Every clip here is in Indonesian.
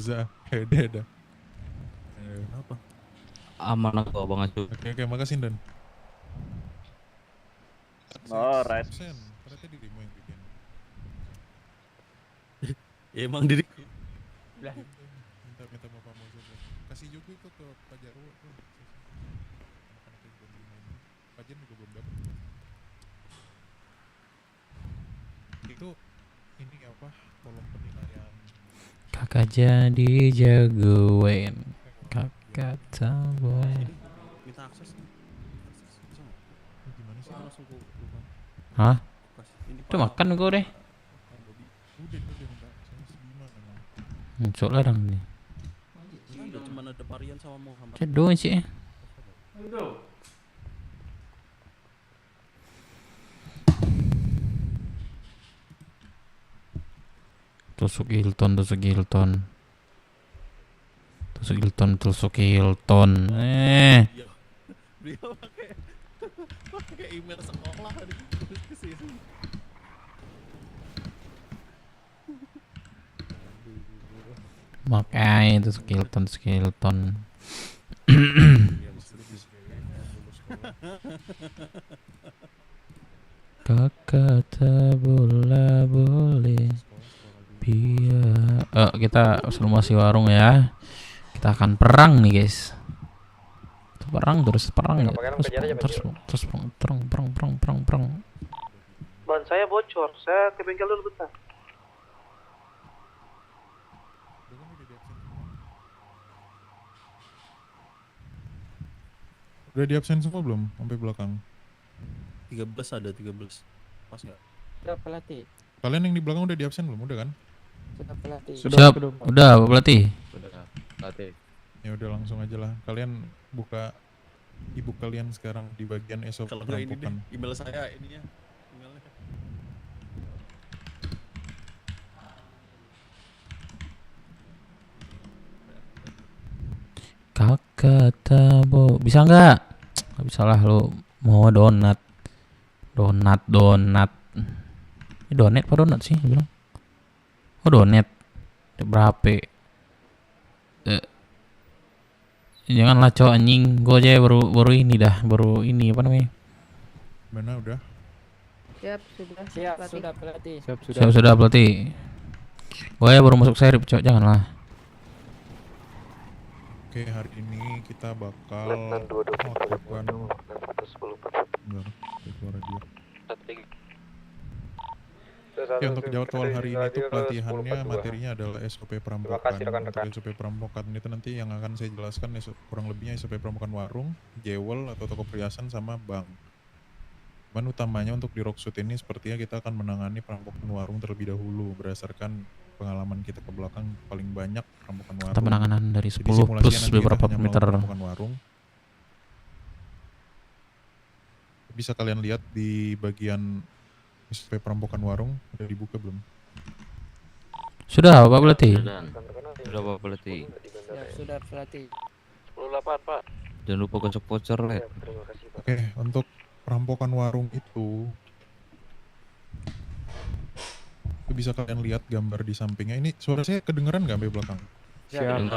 Bisa. Ya udah udah. Kenapa? Aman aku Bang Acu. Oke, makasih Dan. Alright. Sen, ternyata dirimu yang bikin. Ya emang diri. Minta bapakmu juga. Kasih juga itu ke Pak Jarwo tuh. Anak-anak yang belum dimainin. Pak Jan juga belum dapat. Itu ini apa? Kolom penilaian. Kakak jadi jagoan. Kakak taboy. Minta akses. Bisa nggak? Gimana sih? Langsung ke lupa. Hah? Ini Itu makan gue deh. Udah minta. Saya Bima memang. Muncul larang nih. Udah cuma ada Parian sama Muhammad. Cedoh sih. Tusuk Hilton. Dia pakai email sekolah ditulis ke sini. Makanya tusuk Hilton. Kakak tak boleh. Kita masih warung ya. Kita akan perang nih guys. Perang ya. Terus perang. Ban saya bocor, saya ke bengkel dulu bentar. Udah di absen semua belum? Sampai belakang. 13 ada 13. Pas nggak? Sudah pelatih. Kalian yang di belakang udah di absen belum? Udah kan? Sudah pelatih. Siap. Udah pelatih. Ya udah langsung aja lah. Kalian buka ibu kalian sekarang di bagian SOP Kalau nggak ini deh, perampokan. email saya ininya. Emailnya. Kakak tabo. Bisa nggak? Nggak bisa lah lu. Mau donat. Ini donat apa donat sih bilang? Oh donat. Berapa? Janganlah cowok anjing. Gue aja baru ini apa namanya? Mana udah? Siap, sudah pelatih. Siap sudah pelatih. Gue ya baru masuk serip cowok, janganlah. Oke, hari ini kita bakal melakukan Bentar, suara dia. Ya, untuk jadwal hari ini tuh pelatihannya materinya adalah SOP perampokan. Untuk SOP perampokan itu nanti yang akan saya jelaskan kurang lebihnya SOP perampokan warung, jewel atau toko perhiasan sama bank. Cuman utamanya untuk di Rocksuit ini sepertinya kita akan menangani perampokan warung terlebih dahulu berdasarkan pengalaman kita ke belakang paling banyak perampokan warung. Kita penanganan dari 10 Jadi simulasinya plus nanti beberapa kita hanya meter. melakukan perampokan warung. Bisa kalian lihat di bagian SOP perampokan warung udah dibuka belum? Sudah Bapak pelatih. Sudah Bapak pelatih. Siap, sudah pelatih. 10-8 Pak. Jangan lupa kocok voucher Le. Terima kasih Pak. Oke, untuk perampokan warung itu bisa kalian lihat gambar di sampingnya. Ini suara saya kedengeran nggak sampai belakang?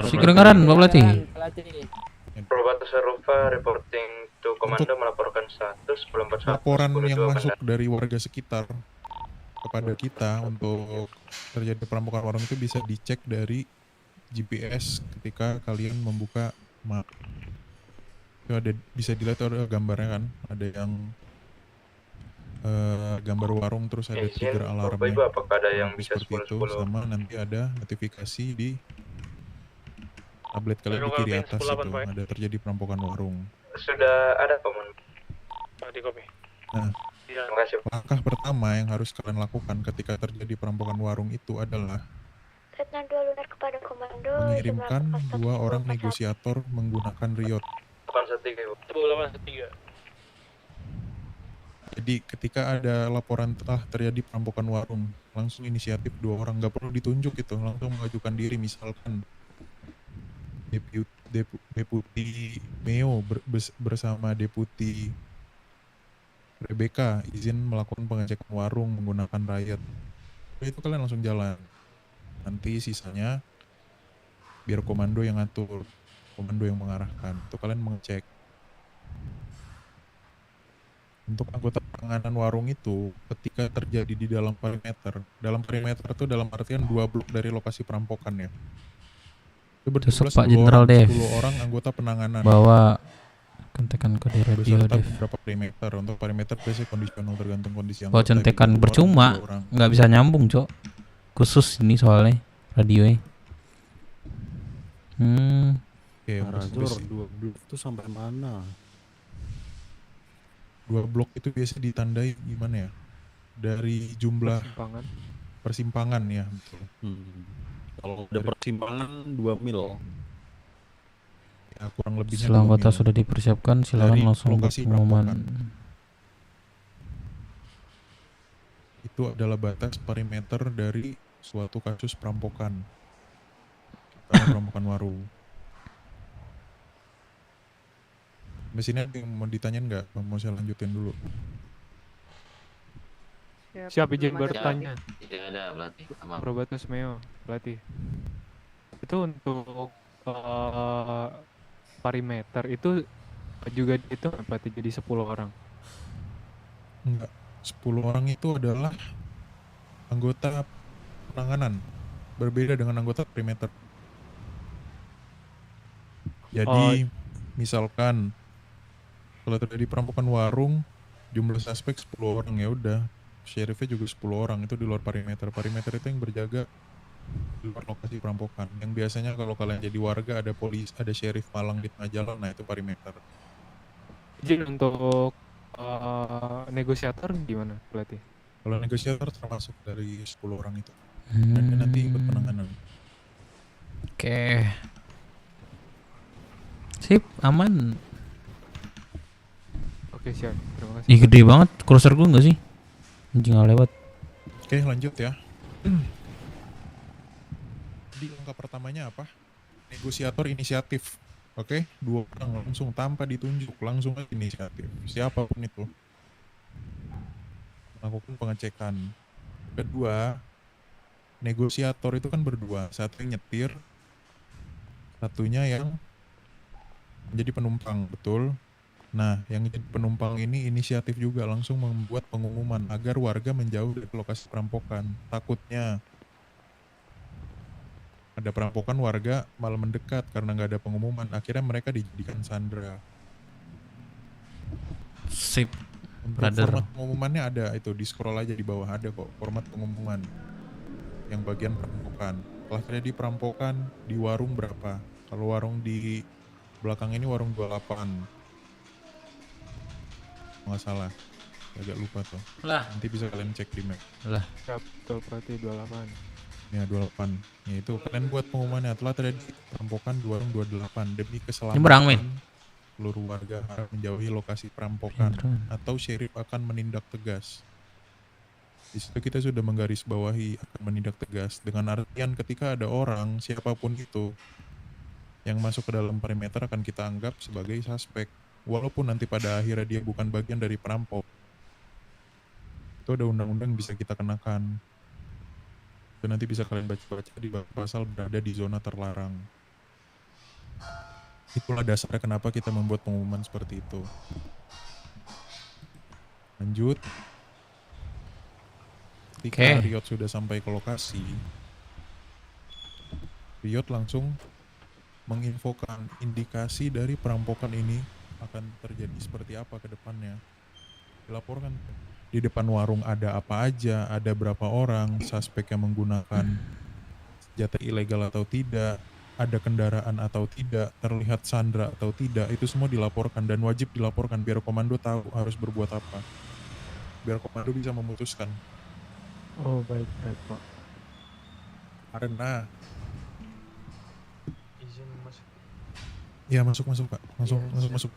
Si kedengaran Bapak pelatih. Probatus Serupa reporting to komando melaporkan status 1041. Laporan yang masuk dari warga sekitar kepada kita untuk terjadi perampokan warung itu bisa dicek dari GPS ketika kalian membuka map. Itu ada, bisa dilihat ada gambarnya kan, ada yang gambar warung, terus ada trigger alarmnya. Apakah ada yang bisa seperti itu, sama nanti ada notifikasi di tablet kalian di kiri atas itu ada terjadi perampokan warung. Sudah ada komen. Di kopi. Nah, Terima kasih. langkah pertama yang harus kalian lakukan ketika terjadi perampokan warung itu adalah mengirimkan 2 orang negosiator menggunakan Riot. 813. Jadi ketika ada laporan telah terjadi perampokan warung, langsung inisiatif 2 orang, nggak perlu ditunjuk itu, langsung mengajukan diri. Misalkan Deputi Meo bersama Deputi Rebecca izin melakukan pengecekan warung menggunakan Riot. Itu kalian langsung jalan. Nanti sisanya biar komando yang ngatur, komando yang mengarahkan. Itu kalian mengecek. Untuk anggota penanganan warung itu, ketika terjadi di dalam perimeter itu dalam artian 2 blok dari lokasi perampokan ya. Itu Tusuk berjumlah Pak 10 Jenderal orang, Dev. 10 orang anggota penanganan. Bawa contekan kode radio Beserta Dev. beberapa perimeter. Untuk perimeter biasanya conditional tergantung kondisi Kalau anggota. contekan 10 orang, percuma 10 orang. nggak bisa nyambung, Cok. Khusus ini soalnya radionya. Oke, untuk Razor besi- 2 blok itu sampai mana? 2 blok itu biasa ditandai gimana ya? Dari jumlah persimpangan ya, betul. Kalau ada persimpangan 2 mil. Ya, kurang lebihnya Setelah 2 anggota mil. sudah dipersiapkan, silakan Dari langsung buat lokasi pengumuman. Itu adalah batas perimeter dari suatu kasus perampokan. Karena perampokan warung. Di sini ada yang mau ditanyain nggak? Mau saya lanjutin dulu. Siap izin bertanya. Tidak ada pelatih. Aman. Probatus Meo, pelatih. Itu untuk perimeter itu juga itu pelatih jadi 10 orang. Enggak. 10 orang itu adalah anggota penanganan. Berbeda dengan anggota perimeter. Jadi, misalkan kalau terjadi perampokan warung, jumlah suspek 10 orang ya udah. Sheriffnya juga 10 orang, itu di luar perimeter. Perimeter itu yang berjaga di luar lokasi perampokan. Yang biasanya kalau kalian jadi warga ada polisi, ada sheriff malang di tengah jalan, nah itu perimeter. Izin untuk negosiator gimana pelatih? Kalau negosiator termasuk dari 10 orang itu. Dan dia nanti ikut penanganan. Oke. Sip, aman. Oke siap, terima kasih. Ih, gede banget cruiser gue nggak sih? Anjing nggak lewat. Oke, lanjut ya. Di langkah pertamanya apa? Negosiator inisiatif. Oke, 2 orang langsung tanpa ditunjuk, langsung aja inisiatif. Siapapun itu. Melakukan pengecekan. Kedua, negosiator itu kan berdua. Satu yang nyetir, satunya yang menjadi penumpang, betul? Nah, yang jadi penumpang ini inisiatif juga langsung membuat pengumuman agar warga menjauh dari lokasi perampokan. Takutnya ada perampokan, warga malah mendekat karena nggak ada pengumuman. Akhirnya mereka dijadikan sandera. Sip. Untuk Brother. format pengumumannya ada, itu di scroll aja di bawah ada kok format pengumuman yang bagian perampokan. Setelah terjadi perampokan di warung berapa? Kalau warung di belakang ini warung 28. Nggak salah, agak lupa tuh. Lah. Nanti bisa kalian cek di map. Lah. Siap, betul pelatih 28. Ya 28. Ya itu kalian buat pengumumannya, telah terjadi perampokan di warung 28 demi keselamatan Nyebrang, men. seluruh warga harus menjauhi lokasi perampokan atau sheriff akan menindak tegas. Di situ kita sudah menggarisbawahi akan menindak tegas dengan artian ketika ada orang siapapun itu yang masuk ke dalam perimeter akan kita anggap sebagai suspek. Walaupun nanti pada akhirnya dia bukan bagian dari perampok. Itu ada undang-undang bisa kita kenakan. Itu nanti bisa kalian baca-baca di pasal berada di zona terlarang. Itulah dasarnya kenapa kita membuat pengumuman seperti itu. Lanjut. Ketika Riot sudah sampai ke lokasi, Riot langsung menginfokan indikasi dari perampokan ini akan terjadi seperti apa ke depannya. Dilaporkan di depan warung ada apa aja, ada berapa orang, suspek yang menggunakan senjata ilegal atau tidak, ada kendaraan atau tidak, terlihat sandra atau tidak, itu semua dilaporkan dan wajib dilaporkan biar komando tahu harus berbuat apa. Biar komando bisa memutuskan. Oh baik Pak. Karena Izin masuk. ya masuk Pak, masuk.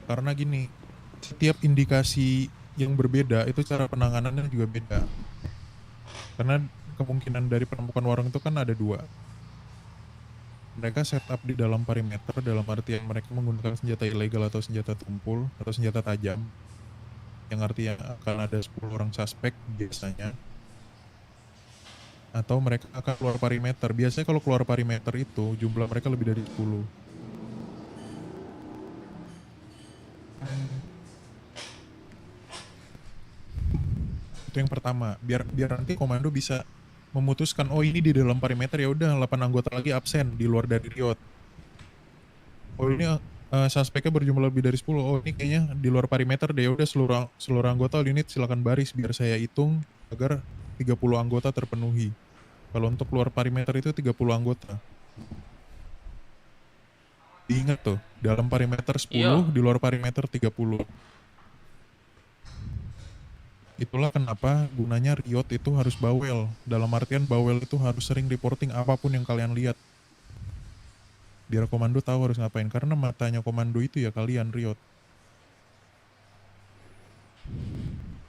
Karena gini, setiap indikasi yang berbeda itu cara penanganannya juga beda. Karena kemungkinan dari perampokan warung itu kan ada 2. Mereka setup di dalam perimeter dalam artian mereka menggunakan senjata ilegal atau senjata tumpul atau senjata tajam. Yang artinya akan ada 10 orang suspek biasanya. atau mereka akan keluar perimeter. Biasanya kalau keluar perimeter itu jumlah mereka lebih dari 10. Itu yang pertama, biar nanti komando bisa memutuskan, oh ini di dalam perimeter, ya udah 8 anggota lagi absen di luar dari Riot. Oh ini suspeknya berjumlah lebih dari 10. Oh ini kayaknya di luar perimeter deh. Ya udah seluruh anggota all unit silakan baris biar saya hitung agar 30 anggota terpenuhi. Kalau untuk keluar perimeter itu 30 anggota. Diingat tuh, dalam perimeter 10, di luar perimeter 30. Itulah kenapa gunanya Riot itu harus bawel. Dalam artian bawel itu harus sering reporting apapun yang kalian lihat. Biar komando tahu harus ngapain. Karena matanya komando itu ya kalian, Riot.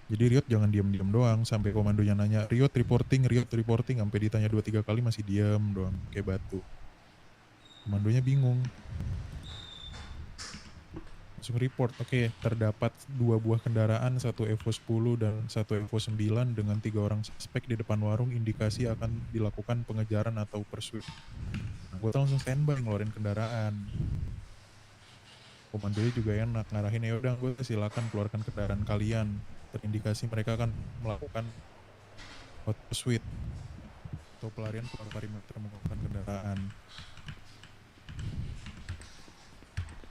Jadi Riot jangan diam-diam doang sampai komandonya nanya Riot reporting, sampai ditanya 2-3 kali masih diam doang kayak batu. Komandonya bingung. Langsung report, oke, terdapat 2 buah kendaraan, 1 Evo 10 dan 1 Evo 9 dengan 3 orang suspek di depan warung, indikasi akan dilakukan pengejaran atau pursuit. Nah, gue langsung standby ngeluarin kendaraan. Komandonya juga enak ngarahin, ya udah gue silakan keluarkan kendaraan kalian. Terindikasi mereka akan melakukan hot pursuit atau pelarian keluar perimeter menggunakan kendaraan.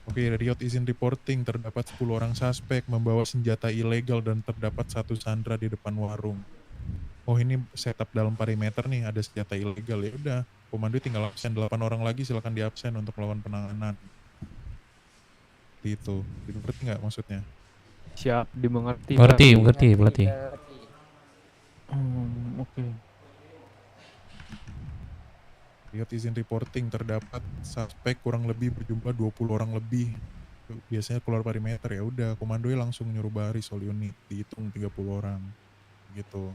Oke, Riot izin reporting, terdapat 10 orang suspek membawa senjata ilegal dan terdapat 1 sandra di depan warung. Oh ini setup dalam perimeter nih, ada senjata ilegal, ya udah. Komando tinggal absen, 8 orang lagi silakan di absen untuk melakukan penanganan. Itu ngerti nggak maksudnya? Siap, dimengerti. Mengerti. Oke. Riot izin reporting, terdapat suspek kurang lebih berjumlah 20 orang lebih. Biasanya keluar perimeter, ya udah komandonya langsung nyuruh baris all unit, dihitung 30 orang. Gitu.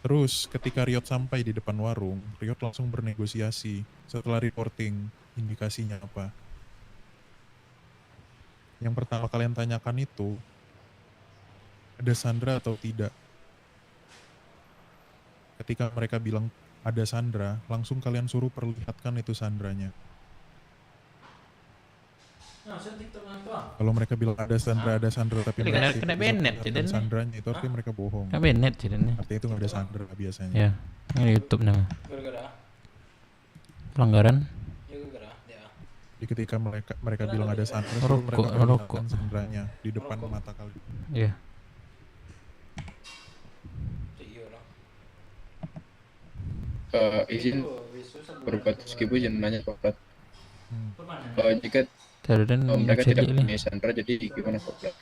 Terus ketika Riot sampai di depan warung, Riot langsung bernegosiasi setelah reporting indikasinya apa. Yang pertama kalian tanyakan itu, ada sandra atau tidak. Ketika mereka bilang ada sandra, langsung kalian suruh perlihatkan itu sandranya. Kalau mereka bilang ada sandra tapi mereka kena banned, tidak sandranya, itu artinya mereka bohong. Kan banned jadinya. Artinya itu nggak ada sandra biasanya. Ya, ini YouTube nama. Pelanggaran. Jadi ketika mereka bilang ada sandra, Rokok, mereka rokok. perlihatkan sandranya di depan mata kalian. Iya. Izin berbuat skibu jangan nanya Pak Plat. Jika Dan mereka tidak punya sandra, jadi gimana Pak Plat?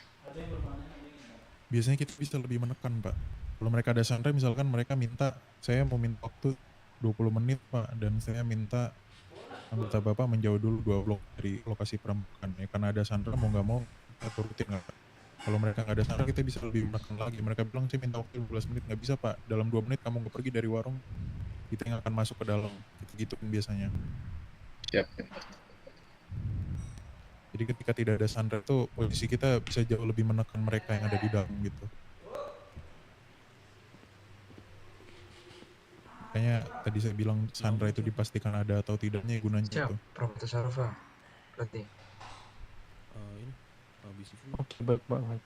Biasanya kita bisa lebih menekan, Pak. Kalau mereka ada sandra, misalkan mereka minta, saya mau minta waktu 20 menit Pak, dan saya minta anggota Bapak menjauh dulu 2 blok dari lokasi perampokan. Ya, karena ada sandra, mau nggak mau kita turutin nggak Pak? Kalau mereka nggak ada sandra, kita bisa lebih menekan lagi. Mereka bilang, saya minta waktu 15 menit, nggak bisa Pak. Dalam 2 menit kamu nggak pergi dari warung, kita yang akan masuk ke dalam. Gitu-gitu biasanya. Siap. Jadi ketika tidak ada sandra tuh, posisi kita bisa jauh lebih menekan mereka yang ada di dalam gitu. Makanya tadi saya bilang sandra itu dipastikan ada atau tidaknya gunanya itu. Promotor Sarva. Berarti. Oke, baik banget.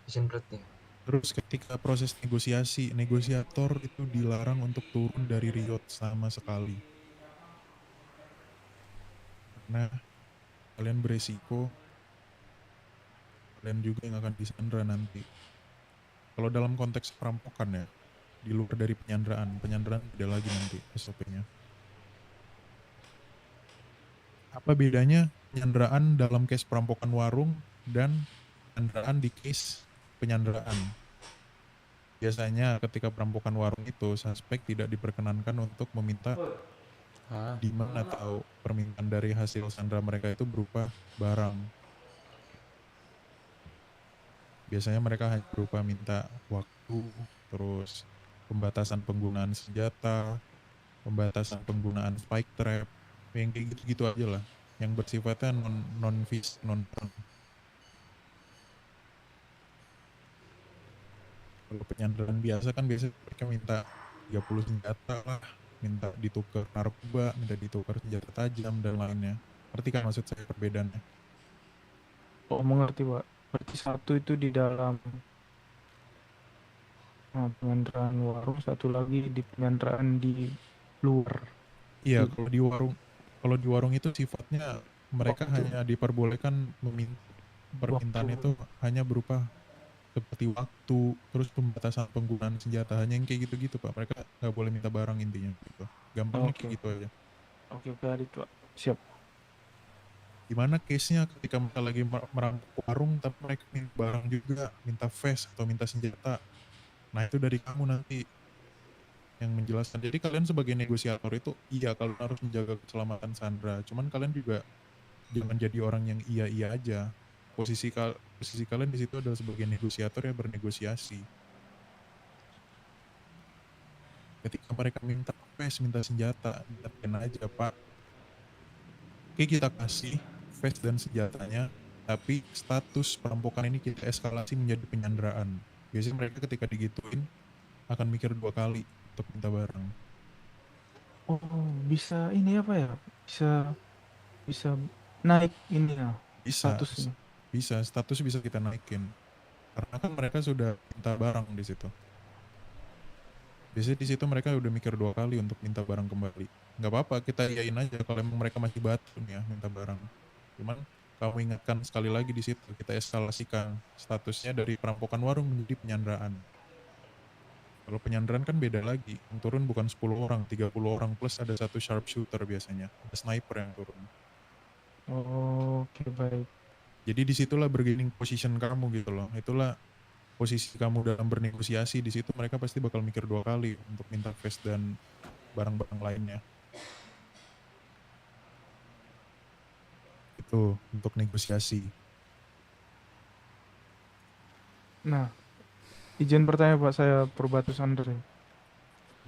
Izin berarti. Terus ketika proses negosiasi, negosiator itu dilarang untuk turun dari Riot sama sekali. Karena kalian beresiko, kalian juga yang akan disandra nanti. Kalau dalam konteks perampokan ya, di luar dari penyanderaan tidak lagi nanti SOP-nya. Apa bedanya penyanderaan dalam case perampokan warung dan penyanderaan di case penyanderaan? Biasanya ketika perampokan warung itu, suspek tidak diperkenankan untuk meminta demand atau permintaan dari hasil sandra mereka itu berupa barang. Biasanya mereka hanya berupa minta waktu, terus pembatasan penggunaan senjata, pembatasan penggunaan spike trap, yang kayak gitu-gitu aja lah, yang bersifatnya non-vis, non-perang. Kalau penyanderaan biasa kan biasa mereka minta 30 senjata lah, minta ditukar narkoba, minta ditukar senjata tajam dan lainnya. Ngerti kan maksud saya perbedaannya? Oh, mengerti, Pak. Berarti satu itu di dalam penyanderaan warung, satu lagi di penyanderaan di luar. Iya, kalau di warung itu sifatnya mereka Waktu. hanya diperbolehkan permintaan itu hanya berupa seperti waktu, terus pembatasan penggunaan senjata, hanya yang kayak gitu-gitu Pak. Mereka nggak boleh minta barang intinya gitu. Gampangnya kayak Oke. gitu aja. Oke, Adit, Pak. Siap. Gimana case-nya ketika mereka lagi merampok warung tapi mereka minta barang juga, minta vest atau minta senjata. Nah itu dari kamu nanti yang menjelaskan. Jadi kalian sebagai negosiator itu iya kalian harus menjaga keselamatan Sandra. Cuman kalian juga jangan jadi orang yang iya-iya aja. Posisi kalian di situ adalah sebagai negosiator ya bernegosiasi. Ketika mereka minta vest, minta senjata, datangin aja Pak. Oke kita kasih vest dan senjatanya, tapi status perampokan ini kita eskalasi menjadi penyanderaan. Biasanya mereka ketika digituin akan mikir 2 kali untuk minta barang. Oh, bisa ini apa ya? Bisa naik ini ya, Bisa, statusnya. status bisa kita naikin. Karena kan mereka sudah minta barang di situ. Biasanya di situ mereka udah mikir 2 kali untuk minta barang kembali. Nggak apa-apa, kita iyain aja kalau emang mereka masih batu nih ya minta barang. Cuman kamu ingatkan sekali lagi di situ, kita eskalasikan statusnya dari perampokan warung menjadi penyanderaan. Kalau penyanderaan kan beda lagi, yang turun bukan 10 orang, 30 orang plus ada 1 sharpshooter biasanya, ada sniper yang turun. Oke, baik. Jadi disitulah bargaining position kamu gitu loh, itulah posisi kamu dalam bernegosiasi. Di situ mereka pasti bakal mikir 2 kali untuk minta vest dan barang-barang lainnya. Itu untuk negosiasi. Nah, izin bertanya Pak, saya perbatasan dari.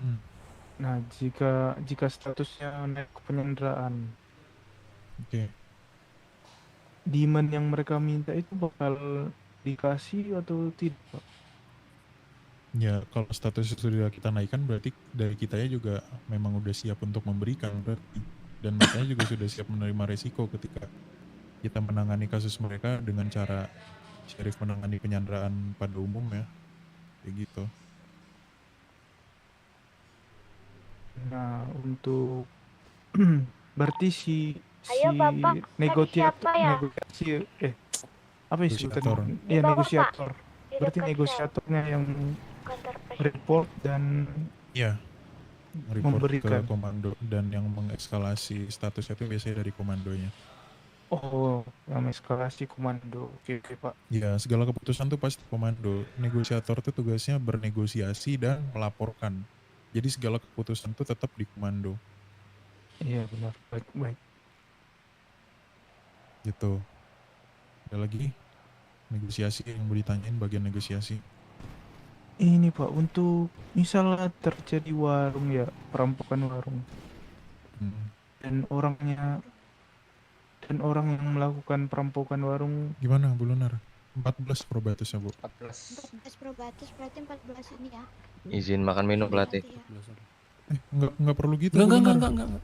Hmm. Nah, jika statusnya naik ke penyanderaan, Oke. demand yang mereka minta itu bakal dikasih atau tidak, Pak? Ya kalau status itu sudah kita naikkan berarti dari kitanya juga memang udah siap untuk memberikan berarti. Dan mereka juga sudah siap menerima resiko ketika kita menangani kasus mereka dengan cara sheriff menangani penyanderaan pada umumnya. Kayak gitu. Nah, untuk berarti si Ayo, Bapak, negosiator, siapa ya? apa ya Negosiator. sebutannya? Iya, Bapak, negosiator. Di Berarti dekat negosiatornya yang kantor presiden. report dan Iya. Report memberikan. ke komando dan yang mengekskalasi status itu biasanya dari komandonya. Oh, yang eskalasi komando. Oke, Pak. Ya segala keputusan tuh pasti komando. Negosiator tuh tugasnya bernegosiasi dan melaporkan. Jadi segala keputusan tuh tetap di komando. Iya, benar. Baik. Gitu. Ada lagi negosiasi yang mau ditanyain bagian negosiasi. Ini Pak, untuk misalnya terjadi warung ya, perampokan warung, Hmm. dan orang yang melakukan perampokan warung, Gimana Bu Lunar? 14 probatusnya Bu. 14 probatus berarti 14 ini ya. Izin makan minum pelatih. Enggak perlu gitu. Enggak, Bu enggak, Lunar. enggak.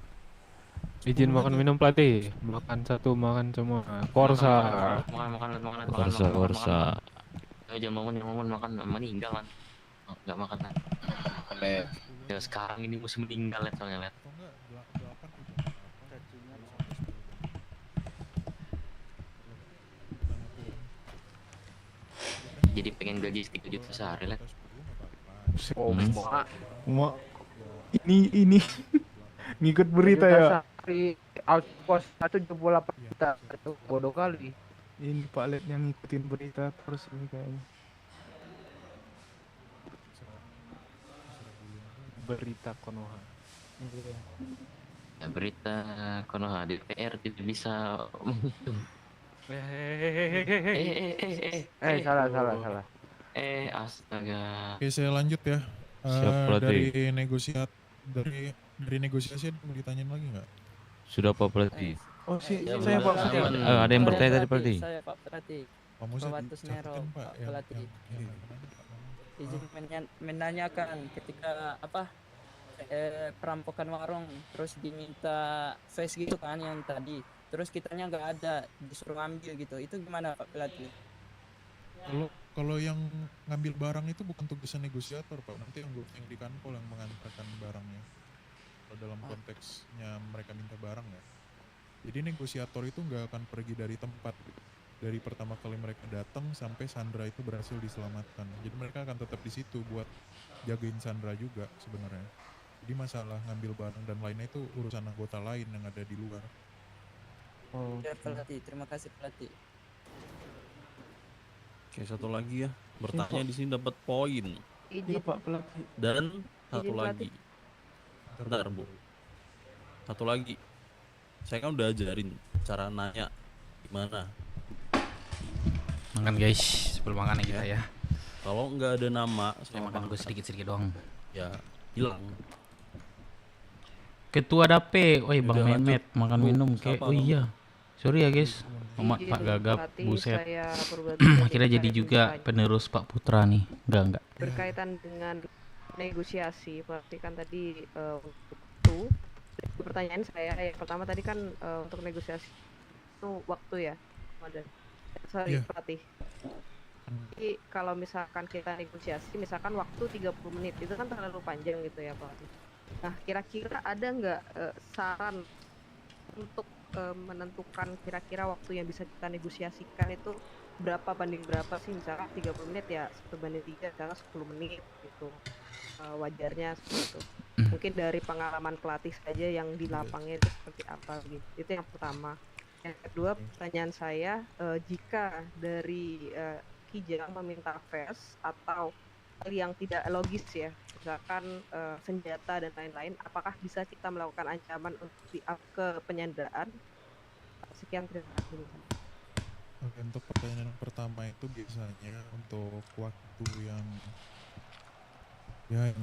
izin makan minum pelatih, makan satu makan semua, korsa. Korsa. Jangan makan meninggal kan. Enggak makan kan. Ya sekarang ini musim meninggal ya soalnya lihat. Jadi pengen gaji 3 juta sehari lah. Oh, mak, ini ngikut berita ya. Hari outpost 178 juta itu bodoh kali. Ini Pak Led yang ngikutin berita terus ini kayaknya. Berita Konoha. Iya. Ya, berita Konoha DPR tidak bisa. Salah. Astaga. Oke saya lanjut ya. Siap, pelatih. Dari negosiasi ada yang mau ditanyain lagi nggak? Sudah Pak pelatih. Oh, Ya, saya Pak. benar. Ada yang bertanya tadi pelatih. Saya Pak Pelatih. Kamu Probatus Nero, Pak Pelatih. Izin menanyakan ketika perampokan warung, terus diminta face gitu kan yang tadi, terus kitanya nggak ada, disuruh ngambil gitu, itu gimana Pak Pelatih? Kalau yang ngambil barang itu bukan tugasnya negosiator Pak, nanti yang di kanpol yang mengantarkan barangnya. Kalau dalam konteksnya mereka minta barang ya. Jadi negosiator itu nggak akan pergi dari tempat dari pertama kali mereka datang sampai Sandra itu berhasil diselamatkan. Jadi mereka akan tetap di situ buat jagain Sandra juga sebenarnya. Jadi masalah ngambil barang dan lainnya itu urusan anggota lain yang ada di luar. Ya Pelatih, terima kasih Pelatih. Oke, satu lagi ya. Bertanya di sini dapat poin. Iya Pak Pelatih. Dan satu Izin lagi. Bentar Bu. Satu lagi. Saya kan udah ajarin cara nanya gimana. Makan guys, sebelum makan ya kita ya. Kalau nggak ada nama, Saya makan gue sedikit-sedikit doang. ya hilang. Ketua DAP, oi Bang Udah, Mehmet makan Bu, minum siapa kayak. Oh kamu? iya. Sorry ya guys. Mama Pak Gagap, buset. Akhirnya jadi juga penerus Pak Putra nih. Enggak. Berkaitan dengan negosiasi, berarti kan tadi waktu. Pertanyaan saya yang pertama tadi kan untuk negosiasi itu waktu ya, sorry Iya. Pelatih. Jadi kalau misalkan kita negosiasi, misalkan waktu 30 menit itu kan terlalu panjang gitu ya Pelatih. Nah kira-kira ada nggak saran untuk menentukan kira-kira waktu yang bisa kita negosiasikan itu berapa banding berapa sih, misalkan 30 menit ya 1/3, misalkan 10 menit gitu. Wajarnya seperti itu. Mungkin dari pengalaman pelatih saja yang di lapangnya itu seperti apa gitu. Itu yang pertama. Yang kedua, pertanyaan saya, jika dari Kijang meminta face atau hal yang tidak logis ya, misalkan senjata dan lain-lain, apakah bisa kita melakukan ancaman untuk ke penyanderaan? Sekian, terima kasih. Oke, untuk pertanyaan yang pertama itu biasanya untuk waktu yang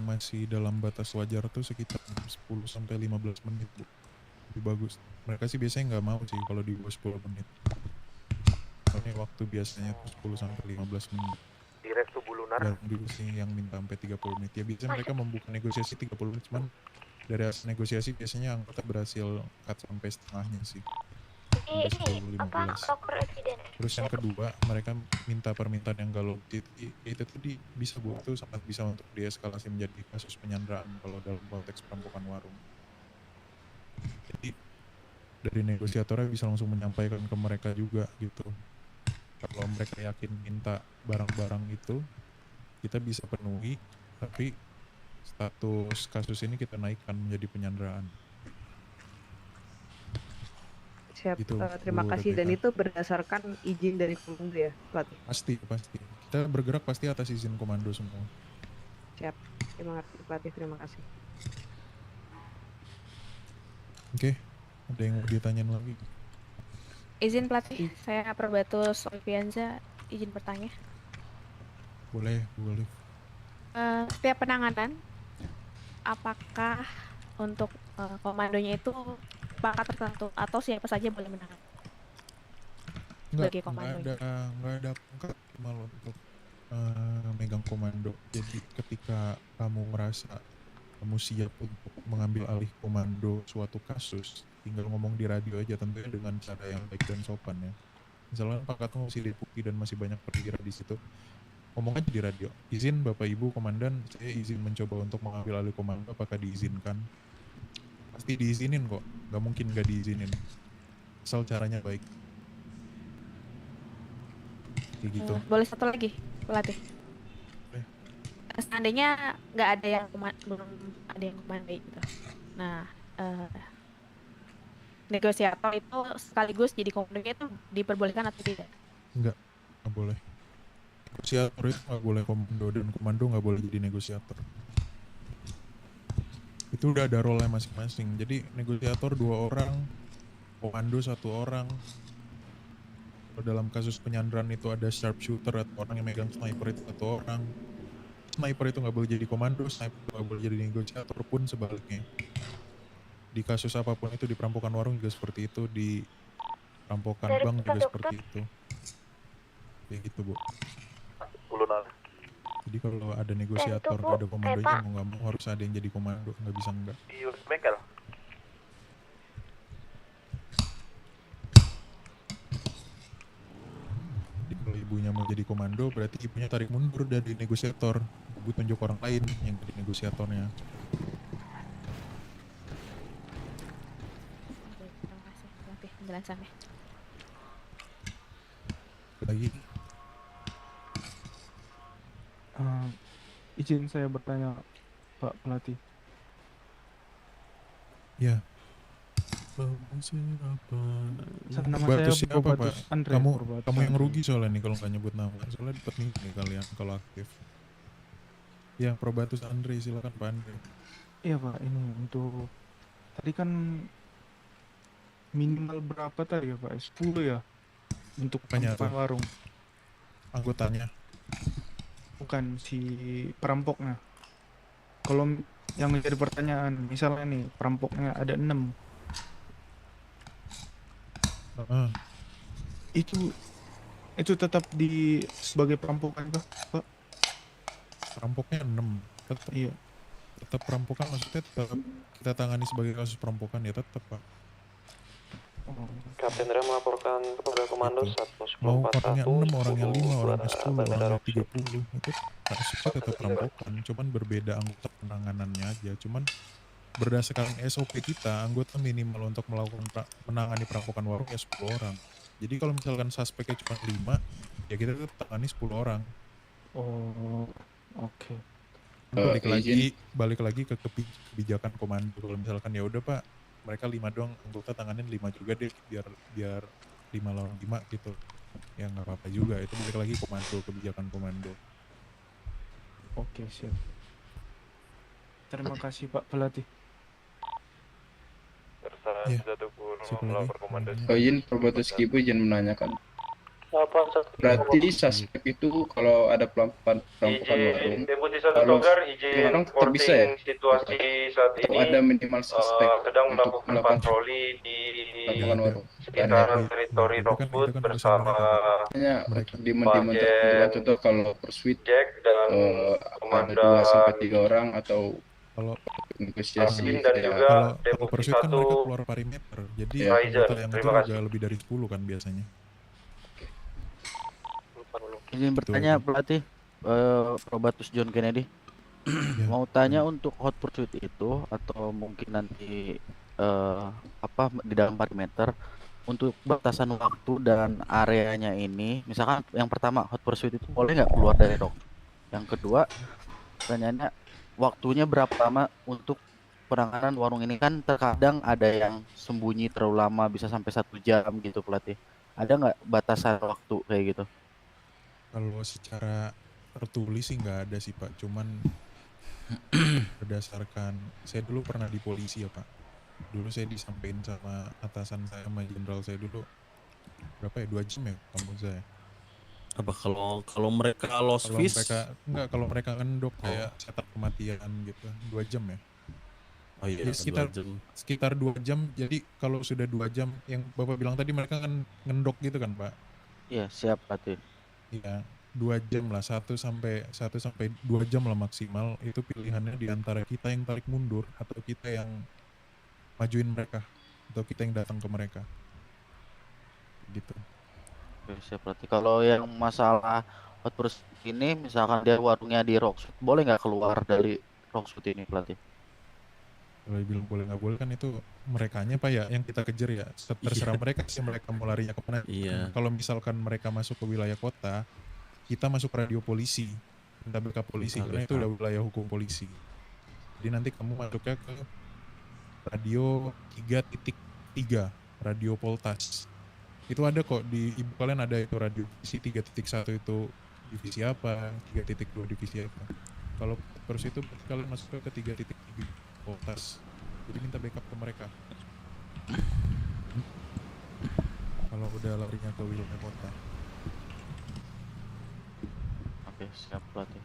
masih dalam batas wajar tuh sekitar 10 sampai 15 menit Bu. Lebih bagus. Mereka sih biasanya nggak mau sih kalau di bawah 10 menit. Soalnya waktu biasanya tuh 10 sampai 15 menit. Direct tubuh lunar. Jarang dulu sih yang minta sampai 30 menit. Ya biasanya mereka membuka negosiasi 30 menit, cuman dari hasil negosiasi biasanya anggota berhasil cut sampai setengahnya sih. Sampai 10, 15. Terus yang kedua, mereka minta permintaan yang galau. Itu tuh bisa Bu, itu sangat bisa untuk dieskalasi menjadi kasus penyanderaan kalau dalam konteks perampokan warung. Jadi dari negosiatornya bisa langsung menyampaikan ke mereka juga gitu. Kalau mereka yakin minta barang-barang itu, kita bisa penuhi, tapi status kasus ini kita naikkan menjadi penyanderaan. Siap, Gitu, terima Bu kasih. Dan Rebecca. itu berdasarkan izin dari komando ya, Pelatih? Pasti. Kita bergerak pasti atas izin komando semua. Siap, terima kasih Pelatih, terima kasih. Oke, ada yang mau ditanyain lagi? Izin Pelatih, saya Perbatus Olvianza, izin bertanya. Boleh. Setiap penanganan, apakah untuk komandonya itu pangkat tertentu atau siapa saja boleh menangani? Sebagai komando. Nggak ada pangkat malah untuk megang komando. Jadi ketika kamu merasa kamu siap untuk mengambil alih komando suatu kasus, tinggal ngomong di radio aja, tentunya dengan cara yang baik dan sopan ya. Misalnya pangkatmu masih deputi dan masih banyak perwira di situ, ngomong aja di radio, izin Bapak Ibu Komandan, saya izin mencoba untuk mengambil alih komando, apakah diizinkan? Pasti diizinin kok, nggak mungkin nggak diizinin, asal caranya baik. Kayak gitu. Boleh satu lagi, Pelatih? Boleh. Seandainya nggak ada yang belum ada yang komandai gitu. Nah, negosiator itu sekaligus jadi komandonya itu diperbolehkan atau tidak? Nggak boleh. Negosiator itu nggak boleh komando, dan komando nggak boleh jadi negosiator. Itu udah ada role masing-masing. Jadi negosiator 2 orang, komando 1 orang. Kalau dalam kasus penyanderaan itu ada sharpshooter atau orang yang megang sniper itu 1 orang. Sniper itu nggak boleh jadi komando, sniper nggak boleh jadi negosiator, pun sebaliknya. Di kasus apapun itu, di perampokan warung juga seperti itu, di perampokan bank juga seperti itu. Kayak gitu Bu. Jadi kalau ada negosiator, ada komandonya, mau nggak mau harus ada yang jadi komando, nggak bisa enggak. Di bengkel. Jadi kalau ibunya mau jadi komando, berarti ibunya tarik mundur dari negosiator. Ibu tunjuk orang lain yang jadi negosiatornya. Terima kasih pelatih penjelasannya. Lagi, Izin saya bertanya, Pak Pelatih. ya. Nama Batu saya siapa Pak? Probatus Andre. Kamu yang rugi soalnya nih kalau nggak nyebut nama. Soalnya dapat nih kalian kalau aktif. Ya, Probatus Andre, silakan Pak Andre. Iya Pak, ini untuk tadi kan minimal berapa tadi ya Pak? 10 ya untuk Apanya pembukaan tuh? warung. Anggotanya. Bukan si perampoknya. Kalau yang menjadi pertanyaan, misalnya nih perampoknya ada 6. Itu tetap di sebagai perampokan kah, Pak? Perampoknya 6. Tetap. Iya. Tetap perampokan, maksudnya tetap kita tangani sebagai kasus perampokan ya tetap Pak. Kapten Rem melaporkan kepada Komando 11041. Mau orangnya 6, orangnya 5, orangnya 10, orangnya 30, itu kasusnya tetap perampokan, cuman berbeda anggota penanganannya aja. Cuman berdasarkan SOP kita, anggota minimal untuk melakukan menangani perampokan warung ya 10 orang. Jadi kalau misalkan suspeknya cuma 5, ya kita tetap tangani 10 orang. Oh, oke. Balik lagi ke kebijakan komando. Kalau misalkan ya udah Pak, mereka 5 doang, anggota tanganin 5 juga deh, biar 5 lawan 5 gitu. Ya nggak apa-apa juga, itu balik lagi komando, kebijakan komando. Oke, siap. Terima kasih Pak Pelatih. Ya, izin Probatus Kibu izin menanyakan. Berarti suspek itu kalau ada perampokan warung, kalau orang tetap bisa ya? Situasi saat Atau ini ada minimal suspek sedang untuk melakukan patroli di perampokan warung? sekitaran teritori Rockwood bersama Hanya untuk demand tertentu, contoh kalau pursuit Jack dan ada 2 sampai 3 orang atau kalau negosiasi dan juga kalau pursuit kan mereka keluar perimeter, jadi anggota yang itu udah lebih dari 10 kan biasanya. Izin bertanya pelatih, Probatus John Kennedy. Mau tanya untuk hot pursuit itu atau mungkin nanti di dalam perimeter untuk batasan waktu dan areanya ini, misalkan yang pertama hot pursuit itu boleh nggak keluar dari dock? Yang kedua, pertanyaannya waktunya berapa lama untuk penanganan warung ini? Kan terkadang ada yang sembunyi terlalu lama, bisa sampai 1 jam gitu pelatih. Ada nggak batasan waktu kayak gitu? Kalau secara tertulis sih nggak ada sih Pak, cuman berdasarkan saya dulu pernah di polisi ya Pak. Dulu saya disampaikan sama atasan saya, sama jenderal saya dulu, berapa ya, 2 jam ya kamu saya. Apa kalau mereka lost fish? Kalau mereka ngendok kayak setup kematian gitu, 2 jam ya. Oh iya, ya, sekitar 2 jam. Jadi kalau sudah 2 jam, yang Bapak bilang tadi mereka kan ngendok gitu kan Pak? Iya, siap pelatih. Iya, 2 jam lah, 1 sampai 2 jam lah maksimal. Itu pilihannya di antara kita yang tarik mundur atau kita yang majuin mereka, atau kita yang datang ke mereka. Gitu. Oke, siap pelatih. Kalau yang masalah hot pursuit ini, misalkan dia warungnya di Rockwood, boleh nggak keluar dari Rockwood ini pelatih? Kalau dibilang boleh nggak boleh kan itu merekanya Pak ya, yang kita kejar ya. Terserah mereka sih, mereka mau larinya kemana. Kalau misalkan mereka masuk ke wilayah kota, kita masuk radio polisi, minta backup polisi, karena itu udah wilayah hukum polisi. Jadi nanti kamu masuknya ke radio 3.3, radio Poltas. Itu ada kok di ibu kalian, ada itu radio divisi 3.1 itu divisi apa, 3.2 divisi apa. Kalau terus itu kalian masuk ke 3.3 Poltas, jadi minta backup ke mereka. Kalau udah larinya ke wilayah kota. Oke, siap pelatih.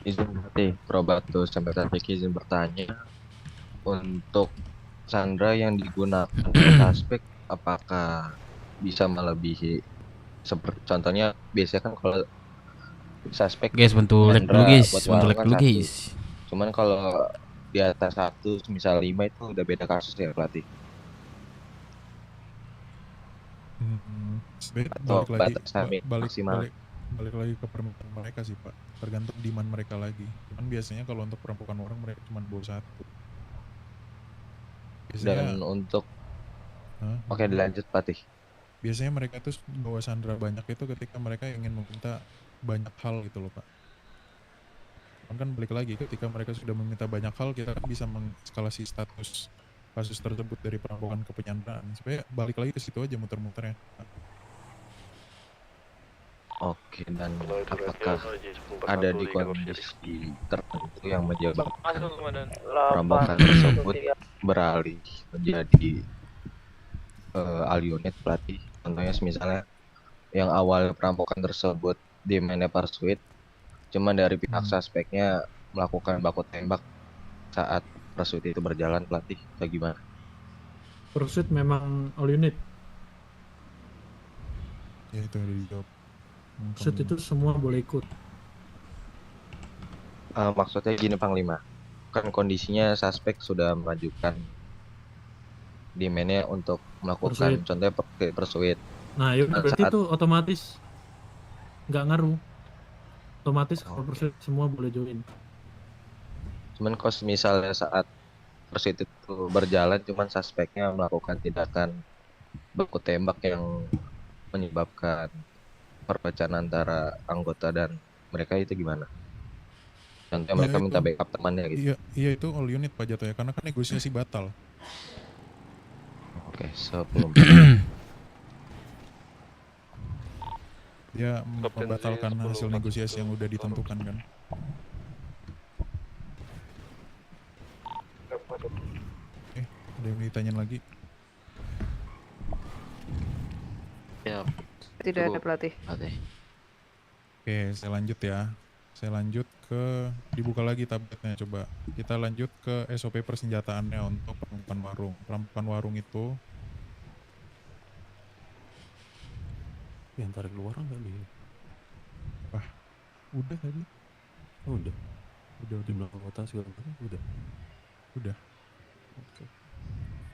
Izin berarti Probatus sampai tadi izin bertanya, untuk Sandra yang digunakan suspek apakah bisa melebihi, seperti contohnya biasanya kan kalau suspek Guys, bantu lag dulu Chandra guys, buat bantu warung lag kan dulu satu. guys. Cuman kalau di atas 1 misal 5 itu udah beda kasus ya pelatih. Atau Balik lagi batas maksimal. balik lagi ke permintaan mereka sih Pak, tergantung demand mereka lagi. Cuman biasanya kalau untuk perampokan warung mereka cuma bawa 1. Dan untuk oke dilanjut pelatih. Biasanya mereka tuh bawa sandera banyak itu ketika mereka ingin meminta banyak hal gitu loh Pak. Kan balik lagi ketika mereka sudah meminta banyak hal, kita kan bisa mengeskalasi status kasus tersebut dari perampokan ke penyanderaan, supaya balik lagi ke situ aja muter-muternya. Oke, dan apakah ada di kondisi tertentu yang menyebabkan perampokan tersebut beralih menjadi all unit pelatih? Contohnya misalnya yang awal perampokan tersebut di mainnya Pursuit, cuman dari pihak suspeknya melakukan baku tembak saat Pursuit itu berjalan pelatih, atau gimana? Pursuit memang all unit. Ya itu udah dijawab. Pursuit itu semua boleh ikut. Maksudnya gini Panglima, kan kondisinya suspek sudah mengajukan demand-nya untuk melakukan Pursuit. contohnya Pursuit. Nah ya berarti Saat- itu otomatis nggak ngaruh. Otomatis kalau Pursuit semua boleh join. Cuman kalau misalnya saat Pursuit itu berjalan cuman suspeknya melakukan tindakan baku tembak yang menyebabkan perpecahan antara anggota dan mereka, itu gimana? Contohnya mereka minta backup temannya gitu. Iya itu all unit Pak jatuhnya, karena kan negosiasi batal. Oke, sebelum Dia membatalkan hasil negosiasi yang udah ditentukan kan. Ada yang ditanyain lagi? Ya. Tidak ada pelatih. Oke, saya lanjut ya. Saya lanjut ke, dibuka lagi tabletnya coba. Kita lanjut ke SOP persenjataannya untuk perampokan warung. Perampokan warung itu yang tarik keluar nggak nih? Wah, udah tadi. Oh, udah jumlah anggota segala macam udah. Oke.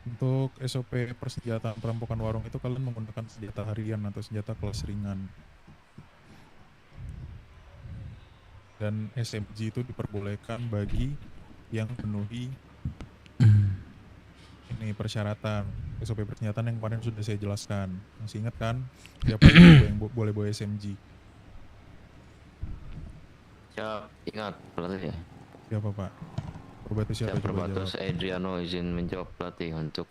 Untuk SOP persenjataan perampokan warung itu kalian menggunakan senjata harian atau senjata kelas ringan. Dan SMG itu diperbolehkan bagi yang memenuhi ini persyaratan SOP persenjataan yang kemarin sudah saya jelaskan. Masih ingat kan? Siapa yang boleh bawa SMG? Siap, ingat pelatih ya. Siapa Pak? Probatus siapa? Coba Probatus jawab. Adriano izin menjawab pelatih. Untuk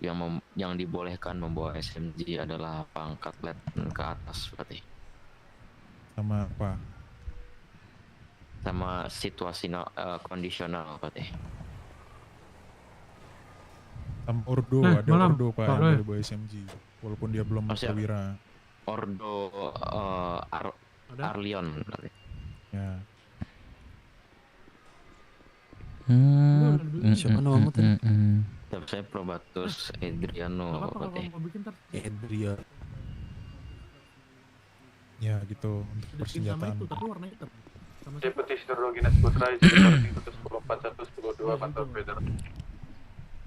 yang dibolehkan membawa SMG adalah pangkat letnan ke atas pelatih. Sama apa? Sama situasional kondisional pelatih. Sama Ordo, ada Ordo Pak yang boleh bawa SMG walaupun dia belum perwira. Ordo Arlion pelatih. Ya. Siapa namamu tadi? Saya Probatus Adriano pelatih. Adriano. Ya gitu untuk persenjataan. Tapi warna hitam. Deputi Hidrogenes Putra, sekitar 1041 10 2 pantau Peter.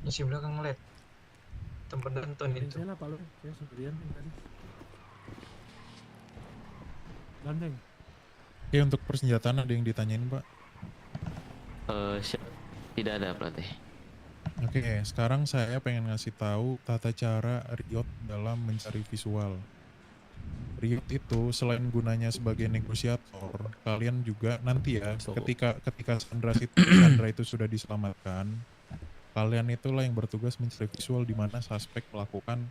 Isi belakang LED. Tempat nonton itu. Saya lah Pak Lur, saya sendirian tadi. Gandeng. Oke, untuk persenjataan ada yang ditanyain Pak? Tidak ada pelatih. Oke, sekarang saya pengen ngasih tahu tata cara Riot dalam mencari visual. Riot itu selain gunanya sebagai negosiator, kalian juga nanti ya ketika Sandra itu sudah diselamatkan, kalian itulah yang bertugas mencari visual di mana suspek melakukan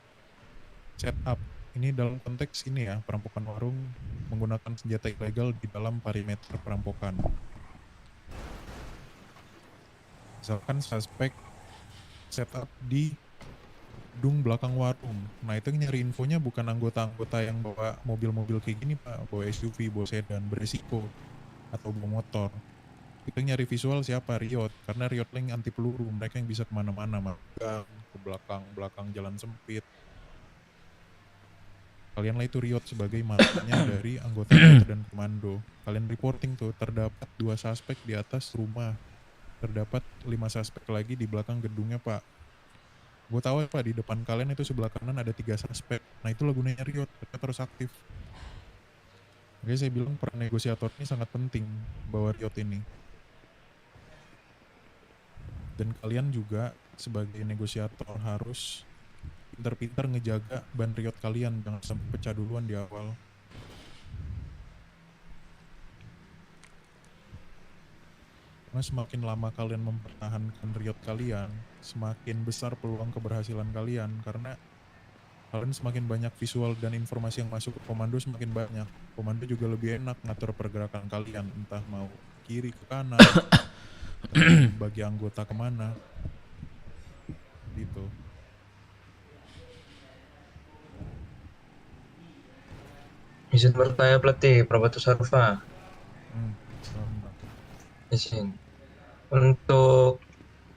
setup. Ini dalam konteks ini ya, perampokan warung menggunakan senjata ilegal di dalam perimeter perampokan. Misalkan suspek setup di gedung belakang warung. Nah itu nyari infonya bukan anggota-anggota yang bawa mobil-mobil kayak gini Pak, bawa SUV, bawa sedan, beresiko, atau bawa motor. Itu nyari visual siapa? Riot. Karena Riot Link anti peluru, mereka yang bisa kemana-mana, magang, ke belakang jalan sempit. Kalianlah itu Riot sebagai matanya dari anggota dan komando. Kalian reporting tuh, terdapat 2 suspek di atas rumah. Terdapat 5 suspek lagi di belakang gedungnya, Pak. Gue tahu ya, Pak, di depan kalian itu sebelah kanan ada 3 suspek. Nah, itulah gunanya Riot, mereka terus aktif. Oke, saya bilang peran negosiator ini sangat penting bahwa Riot ini. Dan kalian juga sebagai negosiator harus pintar-pintar ngejaga ban Riot kalian, jangan sampai pecah duluan di awal. Karena semakin lama kalian mempertahankan Riot kalian, semakin besar peluang keberhasilan kalian, karena kalian semakin banyak visual dan informasi yang masuk ke komando semakin banyak. Komando juga lebih enak ngatur pergerakan kalian, entah mau kiri ke kanan, bagi anggota kemana, gitu. Izin bertanya pelatih, Probatus Harfa. Izin. Untuk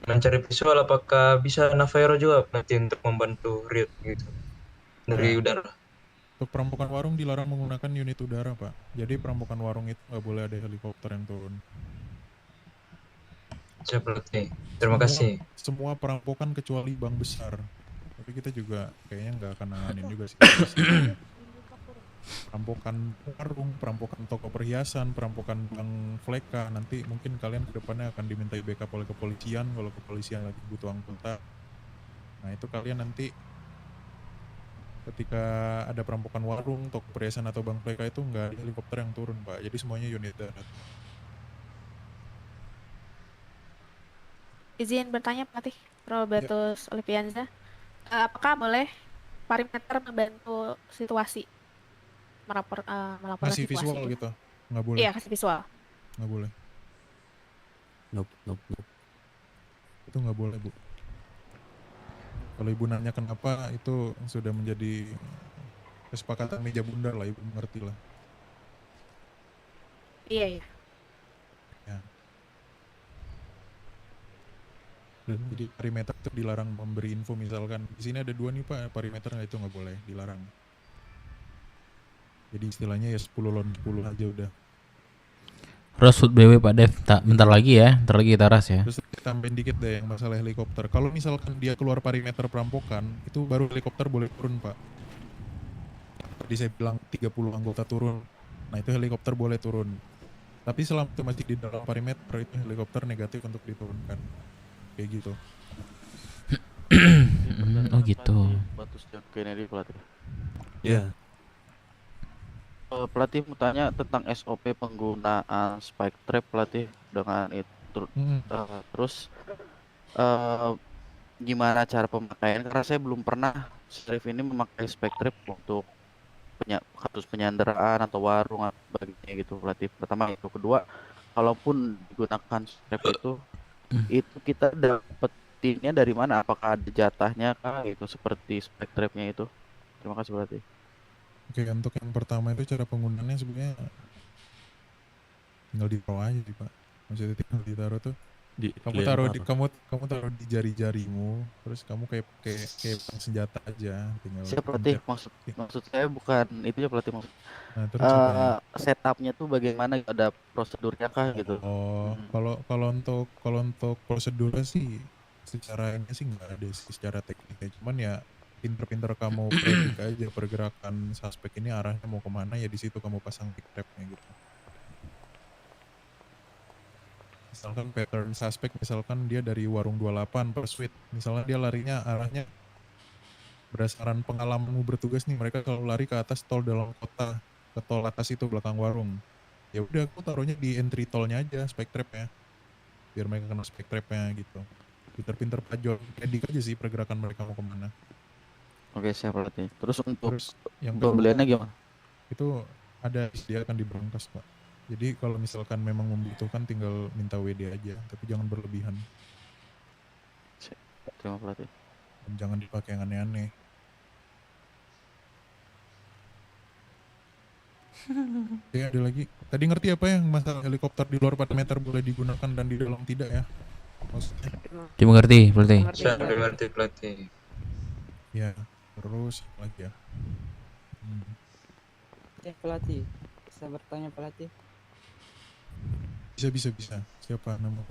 mencari visual, apakah bisa Navero juga pelatih untuk membantu Riot gitu dari udara? Untuk perampokan warung dilarang menggunakan unit udara, Pak. Jadi perampokan warung itu nggak boleh ada helikopter yang turun. Siap pelatih. Terima kasih. Semua perampokan kecuali bank besar. Tapi kita juga kayaknya nggak akan nanganin juga sih. Perampokan warung, perampokan toko perhiasan, perampokan bank Fleka, nanti mungkin kalian kedepannya akan dimintai backup oleh kepolisian kalau kepolisian lagi butuh anggota. Nah itu kalian nanti ketika ada perampokan warung, toko perhiasan atau bank Fleka itu nggak ada helikopter yang turun, Pak. Jadi semuanya unit darat. Izin bertanya pelatih Robertus Olivianza, apakah boleh perimeter membantu situasi? Melaporkan Kasih situasi visual gitu, nggak boleh. Iya, kasih visual. Nggak boleh. Nope. Itu nggak boleh, Bu. Kalau Ibu nanya kenapa, itu sudah menjadi kesepakatan meja bundar lah, Ibu mengerti lah. Iya. Ya. Jadi perimeter itu dilarang memberi info, misalkan di sini ada 2 nih Pak, perimeter itu nggak boleh, dilarang. Jadi istilahnya ya 10 lawan 10 aja udah. Roswood BW Pak Dev, bentar lagi ya, bentar lagi kita ras ya. Terus tambahin dikit deh yang masalah helikopter. Kalau misalkan dia keluar perimeter perampokan, itu baru helikopter boleh turun, Pak. Tadi saya bilang 30 anggota turun. Nah itu helikopter boleh turun. Tapi selama itu masih di dalam perimeter, itu helikopter negatif untuk diturunkan. Kayak gitu. Oh gitu. Probatus John Kennedy pelatih. Ya. Pelatih mau tanya tentang SOP penggunaan spike trap pelatih dengan itu. Terus gimana cara pemakaian? Karena saya belum pernah Sheriff ini memakai spike trap untuk kasus penyanderaan atau warung atau sebagainya gitu pelatih. Pertama itu, kedua, kalaupun digunakan trap itu kita dapetinnya dari mana? Apakah ada jatahnya kah itu seperti spike trapnya itu? Terima kasih pelatih. Oke, untuk yang pertama itu cara penggunaannya sebenarnya tinggal ditaruh aja sih Pak. Maksudnya tinggal ditaruh tuh kamu taruh di jari-jarimu, terus kamu kayak senjata aja, tinggal. Siap pelatih, maksud saya bukan itu ya pelatih, maksud. Nah, terus setupnya tuh bagaimana, ada prosedurnya kah gitu? Oh, kalau untuk prosedurnya sih secara ini sih nggak ada sih secara tekniknya, cuman ya pinter-pinter kamu predik aja pergerakan suspek ini arahnya mau kemana, ya di situ kamu pasang pick trapnya gitu. Misalkan pattern suspek, misalkan dia dari warung 28 per suite, misalnya dia larinya arahnya berdasarkan pengalamanmu bertugas nih, mereka kalau lari ke atas tol dalam kota, ke tol atas itu belakang warung, ya udah aku taruhnya di entry tolnya aja spike trapnya, biar mereka kena spike trapnya gitu. Pinter-pinter pajol predik aja sih pergerakan mereka mau kemana. Oke, siap pelatih. Terus untuk yang pembeliannya gimana? Itu ada disediakan di brankas, Pak. Jadi kalau misalkan memang membutuhkan tinggal minta WD aja, tapi jangan berlebihan. Terima pelatih. Dan jangan dipakai yang aneh-aneh. Ya ada lagi. Tadi ngerti apa yang masalah helikopter di luar perimeter boleh digunakan dan di dalam tidak ya? Maksudnya? Dimengerti pelatih. Siap dimengerti pelatih. Ya. Terus lagi ya, Pelatih, bisa bertanya pelatih? Bisa. Siapa namamu?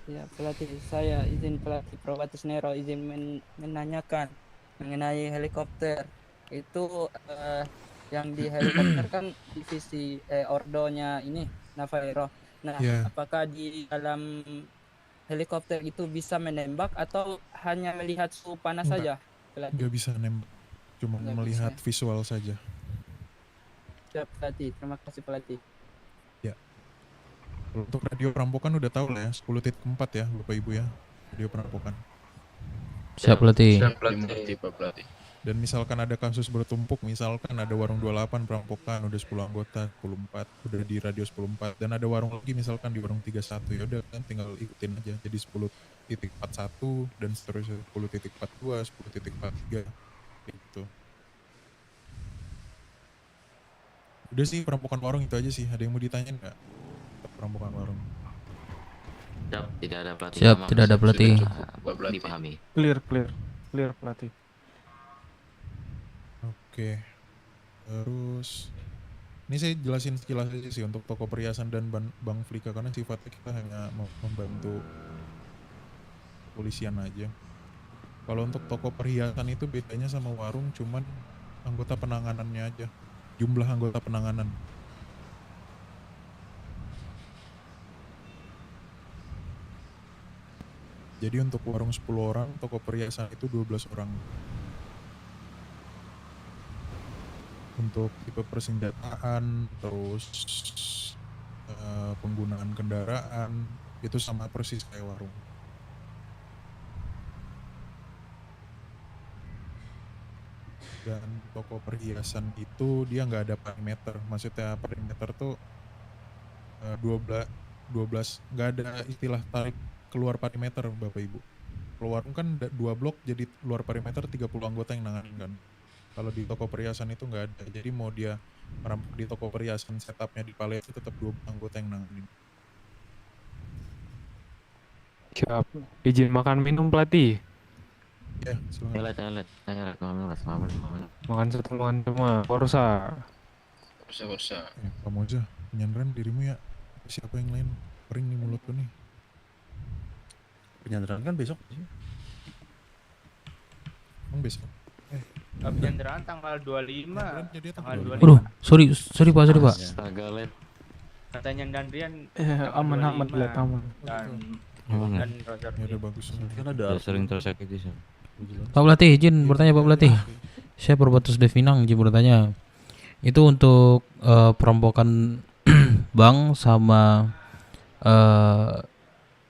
Ya pelatih, saya izin pelatih Probatus Nero izin menanyakan mengenai helikopter. Itu yang di helikopter kan divisi ordonya ini Navairo. Nah, Yeah. apakah di dalam helikopter itu bisa menembak atau hanya melihat suhu panas saja, pelatih? Nggak bisa nembak, cuma Nggak melihat bisa. visual saja. Siap pelatih, terima kasih pelatih. Ya. Untuk radio perampokan udah tahu lah ya, 10.4 ya Bapak Ibu ya, radio perampokan. Siap pelatih. Dimengerti Pak Pelatih. Dan misalkan ada kasus bertumpuk, misalkan ada warung 28 perampokan udah 10 anggota, 10.4 udah di radio 10.4, dan ada warung lagi misalkan di warung 31, ya udah kan tinggal ikutin aja, jadi 10.41 dan seterusnya, 10.42, 10.43 gitu. Udah sih perampokan warung itu aja sih. Ada yang mau ditanyain nggak? Perampokan warung. Siap, tidak ada pelatih. Siap, tidak ada pelatih. Dipahami. Clear pelatih. Oke. Terus ini saya jelasin sekilas aja sih untuk toko perhiasan dan Bang Flika, karena sifatnya kita hanya mau membantu polisian aja. Kalau untuk toko perhiasan itu bedanya sama warung cuman anggota penanganannya aja. Jumlah anggota penanganan. Jadi untuk warung 10 orang, toko perhiasan itu 12 orang. Untuk tipe persenjataan, terus penggunaan kendaraan, itu sama persis kayak warung. Dan toko perhiasan itu dia nggak ada perimeter. Maksudnya perimeter tuh 12 nggak ada istilah tarik keluar perimeter Bapak Ibu. Kalau warung kan 2 blok, jadi luar perimeter 30 anggota yang nanganin kan. Kalau di toko perhiasan itu nggak ada. Jadi mau dia merampok di toko perhiasan, setupnya di Palais itu tetap 2 anggota yang nanganin. Siap. Izin makan minum pelatih. Ya, silakan. Makan semua. Korsa. Kamu aja, penyandaran dirimu ya. Siapa yang lain? Kering nih mulutku nih. Penyanderaan kan besok sih. Emang besok? Penyanderaan tanggal 25. Tanggal 25. Aduh, sorry Pak. Astaga, Let. Katanya Dandrian aman lihat aman. Dan Roger. Ya udah bagus. Kan ada sering tersakiti sih. Pak Pelatih, izin bertanya Pak Pelatih. Saya Perbatus Devinang izin bertanya. Itu untuk perampokan bank sama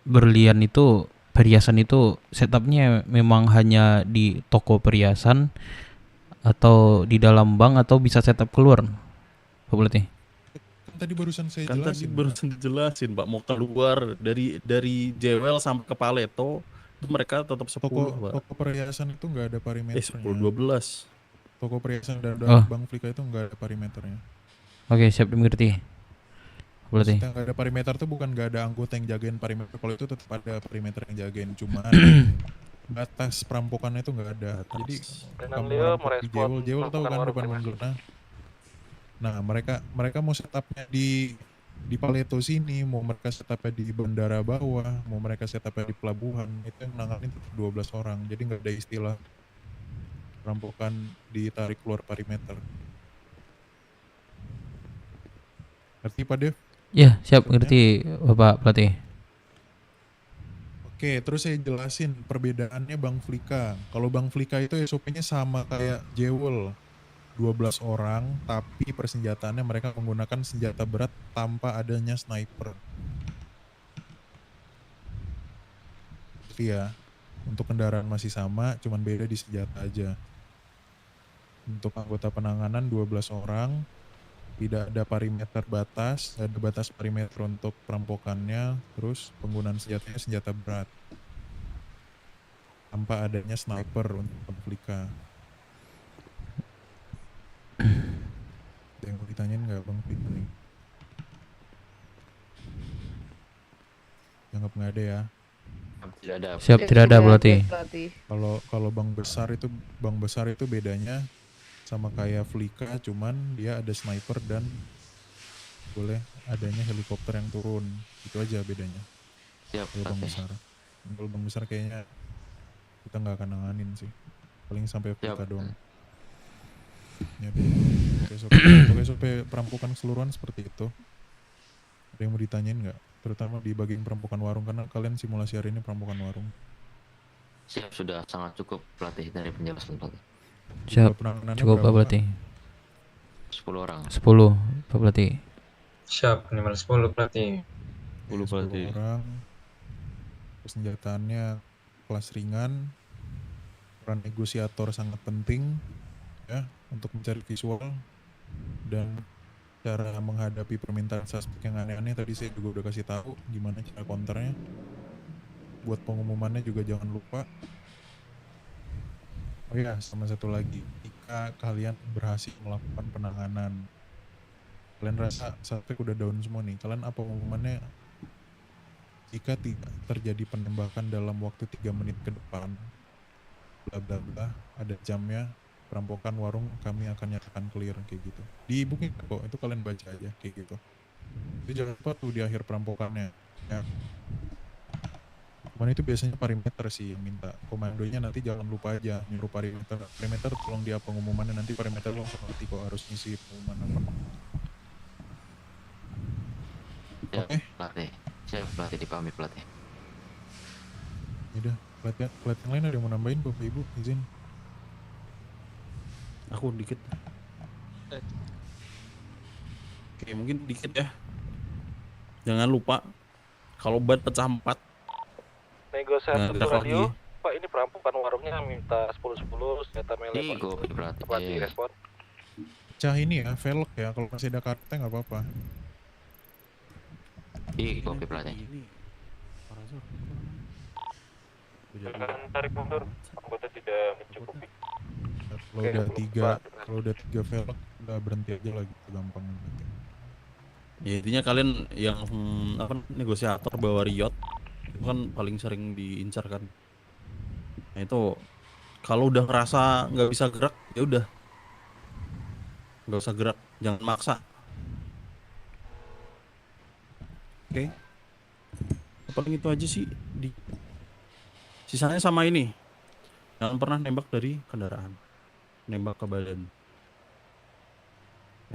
berlian itu, perhiasan itu setupnya memang hanya di toko perhiasan atau di dalam bank atau bisa setup keluar, Pak Pelatih? Tadi barusan saya kan jelasin. tadi barusan dijelasin Pak, mau keluar dari Jewel sampai ke Paleto itu mereka tetap 10 Pak. Toko perhiasan itu nggak ada perimeternya. 10-12. Toko perhiasan dan Bang Flika itu nggak ada perimeternya. Oke, siap dimengerti. Pelatih. Maksudnya nggak ada perimeter tuh bukan nggak ada anggota yang jagain perimeter. Kalau itu tetap ada perimeter yang jagain, cuman batas perampokannya itu nggak ada. Jadi kamu merampok di Jewel tahu kan depan Mangguna. Nah mereka mau setupnya di Paleto sini, mau mereka setupnya di bandara bawah, mau mereka setupnya di pelabuhan, itu yang nanganin 12 orang. Jadi nggak ada istilah perampokan ditarik keluar perimeter. Ngerti Pak Dev? Ya, siap ngerti Bapak Pelatih. Oke, terus saya jelasin perbedaannya Bang Flika. Kalau Bang Flika itu SOP-nya sama kayak Jewel. 12 orang, tapi persenjataannya mereka menggunakan senjata berat tanpa adanya sniper. Iya, untuk kendaraan masih sama, cuman beda di senjata aja. Untuk anggota penanganan 12 orang, tidak ada perimeter batas, ada batas perimeter untuk perampokannya, terus penggunaan senjatanya senjata berat. Tanpa adanya sniper untuk konflika. Ada yang mau ditanyain nggak Bang Flika nih? Anggap nggak ada ya? Tidak ada. Siap, tidak ada Pelatih. Kalau Bang besar itu bedanya sama kayak Flika, cuman dia ada sniper dan boleh adanya helikopter yang turun. Itu aja bedanya. Siap, Kalau Bang Besar. Kalau Bang Besar kayaknya kita nggak akan nanganin sih. Paling sampai Flika doang. Ya, untuk SOP perampokan keseluruhan seperti itu. Ada yang mau ditanyain nggak? Terutama di bagian perampokan warung, karena kalian simulasi hari ini perampokan warung. Siap, sudah sangat cukup pelatih dari penjelasan pelatih. Siap, cukup Pak Pelatih. 10 orang. 10 Pak Pelatih. Siap, minimal 10 pelatih. 10 orang. Senjataannya kelas ringan. Peran negosiator sangat penting ya untuk mencari visual dan cara menghadapi permintaan suspek yang aneh-aneh. Tadi saya juga udah kasih tahu gimana cara counternya. Buat pengumumannya juga jangan lupa. Oh ya, sama satu lagi, jika kalian berhasil melakukan penanganan, kalian rasa suspek udah down semua nih, kalian apa pengumumannya? Jika tidak terjadi penembakan dalam waktu 3 menit ke depan, bla bla bla, ada jamnya, perampokan warung kami akan nyatakan clear, kayak gitu. Di e-booknya kok, itu kalian baca aja kayak gitu. Itu jangan lupa tuh di akhir perampokannya ya. Cuman itu biasanya perimeter sih yang minta. Komandonya nanti jangan lupa aja nyuruh perimeter. Perimeter tolong dia pengumumannya, nanti perimeter langsung ngerti kok harus ngisi pengumuman apa. Oke. Pelatih. Siap, pelatih dipahami pelatih. Yaudah, pelatih yang lain ada yang mau nambahin Bapak Ibu, izin. Aku dikit. Oke, mungkin dikit ya. Jangan lupa kalau ban pecah 4. Negosiator Nah, radio, lagi. Pak ini perampokan warungnya minta 10-10 senjata melee Pak. Pelatih respon. Pecah ini ya, velg ya, kalau masih ada kartu nggak apa-apa. Kopi pelatih. Silakan tarik mundur, anggota tidak mencukupi. Kalau udah tiga velg, udah berhenti aja lagi, gampang. Ya intinya kalian yang negosiator bawa riot itu kan paling sering diincar kan. Nah itu kalau udah ngerasa nggak bisa gerak ya udah nggak usah gerak, jangan maksa. Oke. Paling itu aja sih. Sisanya sama ini, jangan pernah nembak dari kendaraan, nembak ke badan.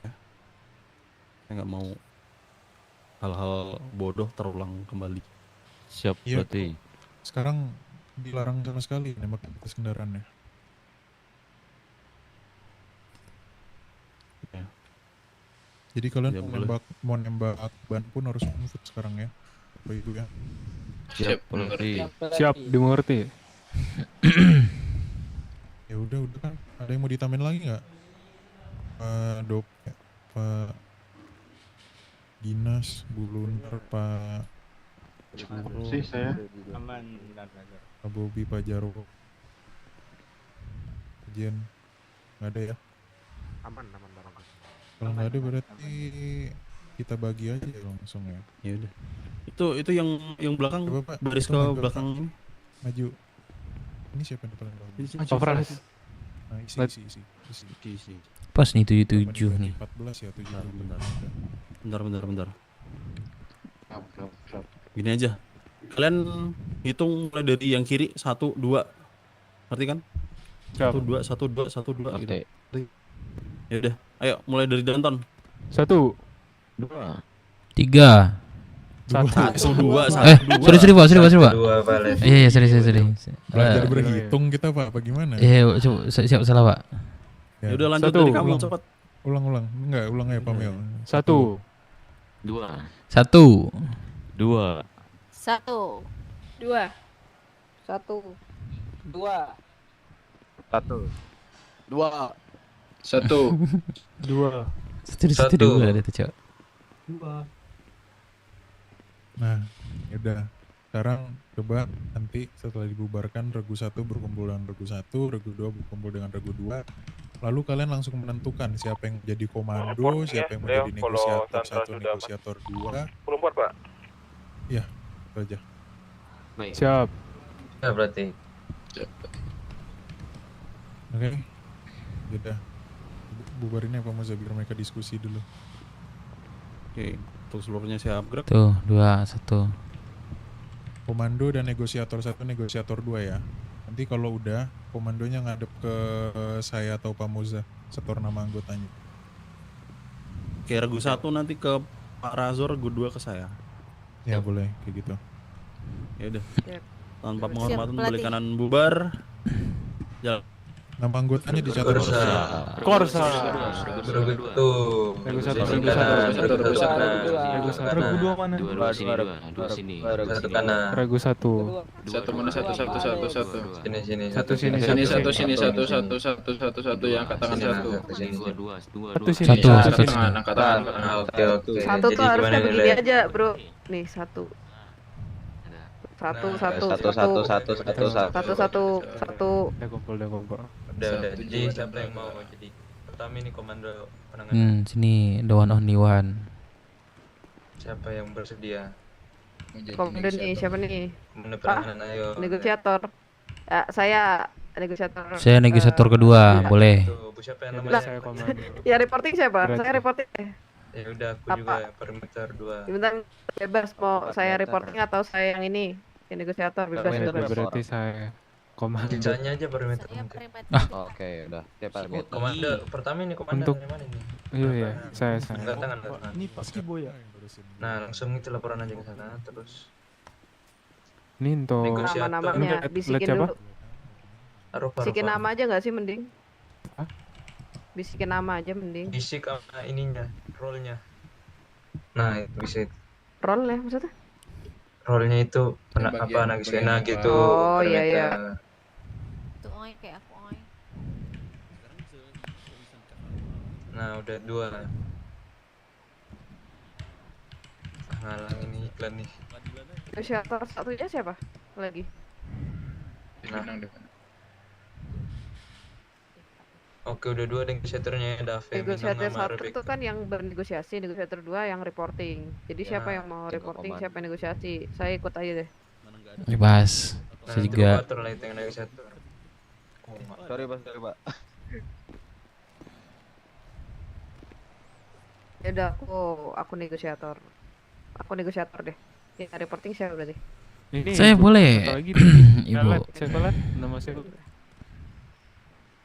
Ya, saya nggak mau hal-hal bodoh terulang kembali. Siap, Iya, berarti. Sekarang dilarang sama sekali nembak ke atas kendaraannya. Ya. Jadi kalian Ya, mau nembak ban pun harus input sekarang ya, Bapak Ibu ya. Siap, berarti. Siap, dimengerti. Ya udah kan. Ada yang mau ditambahin lagi nggak? Pak Dinas, Bu Lunar, Pak Curo, sih saya. Aman. Pak Bobi, Pak Jarwo, Jen, nggak ada ya? Aman barang. Kalau nggak ada berarti kita bagi aja langsung ya. Ya udah. Itu yang belakang, baris ke belakang ini. Maju. Ini siapa yang depan belakang? Overas. Nah, isi. Pas nih 77 nih. 14 ya, 7. Bentar. Gini aja. Kalian hitung mulai dari yang kiri 1 2. Ngerti kan? 1 2 1 2 1 2 gitu. Ya udah. Ayo mulai dari Danton. 1 2 3 sorry Pak. Iya, sorry. Belajar berhitung kita Pak, apa gimana? Iya, coba siap salah Pak. Ya udah lanjut dari kamu cepat. Ulang. Enggak, ulang ya Pak Mel. 1 2 1 2 1 2 ada tuh, Cok. 2. Nah, yaudah. Sekarang coba nanti setelah dibubarkan Regu 1 berkumpul dengan Regu 1, Regu 2 berkumpul dengan Regu 2. Lalu kalian langsung menentukan siapa yang menjadi komando, siapa yang menjadi negosiator 1, negosiator 2. 24 Pak. Iya, itu aja. Baik. Siap. Ya berarti. Oke. Yaudah. bubarin ya Pak Moza biar mereka diskusi dulu. Oke, untuk seluruhnya siap gerak. Tuh, 2, 1. Komando dan negosiator 1, negosiator 2 ya. Nanti kalau udah, komandonya ngadep ke saya atau Pak Moza, setor nama anggotanya. Oke, regu 1 nanti ke Pak Razor, regu 2 ke saya. Ya boleh, kayak gitu. Ya udah. Siap. Tanpa Siap, penghormatan pelatih. balik kanan bubar. Jalan. Nama anggotanya dicatat. Korsa. Regu itu. Regu 1, Sisi regu kanan. 1. Regu kanan. Regu 1. Regu 2 mana? Dua sini, dua sini. Satu kanan. Regu 1. Satu mana satu. Sini. Satu sini. Satu yang angkat tangan satu. Satu sini. Satu. Angkat tangan. Oke. Satu tuh Jadi harusnya gimana begini nilai? aja, bro. Nih, satu. Satu. Udah kumpul. Udah. Jadi siapa yang mau jadi pertama ini komando penanganan? Sini the one only one. Siapa yang bersedia? Komando nih, siapa nih? Komando penanganan, ayo. Negosiator. Ya, saya negosiator. Saya negosiator kedua, boleh. Siapa yang Lah, namanya? Saya komando. ya reporting siapa? Berarti. Saya reporting. Ya udah, aku Apa? juga perimeter 2. Sebentar, bebas mau saya reporting atau saya yang ini? Yang negosiator bebas. Berarti saya komando. Sisanya aja perimeter mungkin. Oke, udah. Siap perimeter. Komando pertama ini komando Untuk yang mana ini? iya, saya. Enggak tangan. Ini Pak Kibo ya. Nah, langsung itu laporan aja ke sana terus. Ini untuk Nama-namanya bisikin dulu. Bisikin nama aja nggak sih mending? Bisikin nama aja mending. Bisik sama ininya, rollnya. Nah, itu bisa. Roll ya maksudnya? Rollnya itu apa nagisena gitu. Oh iya perimeter. iya. Tuh oi kayak aku oi. Nah, udah 2. Ngalang ini iklan nih. Negosiator satunya siapa? Lagi. Nah. Oke, udah 2 negosiatornya ada Femi Negosiator sama 1 Rebecca. itu kan yang bernegosiasi, negosiator 2 yang reporting. Jadi Ya, siapa yang mau reporting, siapa yang negosiasi? Saya ikut aja deh. Bebas. Nah, Saya nanti juga. Bapak atur lah itu yang negosiator. Sorry, Pak. Ya udah aku negosiator. Aku negosiator deh. Ya reporting siapa berarti? Ini Saya Ibu. boleh. Satu lagi Ibu. Siapa lihat? Nama siapa?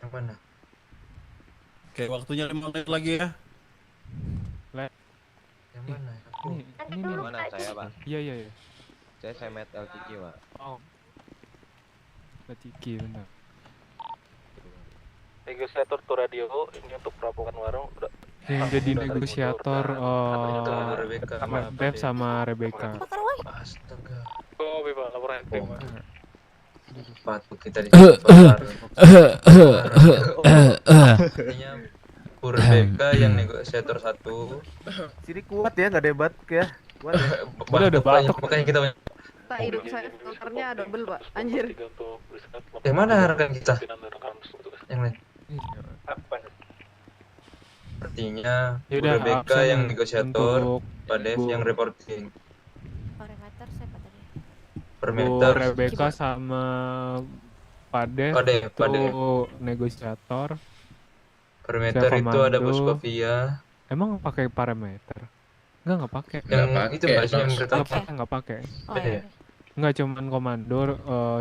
Yang mana? Oke, waktunya 5 menit lagi ya. Yang mana? Ini Mana saya, Pak? Iya. Saya met LTG, Pak. Oh. Tiki benar. Negosiator tuh radio ini untuk perampokan warung udah. Yang jadi negosiator Dev sama Rebecca. Astaga. Oh, bebas laporan tim. Patut kita di Artinya Rebecca yang negosiator 1. Sini kuat ya, nggak debat ya. Kuat ya. Udah batuk. Makanya kita Pak, hidup saya filternya double, Pak. Anjir. yang mana rekan kita? Yang lain. Artinya Yaudah, Rebecca absen yang negosiator, untuk Pak Dev Bu- yang reporting. Parameter siapa tadi? Perimeter. Bu Rebecca sama Pak Dev Pak Dev, Pak Dev. itu negosiator. Perimeter Saya itu ada Bos komando. Sofia. Emang pakai parameter? Enggak pakai. Yang itu Mbak Sih yang bertanya. Enggak pakai. Oh Beda iya. ya? Enggak cuman komandor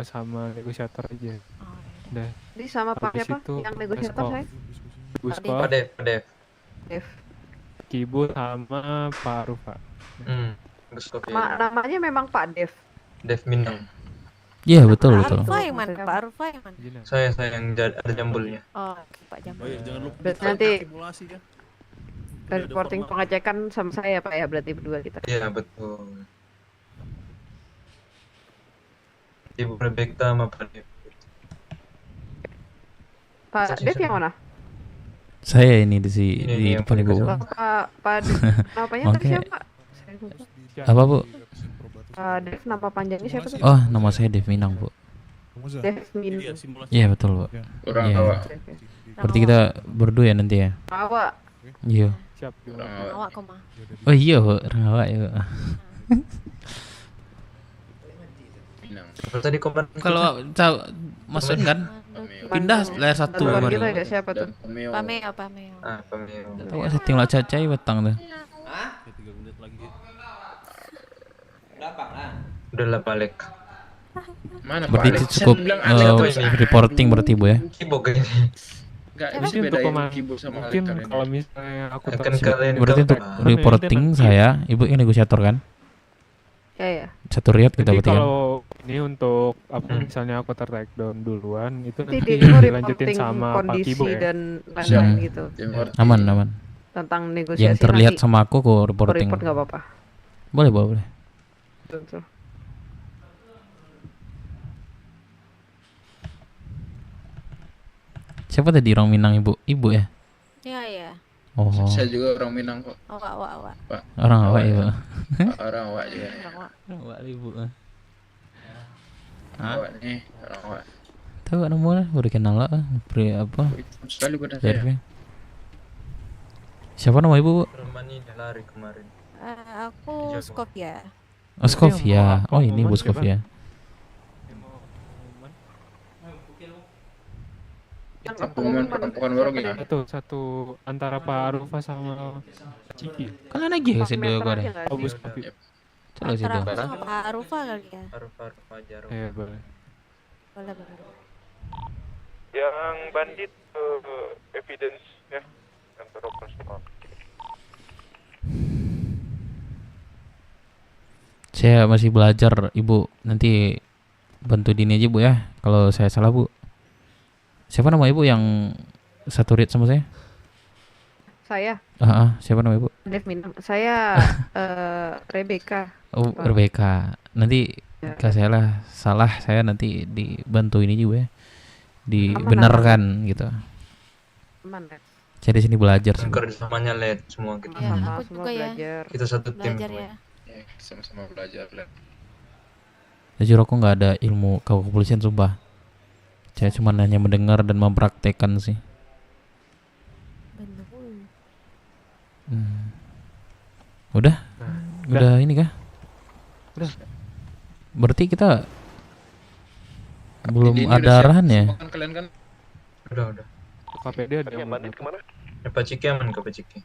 sama negosiator aja. Udah. Jadi sama Pak Habis siapa itu yang negosiator Beskov. saya? Buskov, Pak Dev. Dev. Kibu sama Pak Rufa. Bos Sofia. Namanya memang Pak Dev. Dev Minang. Iya, betul. Arfa yang mana? Pak Arfa yang mana? Saya yang ada jambulnya. Oh, Pak Jamal. Oh iya, jangan lupa Berarti nanti simulasi ya. reporting pengecekan sama saya Pak ya, berarti berdua kita. Iya betul. Ibu Rebecca sama Pak Dev. Pak Dev yang mana? Saya ini di Ini yang depan Ibu. Oh, Pak Dev. Namanya tadi Oke. siapa? Saya lupa. Apa, Bu? Pak Dev nama panjangnya siapa tuh? Oh, nama saya Dev Minang, Bu. Dev Min. Iya, betul, Bu. Orang Iya. awak. Berarti kita berdua ya nanti ya. Awak. Iya. Siap. Awak koma. Oh iya, Bu. Rangawa ya, Bu. Tadi komandan Kalau tahu maksud kan Pindah layar 1 Bantuan kemarin. kita ya siapa tuh? Pameo. Pameo. Tahu setting lah cacai petang tuh. Oke, 3 menit lagi. Udah lah balik. Mana Berarti Pak itu Alex? cukup Saya bilang Alex. reporting berarti Bu ya. Kibok ini. Enggak Mungkin bisa untuk bedain pemain keyboard sama mungkin Alex kalian. kalau misalnya aku Kan tahu kalian Berarti untuk reporting saya, Ibu yang negosiator kan? Ya. Satu riot kita Jadi berarti kan. kalau ini untuk apa misalnya aku take down duluan itu Nanti nanti dia mau dilanjutin reporting sama Pak kondisi Kibo ya. dan lain-lain gitu. Aman, aman. Tentang negosiasi Yang terlihat nanti. sama aku kok reporting. Report nggak apa-apa. Boleh, boleh. Betul. Siapa tadi orang Minang Ibu? Ibu ya? Ya. Oh. Saya juga orang Minang kok. Awak. Pak. Orang awak ya, Pak. Orang awak juga. Awak Ibu. Awak nih, orang awak. Tahu nomornya? Baru kenal lah. Beri apa? Sekali pada Verify. saya. Siapa nama Ibu, Bu? Romani udah lari kemarin. Aku Skopia. Oh, Skofia. Oh, ini Bu Skofia. Pengumuman perampokan warung ya. Satu antara Pak Arufa sama Ciki. Kan lagi ke situ gua deh. Oh, Bu Skopia. Coba situ. Antara aku sama Pak Arufa kali ya. Arufa aja. Iya, boleh. Boleh. Yang bandit evidence ya, kantor operasional. Saya masih belajar, Ibu. Nanti bantu Dini aja, Bu ya. Kalau saya salah, Bu. Siapa nama Ibu yang satu read sama saya? Saya. Siapa nama Ibu? Dev Minam. Saya Rebecca. Oh, Rebecca. Nanti kalau saya lah salah, saya nanti dibantu ini juga ya. Dibenarkan gitu. Aman, Red. Saya di sini belajar sih. Kerjasamanya LED semua kita. Sama Aku semua juga ya. belajar. Kita satu tim. Belajar ya. Sama-sama belajar lah. Jujur aku nggak ada ilmu kepolisian sumpah. Saya cuma hanya mendengar dan mempraktekkan sih. Udah? Udah ini kah? Udah. Berarti kita belum ada arahan ya? Kan kalian kan Udah. KPD ada yang bandit kemana? Pak Ciki aman ke Pak Ciki?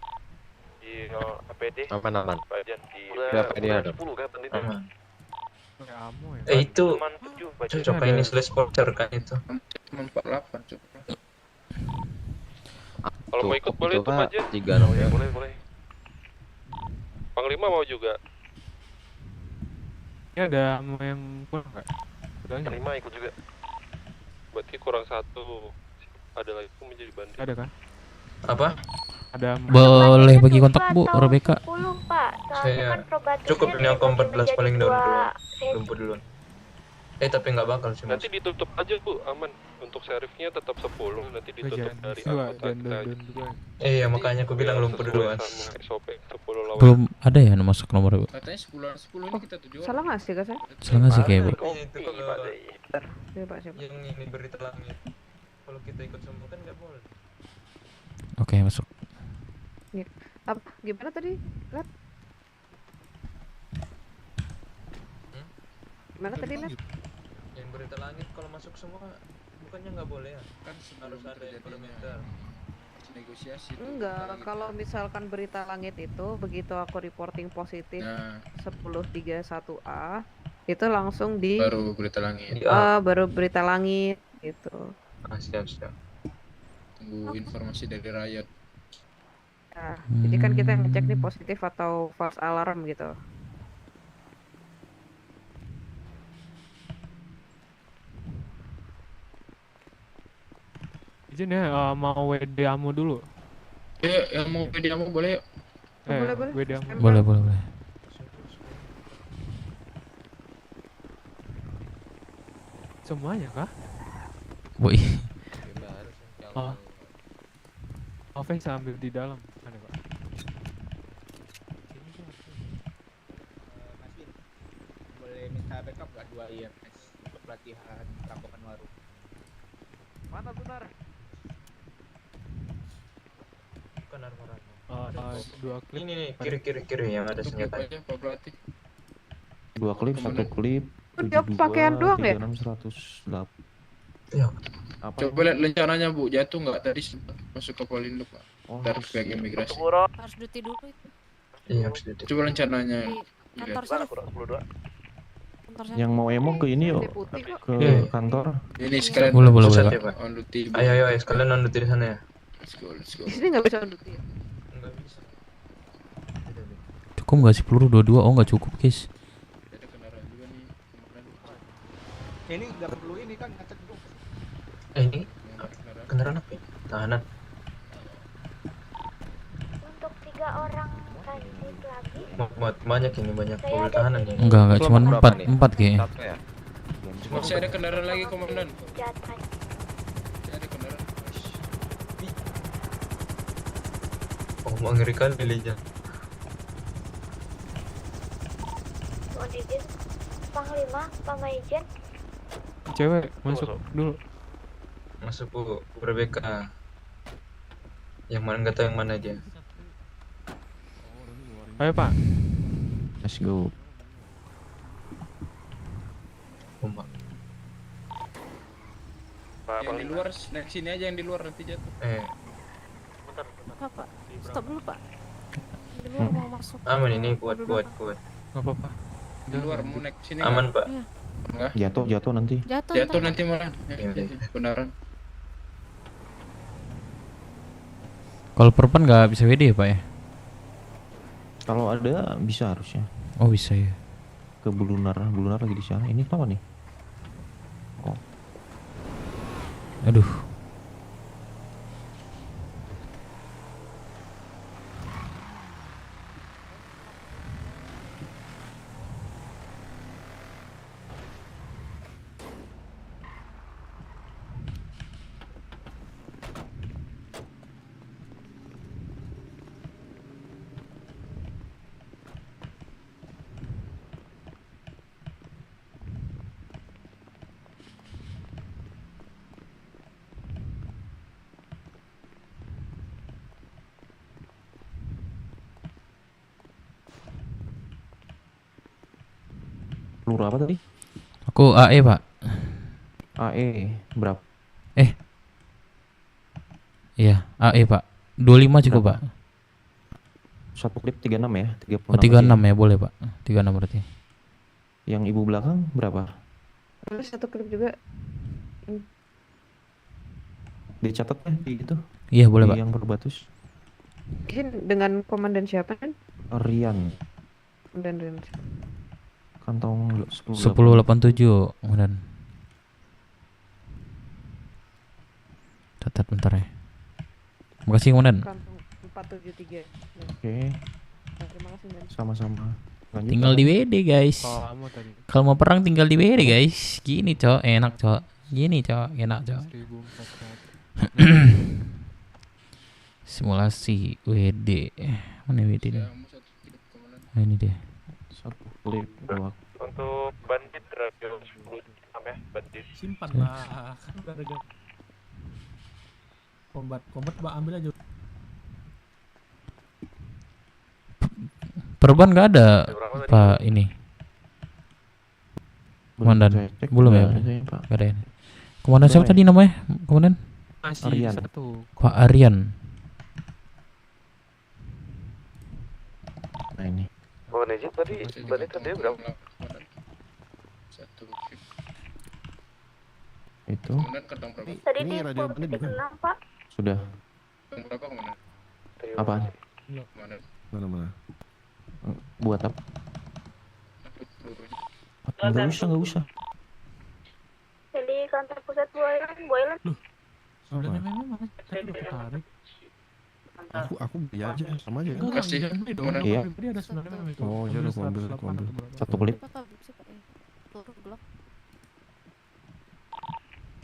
Di APD. Aman. Bagian di APD ada. 10 kan bandit. Aman. Ya. Itu cocok kayak ini slash porter kan itu. cuma 48 cukup. Kalau mau ikut boleh tuh aja. 3 Oh ya boleh. Panglima mau juga. Ini ada mau yang kurang nggak? Panglima ikut juga. Berarti kurang 1. Ada lagi tuh menjadi bandit. Ada kan? Apa? Ada. Boleh bagi kontak Bu Rebecca. Saya cukup ini aku 14 paling down dulu. Lumpuh duluan. Tapi nggak bakal sih. Nanti ditutup aja Bu, aman. Untuk serifnya tetap 10, nanti ditutup dari anggota kita aja. Iya, makanya aku bilang lumpuh duluan. SOP 10 lawan. Belum ada ya masuk nomor Bu. Katanya 10 ini kita tujuan. Salah nggak sih, Kak? Salah nggak sih kayak Bu? Itu kalau yang ini berita langit. Kalau kita ikut semua kan nggak boleh. Oke, masuk. Ya. Apa? Gimana tadi? Lihat. Gimana tadi, Net? Yang berita langit kalau masuk semua bukannya nggak boleh ya? Kan harus ada yang perimeter. Negosiasi. Enggak, kalau misalkan berita langit itu begitu aku reporting positif 1031A itu langsung di baru berita langit. Baru berita langit gitu. Siap. Tunggu informasi dari rakyat. Nah, jadi kan kita ngecek nih positif atau false alarm gitu. Izin ya, mau WD Amu dulu. Yang mau WD Amu boleh yuk. Boleh. WD Amu. Boleh. Semuanya kah? Boy. Oven saya ambil di dalam. Ada Pak. Boleh minta backup gak 2 IMS untuk pelatihan perampokan warung? Mana benar? Bukan armor. 2 klip. Ini nih kiri yang ada senjata. 2 klip, 1 klip. Dia pakaian doang ya? 108. Ya. Coba lihat rencananya Bu, jatuh nggak tadi sempat masuk ke Polindo Pak. Dari pihak imigrasi. Harus duty dulu itu. Iya harus duty. Coba rencananya. Di kantor saya. Yang mau emo ke ini yuk, ke kantor. Ini sekalian Boleh, Pusat Pak. ya, Pak. on duty. Ayo sekalian on duty di sana ya. Let's go, let's go. Di sini nggak bisa on duty ya? Nggak bisa. Cukup nggak sih peluru 22? Oh nggak cukup guys. Ini nggak perlu ini kan ngecek dulu. Ini kendaraan apa ya? Tahanan. Untuk 3 orang transit lagi. Banyak ini, banyak mobil tahanan ini. Enggak cuma 4 kayaknya. Masih ada kendaraan lagi komandan. Jatah. Masih ada kendaraan. Oh mengerikan pilihnya. Mohon izin, Panglima, Pak Maijen. Cewek masuk dulu. Masuk Bu, Rebecca. Yang mana nggak tahu yang mana aja. Ayo Pak. Let's go. Ombak. Yang di luar, naik sini aja yang di luar nanti jatuh. Pak, stop dulu Pak. Di luar mau masuk. Aman ini kuat. Gak apa-apa. Di luar mau naik sini. Aman Pak. Iya. Enggak. Jatuh nanti. Jatuh nanti malah. Beneran. Kalau perpan nggak bisa WD ya Pak ya? Kalau ada bisa harusnya. Oh bisa ya. Ke Bulunar lagi di sana. Ini apa nih? Oh. Aduh. Peluru apa tadi? Aku AE Pak. AE berapa? Iya AE Pak. 25 cukup Pak. Satu klip 36 ya? 36 Oh 36 ya boleh Pak. 36 berarti. Yang ibu belakang berapa? Boleh satu klip juga. Dicatat ya di itu? Iya boleh di Pak. Yang berbatus. Izin dengan komandan siapa kan? Rian. Dan Kantong 1087 kemudian. Catat bentar ya. Makasih kemudian. Kantong 473. Oke. Nah, terima kasih Dan. Sama-sama. Lanjut, Tinggal di WD guys. Kalau mau perang tinggal di WD guys. Gini cok, enak cok. Gini cok, enak cok. Simulasi WD. Mana WD nih? Nah, ini dia. Satu klip dua. Untuk bandit radio 10 ya, bandit. Simpan lah. Kan udah ada combat Mbak ambil aja. Perban nggak ada Pak ini. Komandan. Belum ya? Nggak ada ya. Komandan siapa tadi namanya? Komandan? Masih satu. Pak Aryan. Nah ini. Oh Nejib tadi bandit tadi berapa? Satu klip. Itu. Tadi di 46 Pak. Sudah. Berapa komandan? Apaan? Mana? Buat apa? Nggak usah. Jadi kantor pusat Boylan. Sebenarnya memang mana? Tadi udah ketarik. Aku beli aja sama aja. Enggak, Kasih. beli dong. Iya. Beli ada sebenarnya memang itu. Oh, ya udah aku ambil. Satu klip.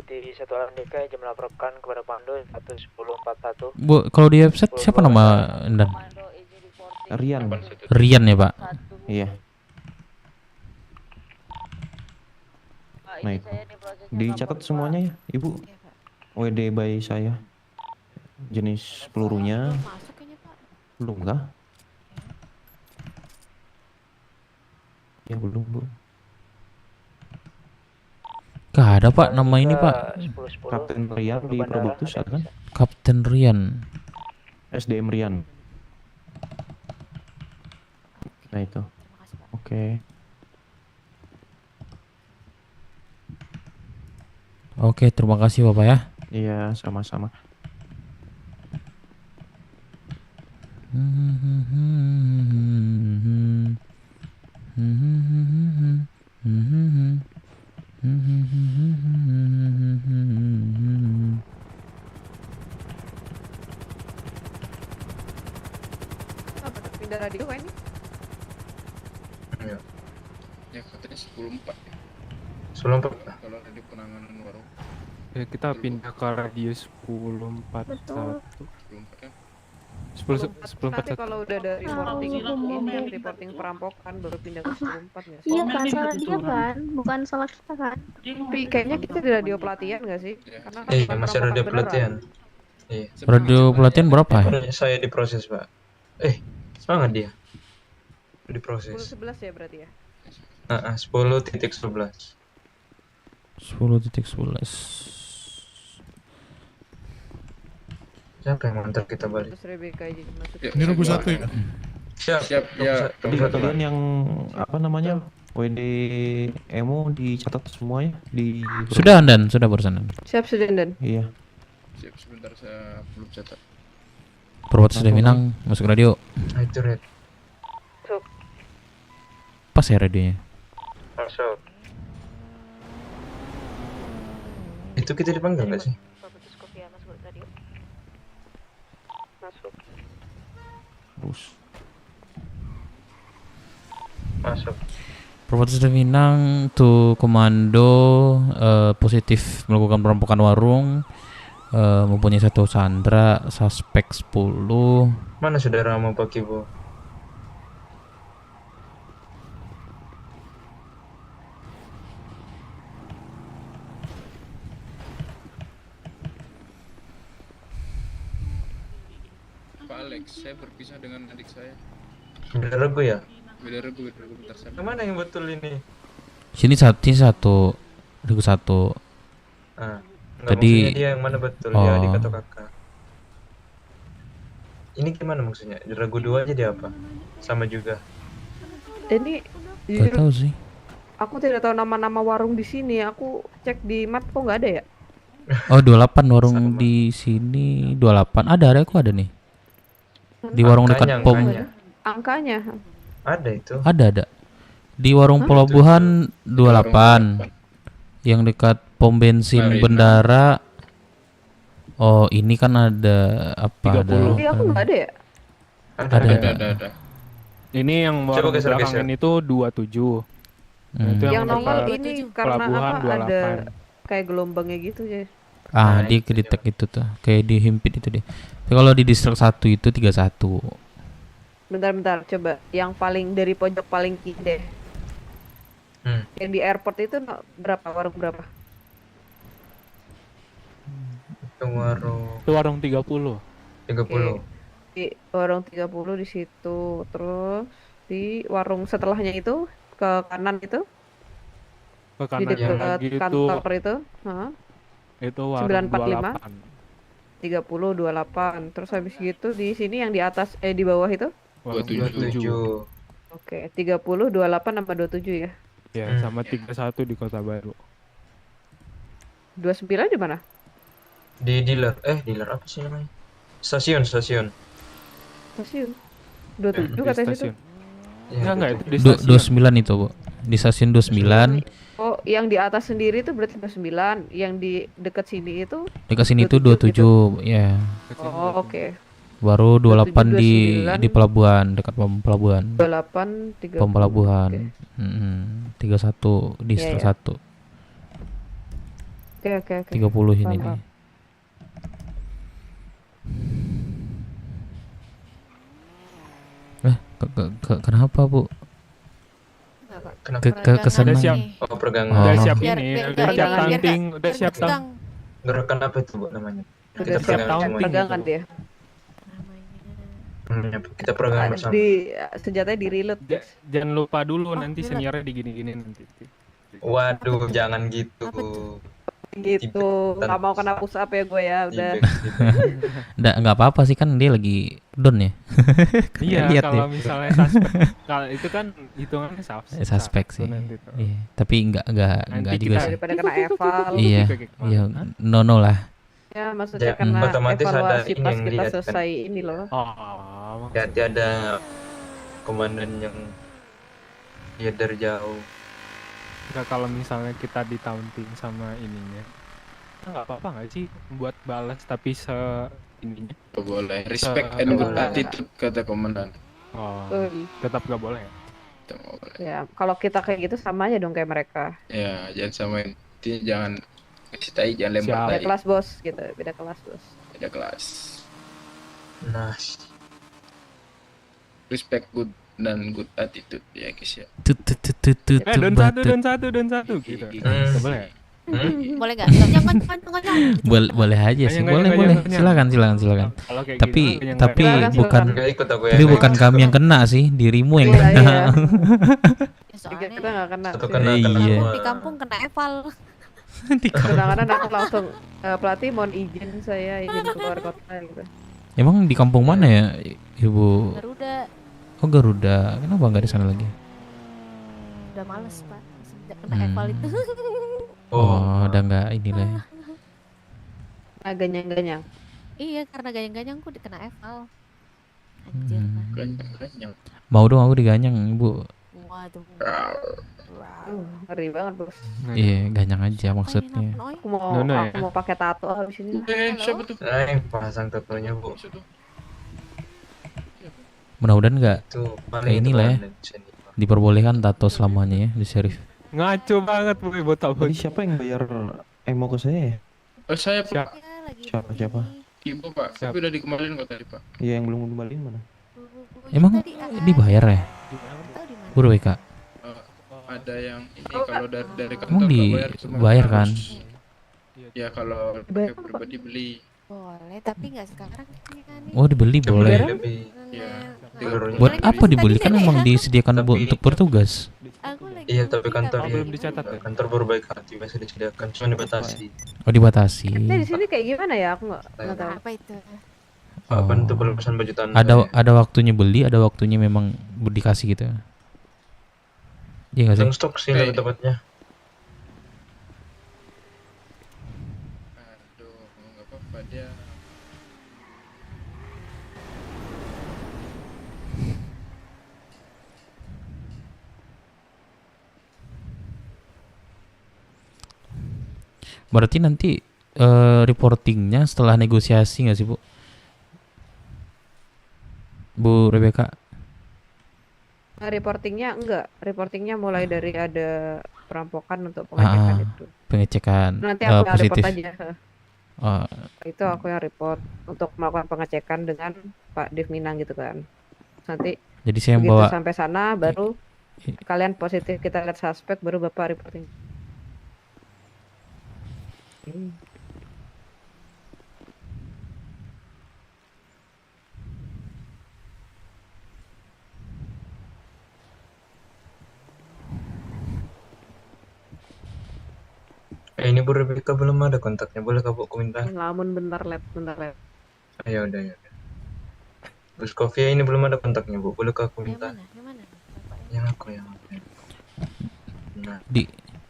Di satu alam DK izin melaporkan kepada Pandu 1041. Bu, kalau di website siapa nama Endan? Rian. Rian ya Pak. Iya. Nah itu. Dicatat semuanya ya, Ibu. WD by saya. Jenis pelurunya. Belum kah? Ya belum. Gak ada Ada Pak nama ini Pak. Kapten Rian di Probatus ada kan? Kapten Rian. SDM Rian. Nah itu. Oke. Oke, terima kasih Bapak ya. Iya, sama-sama. Apa pindah radio kan ini? Ya. Ya katanya 10.4 ya. 10.4. Kalau ada penanganan warung. Ya, kita pindah ke radio 10.41. Betul. 10.4 kan? 10.41. Nanti kalau udah ada reporting ini, reporting perampokan baru pindah ke 10.4 ya. Iya kan, salah dia kan, bukan salah kita kan. Tapi kayaknya kita di radio pelatihan nggak sih? Karena kan bukan Masih radio perampokan pelatihan. beneran. Iya. Radio pelatihan berapa ya? Saya diproses, Pak. Semangat dia. Diproses. 10-11 ya berarti ya? 10.11. 10.11. Siapa yang ngantar kita balik? Terus Rebecca aja masuk. Ini Regu 1 ya? Siap. Ya. Tadi kalian yang apa namanya? WD Emo dicatat semuanya di Sudah Andan, sudah barusan. Siap sudah Dan. Iya. Siap sebentar saya belum catat. Perwatas sudah Minang masuk radio. Itu Red. Pas ya radionya. Masuk. Itu kita dipanggil nggak sih? Masuk. Masuk. Perwatas sudah Minang tuh komando positif melakukan perampokan warung, mempunyai 1 sandera, suspek 10. Mana saudaramu Pak Kibo? Pak Alex, saya berpisah dengan adik saya. Beda Regu ya? Beda regu bentar saya. Yang mana yang betul ini? Sini satu, Regu 1. Tadi dia yang mana betul? Oh. Ya adik atau kakak? Ini gimana maksudnya? Di Regu 2 aja dia apa? Sama juga. Ini Gak tahu sih. aku tidak tahu nama-nama warung di sini. Aku cek di map kok nggak ada ya? Oh 28 warung di sini 28 ada kok ada nih. Di warung dekat pom. Angkanya. Ada itu. Ada. Di warung pelabuhan 28. Yang dekat pom bensin Bendara. Oh, ini kan ada apa? 30. Iya, aku nggak ada ya? Ada. Ini yang Coba warung belakangan itu 27. Itu Yang dekat nongol ini karena pelabuhan apa 28. ada kayak gelombangnya gitu ya. Dia kedetek itu tuh, kayak dihimpit itu deh. Tapi kalau di distrik 1 itu 31. Bentar, coba. Yang paling dari pojok paling kiri deh. Yang di airport itu berapa? Warung berapa? Itu warung. Itu warung 30. 30. Di warung 30 di situ. Terus di warung setelahnya itu ke kanan itu. Ke Di kanan dekat lagi itu kantor itu. Heeh. itu warung 945. 28. 30 28. Terus habis gitu di sini yang di atas di bawah itu? 27. Oke, 30 28 tambah 27 ya. Ya, sama 31 di Kota Baru. 29 di mana? Di dealer. Dealer apa sih namanya? Stasiun. Stasiun. 27 katanya situ. Enggak itu di stasiun. 29 itu, Bu. Di stasiun 29. Oh, yang di atas sendiri itu berarti 29, yang di dekat sini itu Dekat sini itu 27, ya. Oh, oke. Baru 28 di 29. pelabuhan, dekat pelabuhan. 28 30. Pom pelabuhan. 31 di Iya, distrik iya. 1. Oke. 30 ini Paham, nih. Kenapa, Bu? Kesenang. Udah siap. Oh, peregangan. Udah siap Biar- ini, biar udah nggak siap hilang, biar tanding, nggak- udah biar siap nggak tang. Gerakan apa itu, Bu, namanya? Udah Kita siap peregangan semuanya. pegangan dia. Kita peregangan bersama. Di senjatanya di reload. Jangan lupa dulu nanti seniornya digini-gini nanti. Waduh, jangan gitu. Gitu, nggak mau kena push up ya gue ya, udah. Nggak apa-apa sih, kan dia lagi down ya. Iya, Lihat kalau deh. misalnya suspek, kalau itu kan hitungannya Suspek sih. Gitu. Iya, tapi nggak Nanti juga kita- sih. Daripada kena eval. Iya, iya, no lah. Ya maksudnya Ya, kena otomatis ada evaluasi ini pas yang kita lihat kan. selesai ini loh. Hati ada komandan yang lihat dari jauh. Enggak, kalau misalnya kita ditaunting sama ininya, nggak apa-apa nggak sih buat balas tapi ininya? Nggak boleh. Respect and good attitude kata komandan. Oh, Betul. tetap nggak boleh. Ya kalau kita kayak gitu sama aja dong kayak mereka. Ya, jangan samain. Intinya jangan kasih tai, jangan lempar Beda tai. kelas bos gitu, beda kelas bos. Beda kelas. Nah, Respect good dan good attitude ya guys ya. Don satu gitu. Nggak boleh. Boleh nggak? Jangan. Boleh aja sih, boleh. Silakan. Kalau kayak Tapi gitu, tapi Silakan, bukan silakan. Nggak ikut aku ya, tapi nggak bukan ikut. kami yang kena sih, dirimu yang Iya, kena. iya. Kita nggak kena. Satu sih. kena Iya. Di kampung kena eval. Kadang-kadang aku langsung pelatih mohon izin saya izin keluar kota gitu. Emang di kampung mana ya, Ibu? Garuda. Oh, Garuda. Kenapa nggak di sana lagi? Udah males pak sejak kena eval itu. Oh, udah nggak inilah ya. Ganyang-ganyang. Iya, karena ganyang-ganyang aku kena eval. Anjir. Ganyang. Mau dong aku diganyang, Ibu. Waduh. Ngeri banget bos. Iya, ganyang aja maksudnya. Aku mau Nono ya? aku mau pakai tato habis ini. Siapa tuh? Pasang tatonya bu. Mudah-mudahan nggak Itu paling kayak inilah ya. Diperbolehkan tato selamanya ya di Sheriff. Ngaco banget bu, Tadi siapa yang bayar emo ke saya ya? Oh saya Pak. Siapa? Ibu Pak. Tapi udah dikembaliin kok tadi Pak. Iya, yang belum kembaliin mana? Emang dibayar ya? Buru WK. Ada yang ini kalau dari kantor Emang nggak bayar, cuma dibayar kan? harus- Ya kalau pakai pribadi beli. Boleh, tapi nggak sekarang kan nih. Oh, dibeli boleh. Ya. Buat apa dibeli, kan memang disediakan untuk bertugas. Aku lagi Iya, tapi kantor Oh, belum dicatat ya? Kantor berbaik hati biasa disediakan, cuma dibatasi. Oh, dibatasi. Nah di sini kayak gimana ya? Aku nggak tahu. Apa itu? Apa itu pelunasan baju tanda? Ada waktunya beli, ada waktunya memang dikasih gitu. Iya nggak sih? Langsung stok sih lebih tepatnya. Aduh, nggak apa-apa dia. Berarti nanti reportingnya setelah negosiasi nggak sih, Bu? Bu Rebecca? Reportingnya mulai dari ada perampokan untuk pengecekan itu. Pengecekan Nanti aku yang positif. report aja. Oh, Itu aku yang report untuk melakukan pengecekan dengan Pak Div Minang gitu kan. Nanti jadi saya yang begitu bawa. sampai sana baru kalian positif kita lihat suspek baru Bapak reporting. Ini Bu Rebecca belum ada kontaknya, boleh kak Bu aku minta? Ngelamun bentar lab. Ayo udah ya. Bu Skovia ini belum ada kontaknya Bu, boleh kak aku minta? Yang aku yang. Nah,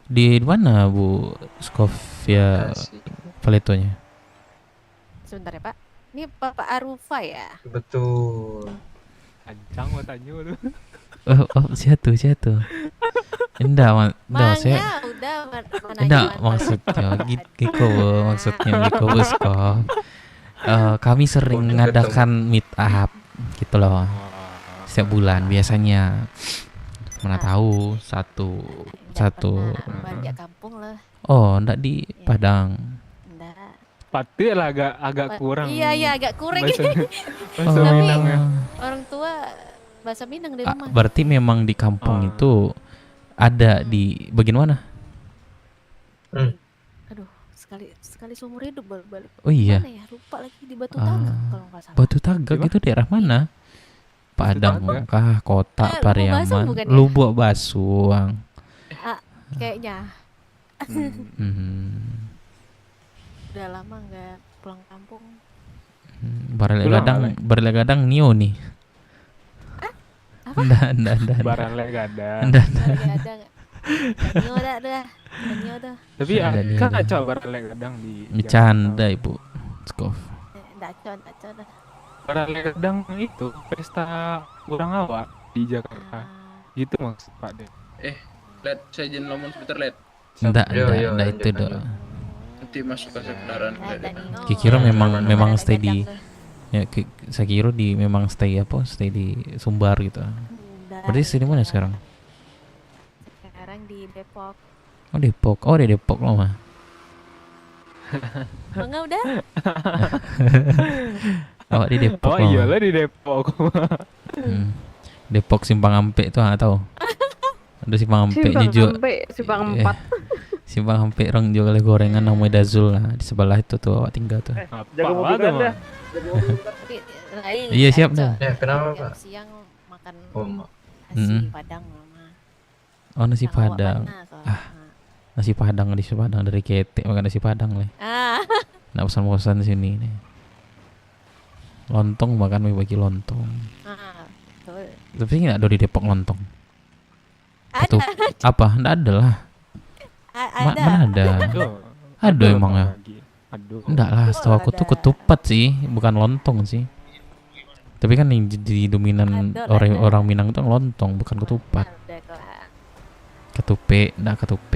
Di mana Bu Skovia Paletonya? Sebentar ya Pak. Ini Bapak Arufa ya? betul. Ancang mau tanya lu. Oh, siapa tuh? Enggak, saya. Udah Enggak, maksudnya Giko, maksudnya Giko Buskov. Kami sering ngadakan meet up gitu loh. Setiap bulan biasanya. Mana tahu satu. Balik kampung lah. Oh, enggak di Padang. Pati lah agak kurang. Iya agak kurang. Bahasa Tapi Minangnya. orang tua bahasa Minang di rumah. Berarti memang di kampung itu ada di bagian mana? Aduh, sekali seumur hidup balik. Oh iya. Mana ya? Lupa lagi di Batu Tangga kalau nggak salah. Batu Tangga itu daerah mana? Padang kah, Kota Pariaman, bukan ya? Lubuk Basuang. Kayaknya. Udah lama nggak pulang kampung. Barale gadang Nio nih. Apa? Nggak. Barale gadang. Nggak. Nio dah. Nio dah. Tapi kan acak barale gadang di bercanda Ibu Skov. Daco dah. Barale gadang itu pesta orang awak di Jakarta. Gitu maksud Pak De. Led, saya izin ngomong sebentar, Led. Nggak itu doh. Nanti masuk ke sekitaran Kira memang stay di ya saya kira memang stay di Sumbar gitu. Berarti stay di mana sekarang? Sekarang di Depok. Oh Depok. Oh di Depok loh mah. Enggak udah? Oh di Depok. Oh iyalah di Depok. Depok Simpang Ampe itu nggak tahu. Ada Simpang Ampe juga. Simpang 4. Simpang Ampe orang jual gorengan namanya Dazul lah di sebelah itu tuh awak tinggal tuh. Jaga mobil Anda. Iya siap dah. Kenapa Pak? Siang makan nasi Padang mama. Oh nasi Padang. Nasi Padang dari ketek makan nasi Padang lah. Nggak bosan-bosan di sini nih. Lontong makan bagi lontong. Tapi nggak ada di Depok lontong. Atau apa? Nggak ada lah. Mana ada? Ada emang ya. Nggak lah. Setahu aku tuh ketupat sih, bukan lontong sih. Tapi kan yang jadi dominan orang Minang itu lontong, bukan ketupat. Ketupe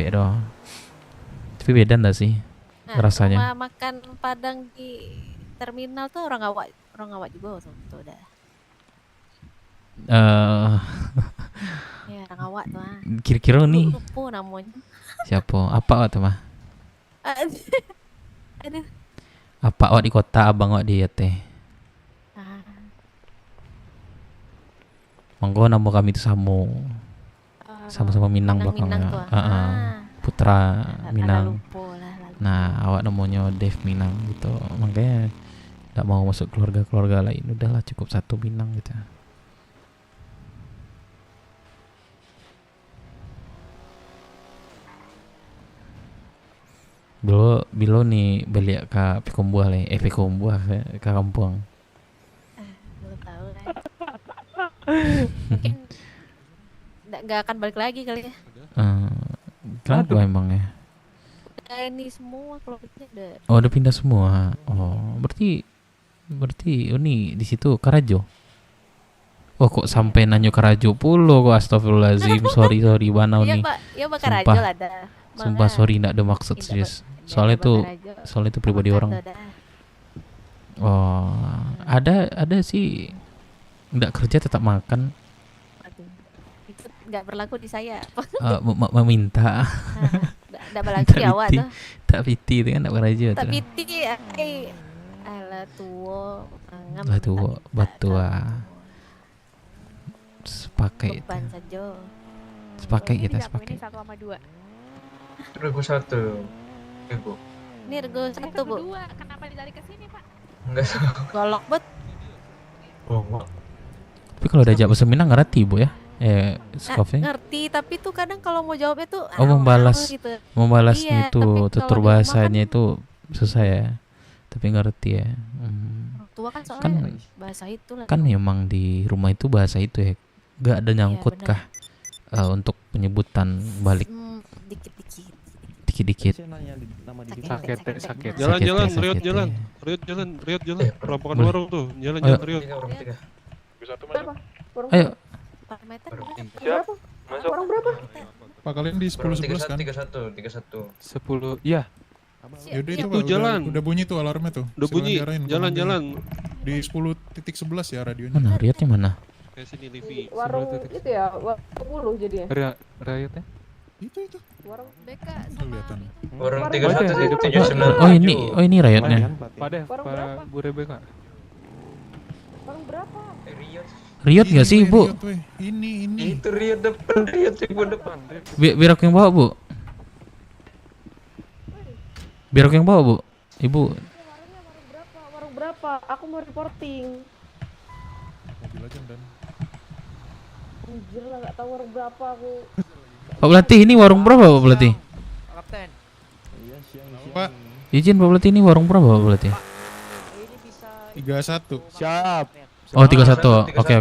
doang. Tapi beda nggak sih rasanya? Rumah makan Padang di terminal tuh orang awak juga tuh dah. Ya orang awak tuh. Kira-kira nih. Lupa namanya. Siapa? Apa tuh mah? Aduh. Apa awak di kota, abang awak di teh. Mangko nama kami itu sama-sama Minang belakangnya. Putra Minang. Nah, awak namanya Dev Minang gitu. Makanya enggak mau masuk keluarga lain. Udahlah cukup satu Minang gitu. Bilo nih balik ke Pekombuah le, Pekombuah ke kampung. Belum tahu lah. Mungkin nggak akan balik lagi kali ya. Kenapa emang ya? Ini semua keluarganya udah. Oh udah pindah semua. Oh berarti ini di situ Karajo. Oh kok sampai nanyo Karajo pulo kok, astagfirullahaladzim. sorry Banau nih. Iya Pak Karajo lah ada. Sumpah sorry nggak ada maksud serius. Soalnya itu pribadi orang. Oh ada sih nggak kerja tetap makan. Itu nggak berlaku di saya. Meminta. Nggak berlaku di awak tuh. Tak piti itu kan nggak kerja. Tak piti ala tua. Lah tua batua. Sepakai itu. Sepakai kita sepakai. Ini 1 sama 2. Rego 1. Ibu. Ini rego 1 Bu. Kenapa ditarik ke sini Pak? Enggak tahu. Golok bet. Tapi kalau udah jawab bahasa Minang ngerti Bu ya? Skofnya? Ngerti, tapi tuh kadang kalau mau jawabnya tuh membalas gitu. Membalasnya itu tutur bahasanya itu susah ya. Tapi ngerti ya. Tua kan soalnya bahasa itu lah. Kan memang di rumah itu bahasa itu ya. Gak ada nyangkut kah untuk penyebutan balik? Dikit-dikit. Sakit. Jalan, Riot jalan. Perampokan warung tuh. Jalan Riot. Ayo. Berapa? Orang berapa? Pak kalian di 10-11 kan? 31. 10, iya. Yaudah itu Pak, jalan. Udah bunyi tuh alarmnya tuh. Udah bunyi. Jalan. Di 10.11 ya radionya. Mana Riotnya mana? Kayak sini Livi. Warung itu ya, 10 jadinya. Riotnya? Itu. Warung BK kelihatan. Warung 31 Oh ini Riotnya. Pada Bu Rebecca. Warung berapa? Riot nggak sih Bu? Ini. Itu Riot depan, Ibu depan. Biar aku yang bawa Bu. Biar aku yang bawa Bu. Ibu. Warung berapa? Aku mau reporting. Mobil aja dan. Anjir lah nggak tahu warung berapa aku. Pak Belati ini warung berapa Pak Belati? Kapten. Pak. Izin Pak Pelatih, ini warung berapa Pak Pelatih? 31. Siap. Oh 31. Oke.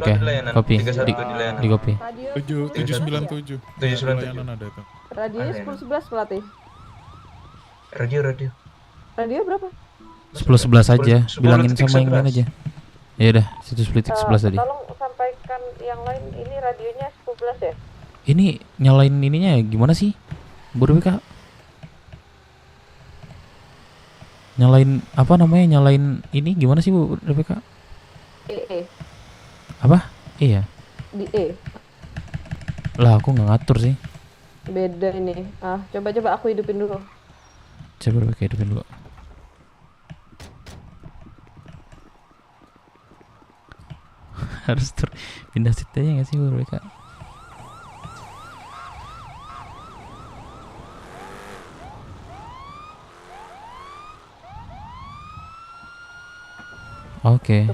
Kopi. Di kopi. 797. 797. Layanan ada itu. Radionya 10-11 Pelatih. Radio. Radio berapa? 10-11 aja. 10 Bilangin titik sama yang lain 11. aja. Ya udah, 10-11 tadi. Tolong sampaikan yang lain, ini radionya 10-11 ya? Ini nyalain ininya ya gimana sih? Bu Rebecca? Nyalain apa namanya? Nyalain ini gimana sih Bu Rebecca? E. Apa? Iya. Di E. Lah aku nggak ngatur sih. Beda ini. Coba aku hidupin dulu. Coba Rebecca hidupin dulu. Harus pindah seat aja nggak sih Bu Rebecca? Oke.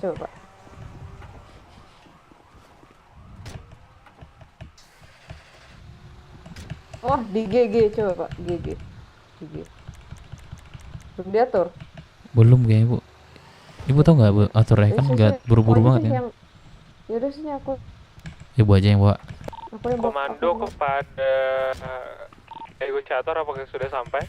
Coba. Oh, di GG coba Pak, GG. Belum diatur. Belum kayaknya Bu. Ibu tahu nggak Bu aturnya kan nggak buru-buru banget kan? Yaudah sini aku. Ibu aja yang bawa. Komando kepada negosiator apakah sudah sampai?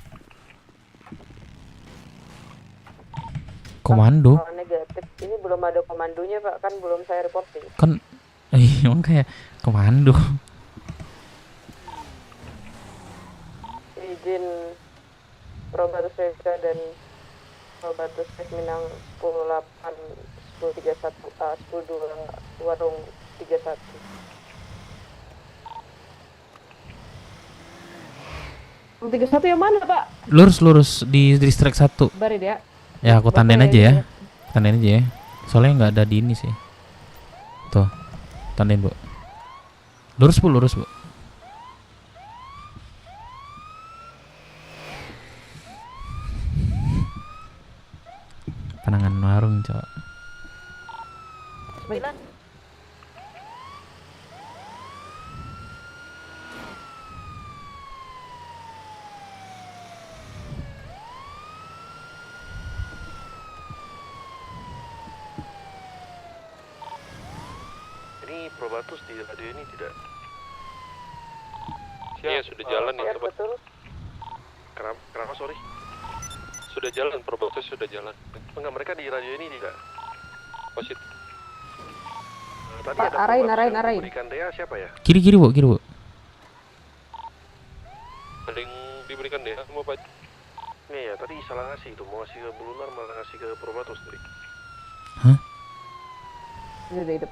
Komando? Negatif. Ini belum ada komandonya Pak, kan belum saya reporting. Kan emang kayak komando. Izin Probatus Reka dan Probatus Minang 10.8 10.31 10.2 warung 31. Warung 31 yang mana Pak? Lurus di distrik 1. Baris ya. Ya aku tandain aja ya. Tandain aja ya. Soalnya nggak ada di ini sih. Tuh. Tandain Bu. Lurus Bu. Penangan warung coba. 9. Ini Probatus di radio ini tidak. Iya sudah jalan ya sobat. Kenapa sorry? Sudah jalan, Probatus sudah jalan. Enggak, mereka di radio ini tidak. Posit. Tadi Pak, ada arahin. Berikan Dea siapa ya? Kiri Bu. Ada yang diberikan Dea semua Pak. Iya ya, tadi salah ngasih itu, mau ngasih ke Bulunar malah ngasih ke Probatus tadi. Hah? Hidup.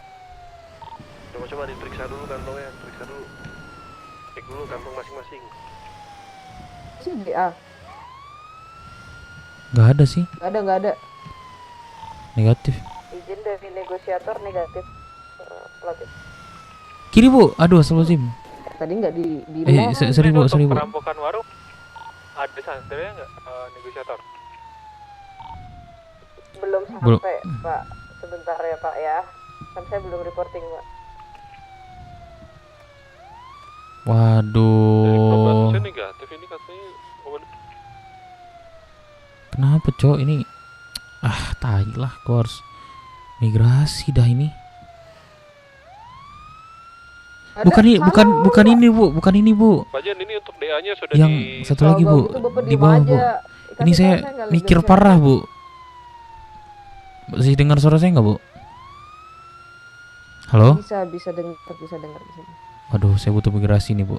Coba diperiksa dulu kantongnya, cek dulu kantong masing-masing. Sih DA. Nggak ada sih. Nggak ada. Negatif. Izin dari negosiator negatif. Pelatih. Kiri Bu. Aduh astagfirullahaladzim. Tadi nggak di rumah. Sorry Bu. Perampokan warung ada santernya nggak negosiator? Belum sampai Pak. Sebentar ya Pak ya. Kan saya belum reporting Pak. Waduh. Probatusnya negatif ini katanya. Kenapa cowok ini? Tai lah, gua harus migrasi dah ini. Bukan ini Bu. Bagian ini untuk DA-nya sudah Yang satu lagi Bu, di bawah Bu. Ini saya mikir parah Bu. Masih dengar suara saya nggak Bu? Halo? Bisa dengar. Waduh, saya butuh migrasi nih Bu.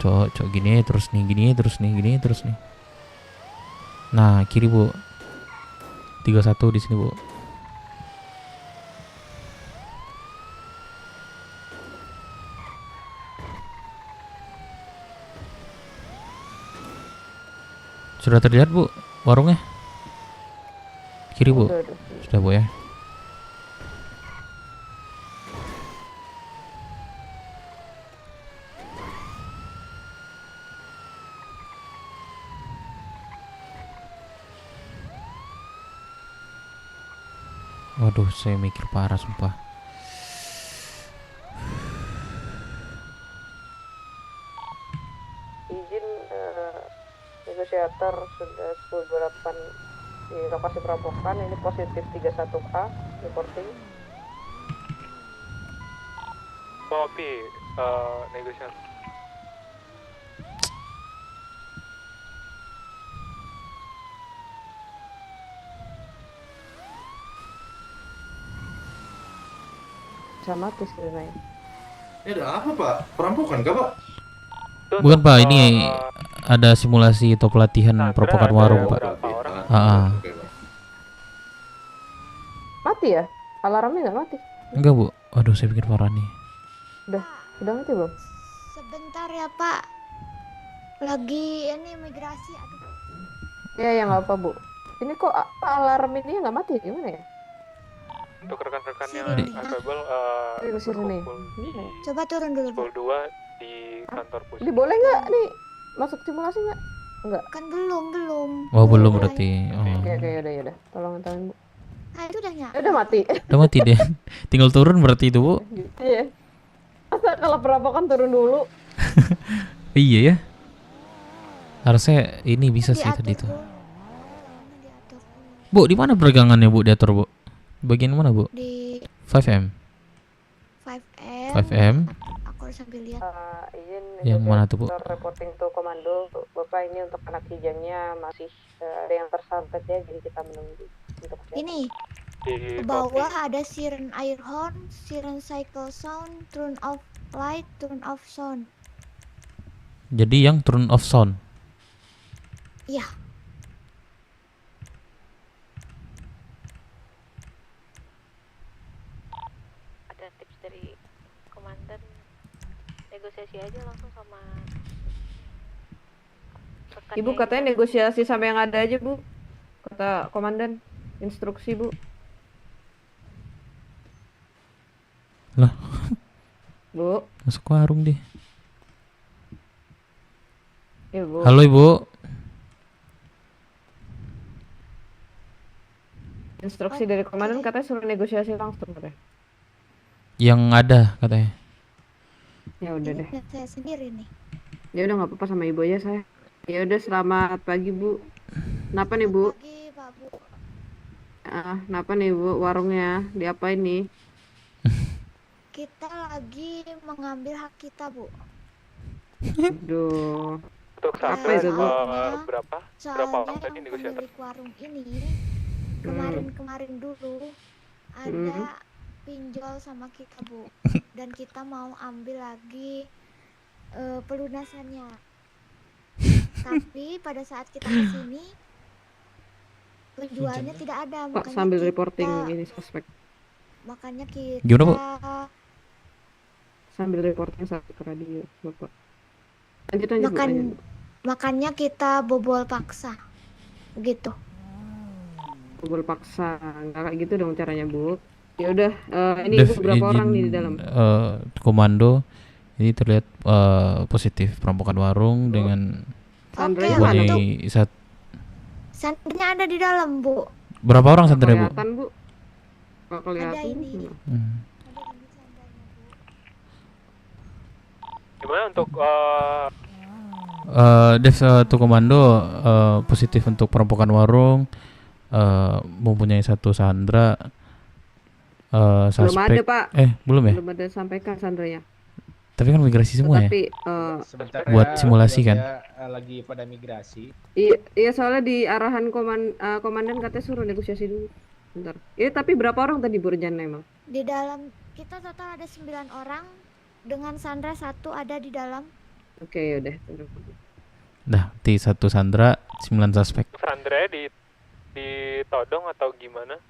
Cok gini terus nih. Nah, kiri Bu. 31 di sini Bu. Sudah terlihat Bu warungnya? Kiri Bu. Sudah Bu ya. Waduh, saya mikir parah sumpah. Izin indikator sudah 1028 di lokasi perampokan. Ini positif 31A reporting. Kopi negosiasi. Bisa mati sebenarnya. Ini ada apa Pak? Perampokan kah Pak? Bukan Pak, ini ada simulasi atau pelatihan perampokan warung Pak. Mati ya? Alarmnya nggak mati? Enggak Bu, aduh saya pikir parah nih. Udah mati belum? Sebentar ya Pak. Lagi ini migrasi. Aduh. Ya nggak apa Bu. Ini kok alarm ini nggak mati? Gimana ya? Untuk rekan-rekan yang available, Coba turun dulu. Pukul 2 di kantor pusat. Ini boleh nggak nih masuk simulasi nggak? Enggak. Kan belum. Oh belum berarti. Oke, yaudah. Tolong tangan Bu. Ah itu udah nyala. Udah mati. Udah mati deh. Tinggal turun berarti itu Bu. Iya. Masa kalau perampokan turun dulu? Iya ya. Harusnya ini bisa sih tadi tuh. Bu, di mana peregangannya Bu diatur Bu? Bagian mana Bu? Di 5M. 5M. Aku harus sambil lihat. Izin yang mana tuh Bu? Reporting to komando. Bapak ini untuk anak kijangnya masih ada yang tersantet ya, jadi kita menunggu untuk ini. Ke bawah ada siren air horn, siren cycle sound, turn off light, turn off sound. Jadi yang turn off sound. Iya. Ada tips dari komandan, negosiasi aja langsung sama rekannya. Ibu katanya negosiasi sama yang ada aja Bu, kata komandan. Instruksi Bu. Lah. Bu. Masuk warung deh. Ibu. Halo Ibu. Instruksi dari komandan katanya suruh negosiasi langsung katanya. Yang ada katanya. Ya udah deh. Saya sendiri nih. Ya udah nggak apa-apa sama ibu aja saya. Ya udah selamat pagi Bu. Kenapa nih Bu? Pagi Pak Bu. Kenapa nih Bu warungnya? Diapain nih? Kita lagi mengambil hak kita Bu. Aduh. Untuk apa itu Bu? Berapa Soalnya tadi yang negosiator? pemilik warung ini kemarin dulu ada pinjol sama kita Bu, dan kita mau ambil lagi pelunasannya. Tapi pada saat kita kesini penjualnya tidak ada. Pak sambil reporting ini suspek. Makanya kita Gimana Bu? Sambil reporting sampai ke radio Bapak. Lanjut. Makanya kita bobol paksa begitu. Bobol paksa nggak kayak gitu dong caranya Bu. Ya udah ini Ibu berapa orang nih di dalam? Komando ini terlihat positif perampokan warung dengan mempunyai santrinya ada di dalam Bu. Berapa orang santrinya Bu? Kelihatan Bu. Nggak kelihatan. Ada ini. Gimana untuk Dev satu komando positif untuk perampokan warung, mempunyai satu sandra. Belum ada Pak. Belum ya? Belum ada sampaikan sandranya. Tapi kan migrasi semua Tapi, ya? Buat simulasi kan? Lagi pada migrasi. Iya soalnya di arahan komandan katanya suruh negosiasi dulu. Bentar. Tapi berapa orang tadi Bu rencana emang? Di dalam kita total ada 9 orang dengan Sandra 1 ada di dalam. Oke, yaudah. Nah, di satu Sandra 9 suspek. Sandra ditodong atau gimana?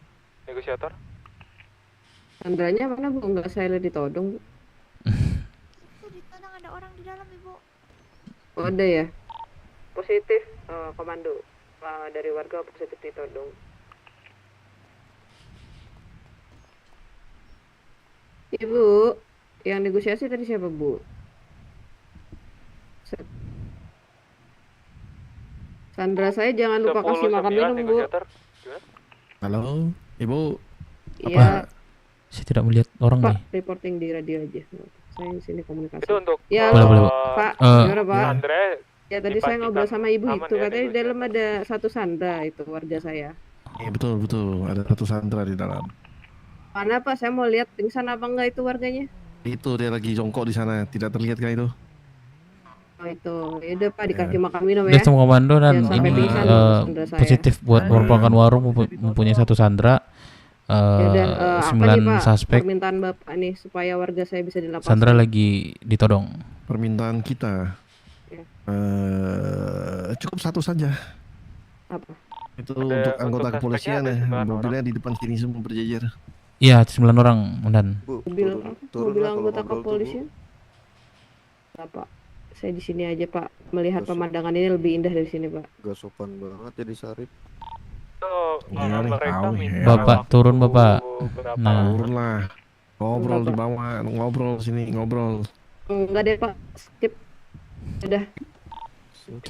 Negosiator? Sandranya mana Bu? Enggak saya lihat ditodong Bu. Ditodong ada orang di dalam Ibu. Oh ada ya? Positif komando dari warga positif ditodong. Ibu, yang negosiasi tadi siapa Bu? Sandra saya jangan lupa kasih makan minum Bu. Halo, Ibu. Iya. Saya tidak melihat orang Pak, nih. reporting di radio aja. Saya di sini komunikasi. Itu untuk ya, boleh, Pak. Pak, gimana Pak? Sandra Ya tadi saya ngobrol sama ibu aman itu, ya katanya di negosiasi. dalam ada satu Sandra itu warga saya. Iya betul betul, ada satu Sandra di dalam. Mana Pak? Saya mau lihat pingsan apa enggak itu warganya. Itu dia lagi jongkok di sana, tidak terlihat kan itu? Oh itu, ya udah Pak dikasih makan minum Dia ya. semua komando dan Jangan sampai ini pingsan loh Sandra saya. positif buat merupakan warung mempunyai satu Sandra. Ya udah, apa nih 9 Pak suspek. permintaan Bapak nih supaya warga saya bisa dilapas? Sandra lagi ditodong. Permintaan kita Ya. cukup satu saja. Apa? Itu Ada untuk anggota untuk kepolisian suspeknya ada ya, 9 mobilnya di depan sini semua berjejer. Iya, 9 orang, dan Mobil anggota kepolisian? Pak, saya di sini aja Pak, melihat pemandangan ini lebih indah dari sini Pak. Gak sopan banget ya di Sarip. Iya nih, tahu ya. Bapak turun Bapak. Nah, Turun lah. Ngobrol di bawah, ngobrol sini, ngobrol. Enggak deh Pak, skip. Udah.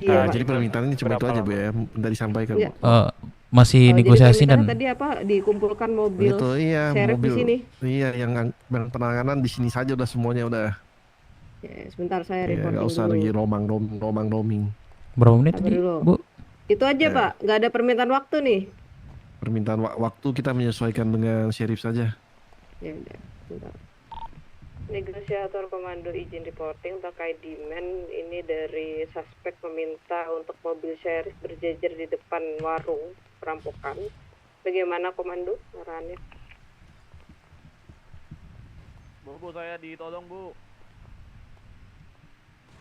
Nah, jadi permintaan ini cuma itu aja Bu ya, minta disampaikan Iya. Bu. masih Jadi negosiasi permintaannya dan tadi apa? Dikumpulkan mobil Itu iya, sheriff mobil. di sini. Iya, yang penanganan di sini saja udah semuanya udah. Ya, sebentar saya Ya, reporting nggak usah dulu. lagi romang-roming. berapa menit Sabar tadi, dulu. Bu? Itu aja Ya. Pak, nggak ada permintaan waktu nih. Permintaan waktu kita menyesuaikan dengan sheriff saja. Ya udah, sebentar. Negosiator komando izin reporting terkait demand ini dari suspek meminta untuk mobil sheriff berjejer di depan warung perampokan. Bagaimana komando arahannya? Bu, saya ditolong, Bu.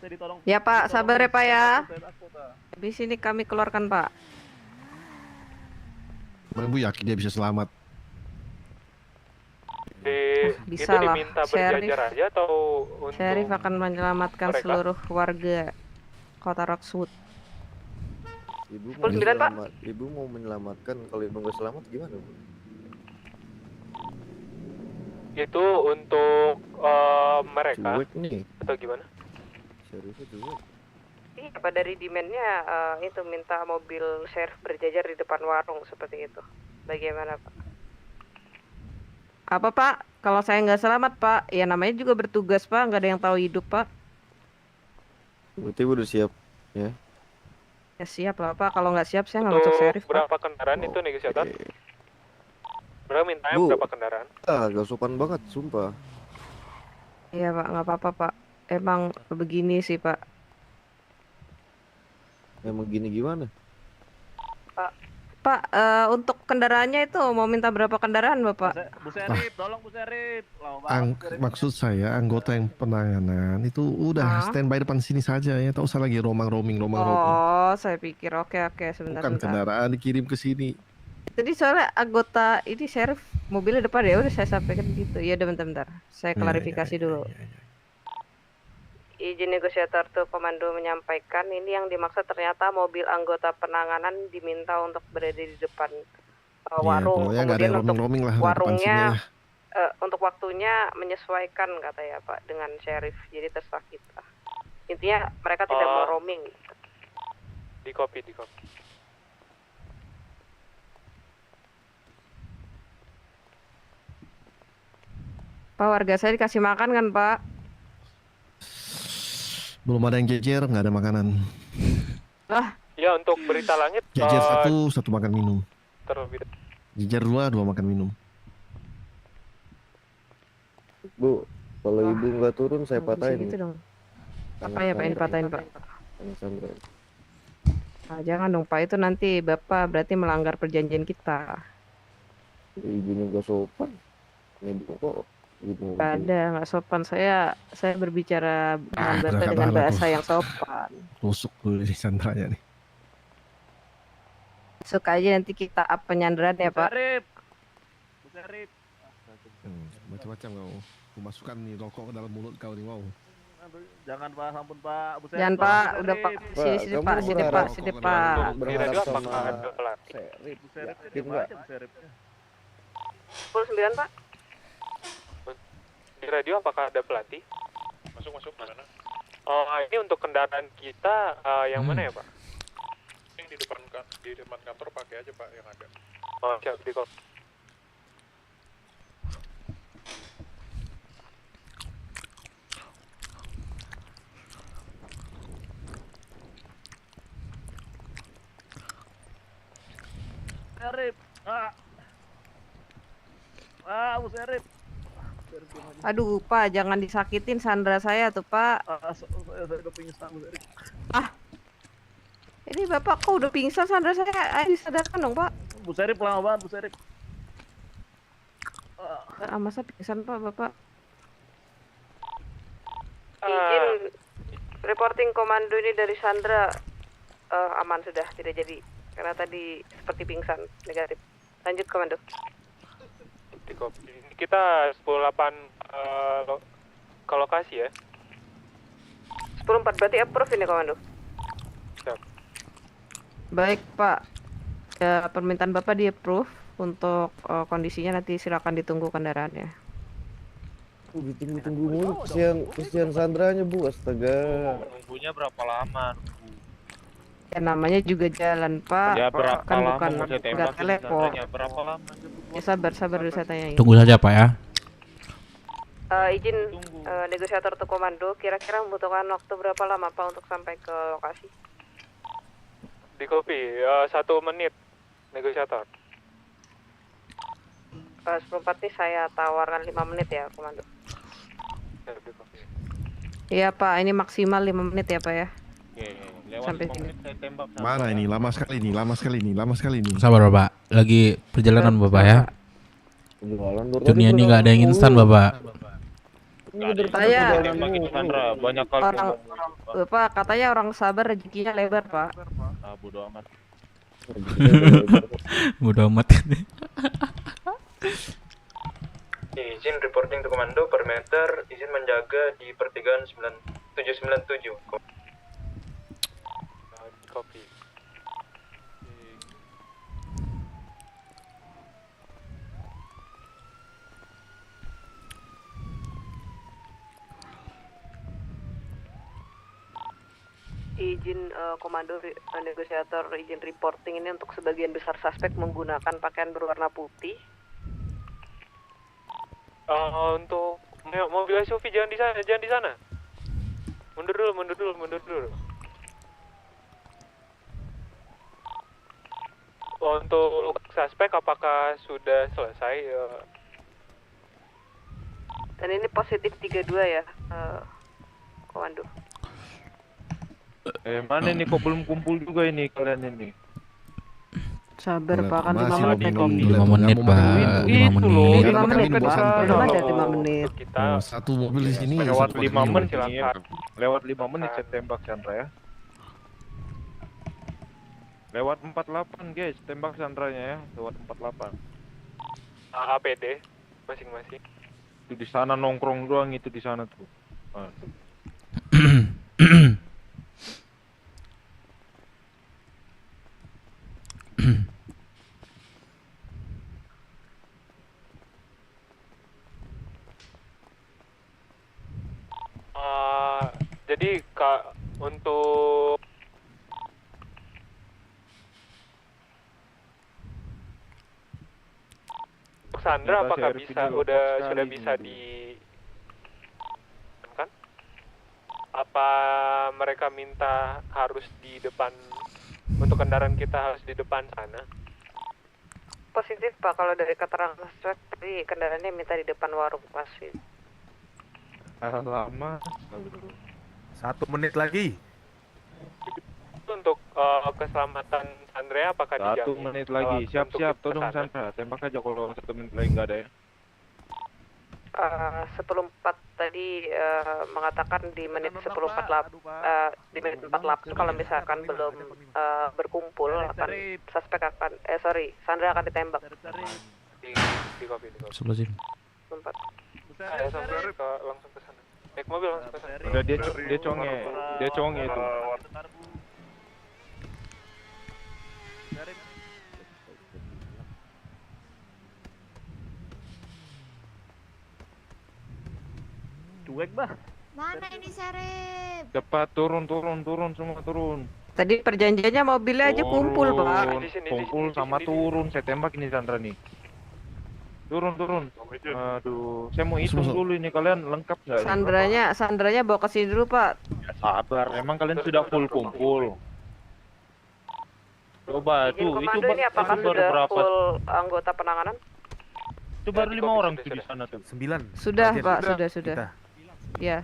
Saya ditolong. Ya Pak, sabar ya Pak ya. Saya takut, Pak. Habis ini kami keluarkan Pak. Ibu yakin dia bisa selamat? Bisa itu lah, diminta sheriff. berjajar aja atau untuk Sheriff akan menyelamatkan mereka? seluruh warga Kota Roxwood. Ibu 9, Pak. Ibu mau menyelamatkan, kalau ibu nggak selamat gimana Bu? itu untuk mereka Cuek nih. atau gimana? Sheriffnya cuek. Iya, Pak, dari demand-nya itu minta mobil sheriff berjajar di depan warung seperti itu. Bagaimana Pak? Apa Pak? Kalau saya nggak selamat Pak, ya namanya juga bertugas Pak, nggak ada yang tahu hidup Pak. Berarti ibu udah siap ya? Ya siap lah Pak, kalau nggak siap saya nggak masuk sheriff Pak. Berapa kendaraan itu negosiator? Berapa mintanya Bu. berapa kendaraan? Gak sopan banget, sumpah. Iya Pak, nggak apa-apa Pak. Emang begini sih Pak. Emang gini gimana? Pak, untuk kendaraannya itu mau minta berapa kendaraan Bapak? Bu Serip, tolong Bu Serip. Lama banget Bu Serip. Maksud saya anggota yang penanganan itu udah standby depan sini saja ya, tak usah lagi romang-roming. Oh, saya pikir oke sebentar. Bukan kendaraan dikirim ke sini. Tadi soalnya anggota ini sheriff mobilnya depan ya, udah saya sampaikan gitu. Ya udah bentar. Saya klarifikasi dulu. Izin negosiator tuh komando menyampaikan ini yang dimaksud ternyata mobil anggota penanganan diminta untuk berada di depan warung. Pokoknya nggak ada Kemudian untuk roming-roming lah depan sini warungnya ya. untuk waktunya menyesuaikan kata ya Pak dengan sheriff. Jadi terserah kita. Intinya mereka tidak mau roaming. Di copy. Pak, warga saya dikasih makan kan Pak? Belum ada yang jejer, nggak ada makanan. Lah, Ya untuk berita langit Jejer satu makan minum. terlebih Jejer dua makan minum. Bu, kalau ibu nggak turun saya bisa patahin. gitu dong. Apa ya Pak yang dipatahin Pak? Sandra. Nah, jangan dong Pak, itu nanti Bapak berarti melanggar perjanjian kita. Ibunya nggak sopan. Ini bu kok ibu. Nggak ada, nggak sopan. Saya berbicara dengan Bapak udah dengan katakan bahasa aku. yang sopan. Tusuk dulu di sandranya nih. Suka aja nanti kita up penyanderaan ya Pak. Bu Serip. Macam-macam kau. Aku masukkan nih rokok ke dalam mulut kau nih, wow. Aduh, jangan Pak, ampun Pak. Bu Serip, Jangan tolong, Pak, Bu udah Serip. Pak. Sini Pak, sini Pak, sini Pak. di radio apakah ada pelatih? Serip, Bu Serip kan Yakin diam nggak? aja Bu Serip. 9 Pak. Di radio apakah ada pelatih? Masuk mana? Ini untuk kendaraan kita yang mana ya Pak? Yang di depan kantor pakai aja Pak yang ada. Oh siap di kok. Serif. Bu Serif. Aduh, Pak, jangan disakitin Sandra saya tuh, Pak. Saya udah pingsan, Bu Serif. Ini Bapak kok udah pingsan Sandra saya? Ayo disadarkan dong, Pak. Bu Serif lama banget, Bu Serif. Masa pingsan, Pak, Bapak? Izin reporting komando ini dari Sandra. Aman sudah, tidak jadi. Karena tadi seperti pingsan, negatif. Lanjut komando. Kita 10-8 ke lokasi ya. 10-4 berarti approve ini komando. Siap. Baik Pak, ya, permintaan Bapak di approve. Untuk kondisinya nanti silakan ditunggu kendaraannya. Ditunggu mulu, kesian Sandranya Bu, astaga. Nunggunya berapa lama? Ya namanya juga jalan Pak, Ya berapa kan lama bukan mau saya nggak tembak telepon. berapa lama? Ya sabar dulu saya tanyain. Tunggu saja Pak ya. Izin negosiator untuk komando, kira-kira membutuhkan waktu berapa lama Pak untuk sampai ke lokasi? Di kopi 1 menit negosiator. 10-4 nih saya tawarkan 5 menit ya komando. Iya Pak, ini maksimal 5 menit ya Pak ya. Sampai sini. Mana ini? Lama sekali nih. Sabar Bapak, lagi perjalanan Bapak ya. Dunia ini nggak ada yang instan Bapak. Saya banyak kali orang Bapak katanya orang sabar rezekinya lebar Pak. Bodo amat. Bodo amat. Izin reporting to komando per meter, izin menjaga di pertigaan 797. Copy. Izin komando negosiator izin reporting ini untuk sebagian besar suspek menggunakan pakaian berwarna putih. Untuk mobil SUV jangan di sana. Mundur dulu. Untuk suspek apakah sudah selesai? Dan ini positif 32 ya, komando. Mana nih kok belum kumpul juga ini kalian ini? Sabar Pak, kan 5 menit. 5 menit Pak, 5 menit. 5 menit Pak, belum ada 5 menit. Kita satu mobil di sini. Lewat 5 menit silakan. Lewat 5 menit saya tembak Sandra ya. Lewat 48 guys, tembak Sandranya ya. Lewat 48. APD masing-masing. Itu di sana nongkrong doang itu di sana tuh. Jadi Kak, untuk Sandra apakah sudah bisa di kan? Apa mereka minta harus di depan untuk kendaraan kita harus di depan sana? Positif Pak, kalau dari keterangan suspek tadi kendaraannya minta di depan warung pasti. Lama. 1 menit lagi. Untuk keselamatan Sandra apakah dijamin? 1 menit lagi, siap-siap, tolong Sandra, tembak aja kalau 1 menit lagi nggak ada ya. 10.4 tadi mengatakan di menit 10.48 di menit 48 kalau misalkan belum berkumpul akan suspek akan Sandra akan ditembak. Di kopi. Sebelah sini. 4. Langsung ke sana. Naik mobil langsung ke sana. Udah dia conge itu. Cuek bah. Mana ini Serif? Cepat turun semua turun. Tadi perjanjiannya mobilnya aja kumpul Pak. Kumpul sama turun, saya tembak ini Sandra nih. Turun. Aduh, saya mau hitung dulu ini kalian lengkap nggak? Sandranya bawa ke sini dulu Pak. Sabar, emang kalian sudah full kumpul. Coba Izin tuh, itu komando ini apakah baru sudah berapa? full anggota penanganan? Itu baru 5 orang tuh di sana tuh. 9. Sudah Pak, sudah. Ya.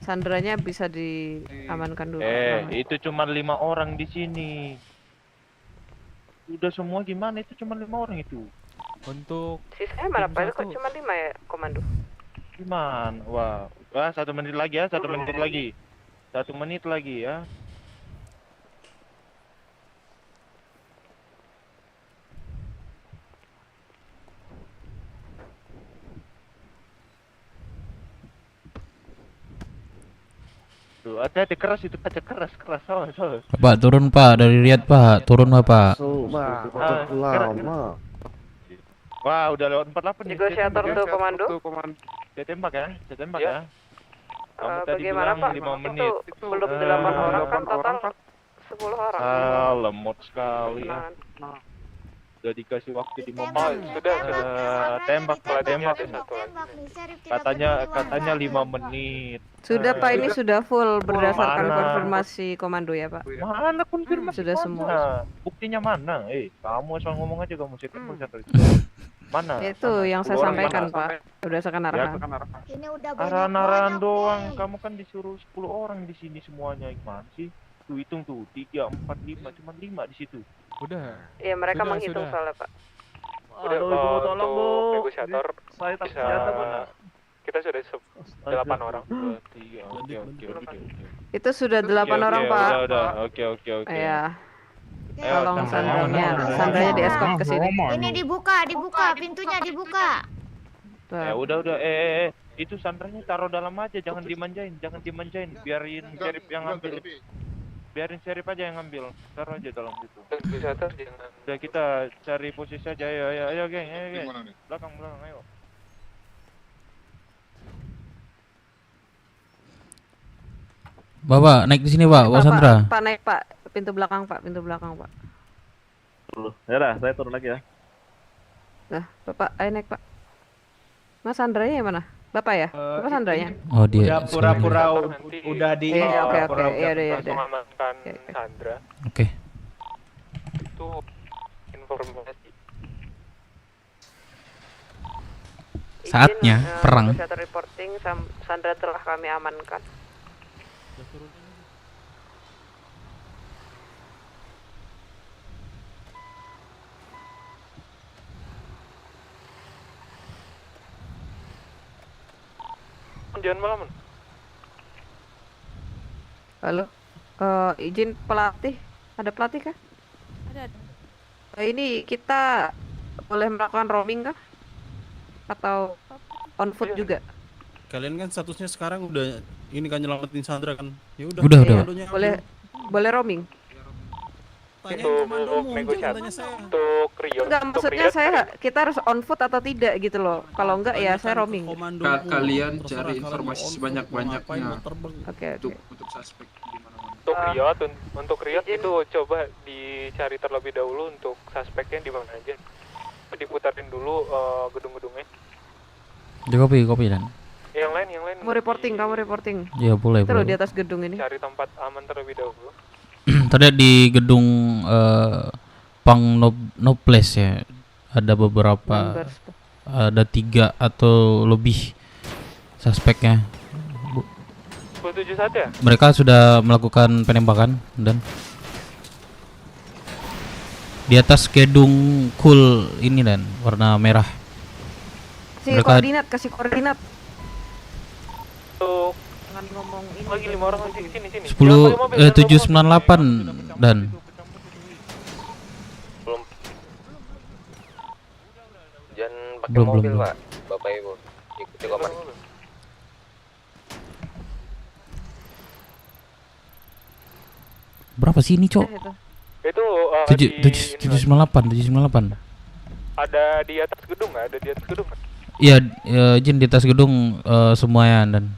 Sandranya bisa diamankan dulu. Itu cuma 5 orang di sini. Udah semua gimana? Itu cuma 5 orang itu. Untuk sisanya mana Pak? Kok cuma 5 ya komando? Gimana? Wah, 1 menit lagi ya, 1 menit lagi. 1 menit lagi ya. Tuh, hati-hati keras itu kaca keras. Awas. Pak turun Pak dari Riyadh Pak, turun Bapak. Lama. Wah, udah lewat 48 nih. Negosiator untuk komando. Saya tembak ya. Kamu tadi Bagaimana bilang Pak? 5 menit. Itu belum 8 orang kan total 10 orang. Lemot sekali ya. Udah dikasih waktu 5 menit. Sudah tembak. Katanya 5 menit. Sudah Pak, ini sudah full berdasarkan konfirmasi komando ya Pak. Mana konfirmasi? Sudah semua. Buktinya mana? Kamu asal ngomong aja kamu Mana? Itu yang saya sampaikan Pak, berdasarkan arahan. Ini udah Arahan doang. Kamu kan disuruh 10 orang di sini semuanya. Gimana sih? Tuh hitung tuh 3, 4, 5, cuma 5 di situ. Udah. Iya, mereka menghitung soalnya Pak. Udah, Ibu, tolong Bu. Negosiator Saya tak bisa senjata mana? kita sudah 8 orang. 2, 3, oke. Itu sudah 8 orang Pak. Udah, oke. Iya. Tolong sandranya di escort ke sini. Ini dibuka, pintunya dibuka. Ya udah. Itu sandranya taruh dalam aja, jangan dimanjain. Biarin sheriff yang ngambil. Biarin sheriff aja yang ngambil. Taruh aja dalam situ. Udah, kita cari posisi aja. Ayo geng. Belakang, ayo. Bapak naik di sini Pak, Bapak Sandra. Pak naik Pak, pintu belakang Pak. Ya dah, saya turun lagi ya. Nah, Bapak, ayo naik Pak. Mas Sandranya yang mana? Bapak ya? Bapak Sandranya? Oh dia. Udah pura-pura udah di. Oke. Ya udah. Mengamankan Sandra. Oke. Itu informasi. Saatnya perang. Negosiator reporting, Sandra telah kami amankan. Jangan malaman. Halo, izin pelatih, ada pelatih kah? Ada. Ini kita boleh melakukan roaming kah? Atau on foot juga? Kalian kan statusnya sekarang udah ini kan nyelamatin Sandra kan? Ya udah. Udah. Boleh roaming. Untuk negosiasi untuk Rio. Enggak, maksudnya kita harus on foot atau tidak gitu loh. Kalau enggak ya saya roaming. Kalian cari informasi sebanyak-banyaknya. Oke. Untuk suspek di mana-mana. Untuk Rio itu coba dicari terlebih dahulu untuk suspeknya di mana aja. Diputarin dulu gedung-gedungnya. Di kopi dan. Yang lain. Kamu reporting. Ya boleh. Terus di atas gedung ini. Cari tempat aman terlebih dahulu. Tadi di gedung Pang no Place ya. Ada beberapa. Ada 3 atau lebih suspeknya. 71 ya? Mereka sudah melakukan penembakan dan di atas gedung cool ini dan warna merah. Kasih koordinat. Untuk jangan ngomong ini. lagi 5 orang di sini. 798 dan belum. Jangan pakai Belum, mobil, belum. Pak. Bapak Ibu, ikuti komando. berapa sih ini, Cok? Itu 798. ada di atas gedung nggak? Ada di atas gedung nggak? Iya, izin di atas gedung semuanya dan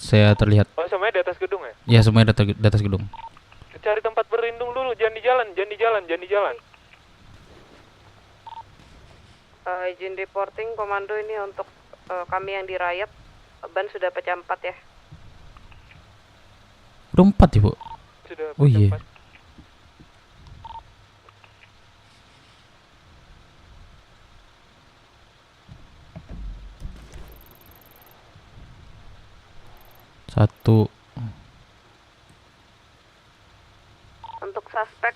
saya terlihat. Oh, semuanya di atas gedung ya? Iya, semuanya di atas gedung. Cari tempat berlindung dulu, jangan di jalan. Izin reporting komando ini untuk kami yang dirayap, ban sudah pecah 4 ya. Udah 4 ya, Bu? Sudah oh iya. 1. Untuk suspek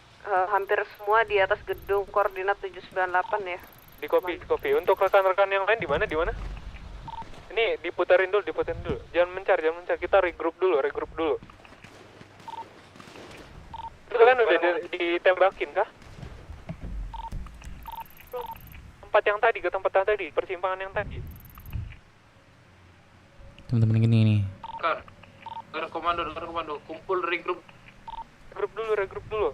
hampir semua di atas gedung koordinat 798 ya. Di copy. Untuk rekan-rekan yang lain di mana? Ini diputerin dulu. Jangan mencar. Kita regroup dulu. Itu kalian udah ditembakin kah? Ke tempat yang tadi, persimpangan yang tadi. Teman-teman gini nih. Dengar komando, kumpul regroup dulu.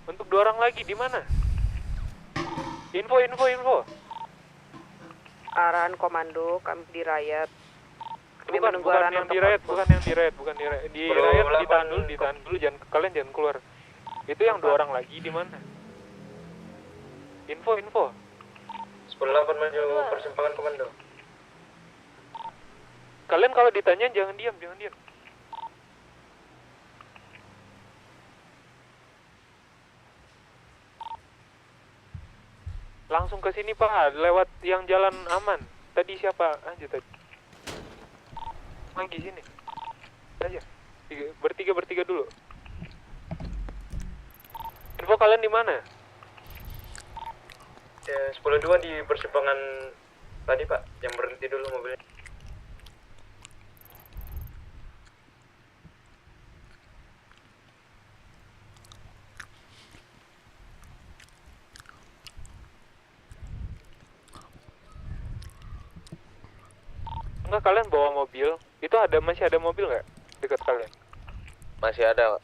Untuk 2 orang lagi di mana? Info. Arahan komando kami di Riot. Kami menunggu bukan arahan yang untuk di Riot. Di Riot ditahan dulu, kalian jangan keluar. Itu yang 2 orang lagi di mana? Info. 10-8 maju persimpangan komando. Kalian kalau ditanya jangan diam. Langsung ke sini Pak, lewat yang jalan aman. Tadi siapa aja tadi? Lagi sini. Aja. Bertiga dulu. Info kalian di mana? Ya, 10-2 di persimpangan tadi Pak, yang berhenti dulu mobilnya. Enggak, kalian bawa mobil. Itu masih ada mobil nggak dekat kalian? Masih ada,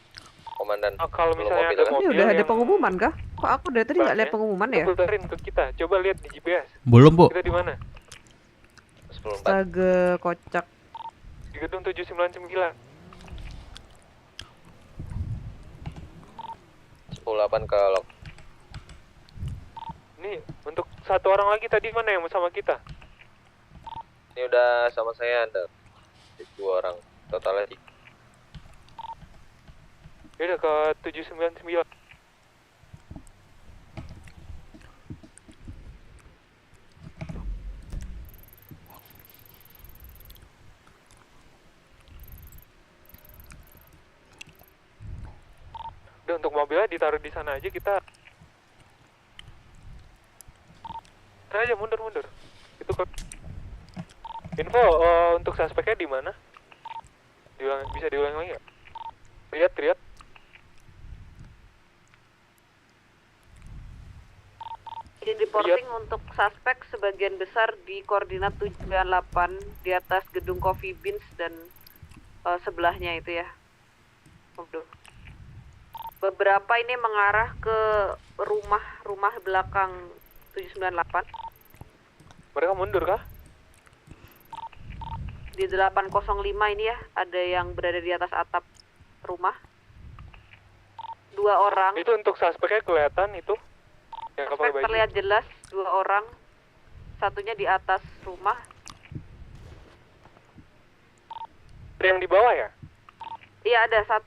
Komandan. Kalau misalnya ada mobil, udah ada pengumuman kah? Kok aku dari tadi nggak lihat pengumuman ya? Puterin ke kita. Coba lihat di GPS. Belum, Bu. Kita di mana? Astaga, kocak. Di gedung 799. 10-8 ke lok. Ini untuk 1 orang lagi tadi mana yang sama kita? Ini udah sama saya ada 2 orang, totalnya 3. Ya udah ke 799. Udah, untuk mobilnya ditaruh di sana aja, kita aja mundur. Itu ke info untuk suspeknya di mana? Bisa diulang lagi nggak? Lihat. Izin reporting untuk suspek sebagian besar di koordinat 798 di atas gedung Coffee Beans dan sebelahnya itu ya. Beberapa ini mengarah ke rumah belakang 798. Mereka mundur kah? Di 805 ini ya, ada yang berada di atas atap rumah. 2 orang. Itu untuk suspeknya kelihatan itu? Yang pakai baju. Terlihat jelas 2 orang. Satunya di atas rumah. Ada yang di bawah ya? Iya, ada 1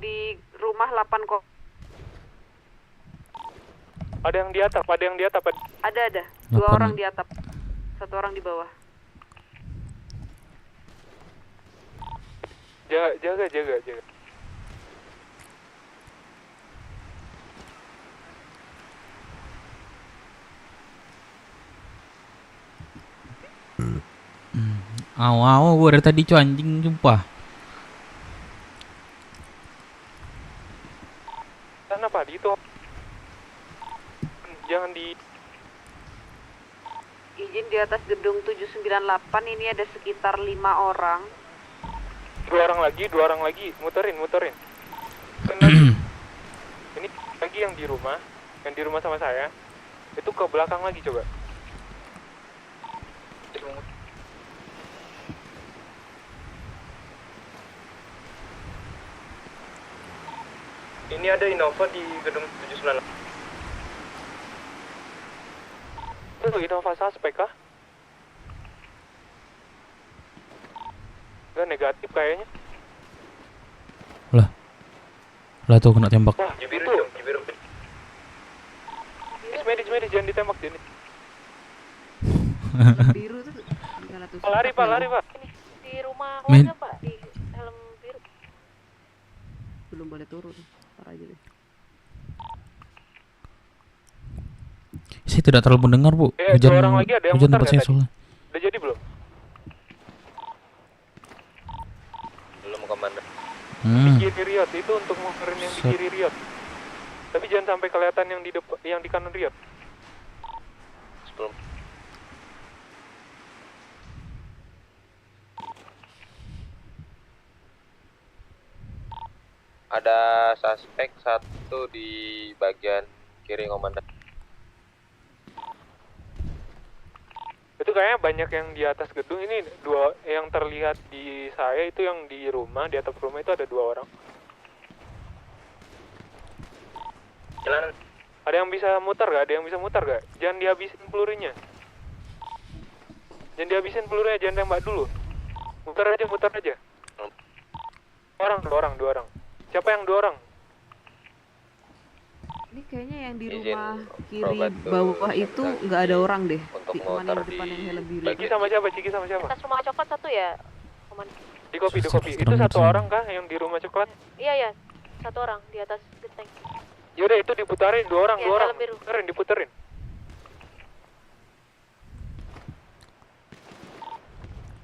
di rumah 8 Ada yang di atap. Ada. 2 orang di atap. 1 orang di bawah. Jaga. Gue dari tadi anjing sumpah. Kenapa di itu? Jangan di. Izin di atas gedung 798 ini ada sekitar 5 orang. 2 orang lagi, muterin. Ini lagi yang di rumah sama saya. Itu ke belakang lagi coba. Ini ada Innova di gedung 798. Itu Innova suspek kah? Enggak, negatif kayaknya. Lah tuh kena tembak. Wah, Jibiru. Medis, jangan ditembak Jenny. Biru tuh gimana tuh? Lari, Pak. Ini di rumah Men- warga Pak, di helm biru. Belum boleh turun. Ntar aja deh. Saya tidak terlalu mendengar, Bu. Dua orang lagi ada yang Hujan muter tempat nggak saya tadi? soalnya. Udah jadi belum? Belum, Komandan. Di kiri Riot itu untuk muterin yang di kiri Riot. Tapi jangan sampai kelihatan yang di depan, yang di kanan Riot. Sebelum ada suspek satu di bagian kiri, Komandan. Itu kayaknya banyak yang di atas gedung. Ini dua yang terlihat di saya itu yang di rumah, di atap rumah itu ada 2 orang. Jalan. Ada yang bisa muter gak? Ada yang bisa muter gak? Jangan dihabisin pelurunya. Jangan dihabisin pelurunya, jangan tembak dulu. Muter aja, muter aja. 2 orang. Siapa yang 2 orang? Ini kayaknya yang di rumah kiri bawah itu nggak ada orang deh. Cuman yang depan yang helm biru. Ciki sama siapa? Ciki sama siapa? Atas rumah coklat 1 ya, Komandan. Di kopi. Itu 1 orang kah yang di rumah coklat? Iya, 1 orang di atas genteng. Yaudah itu diputarin 2 orang, Ya, 2 orang. helm biru. Diputerin.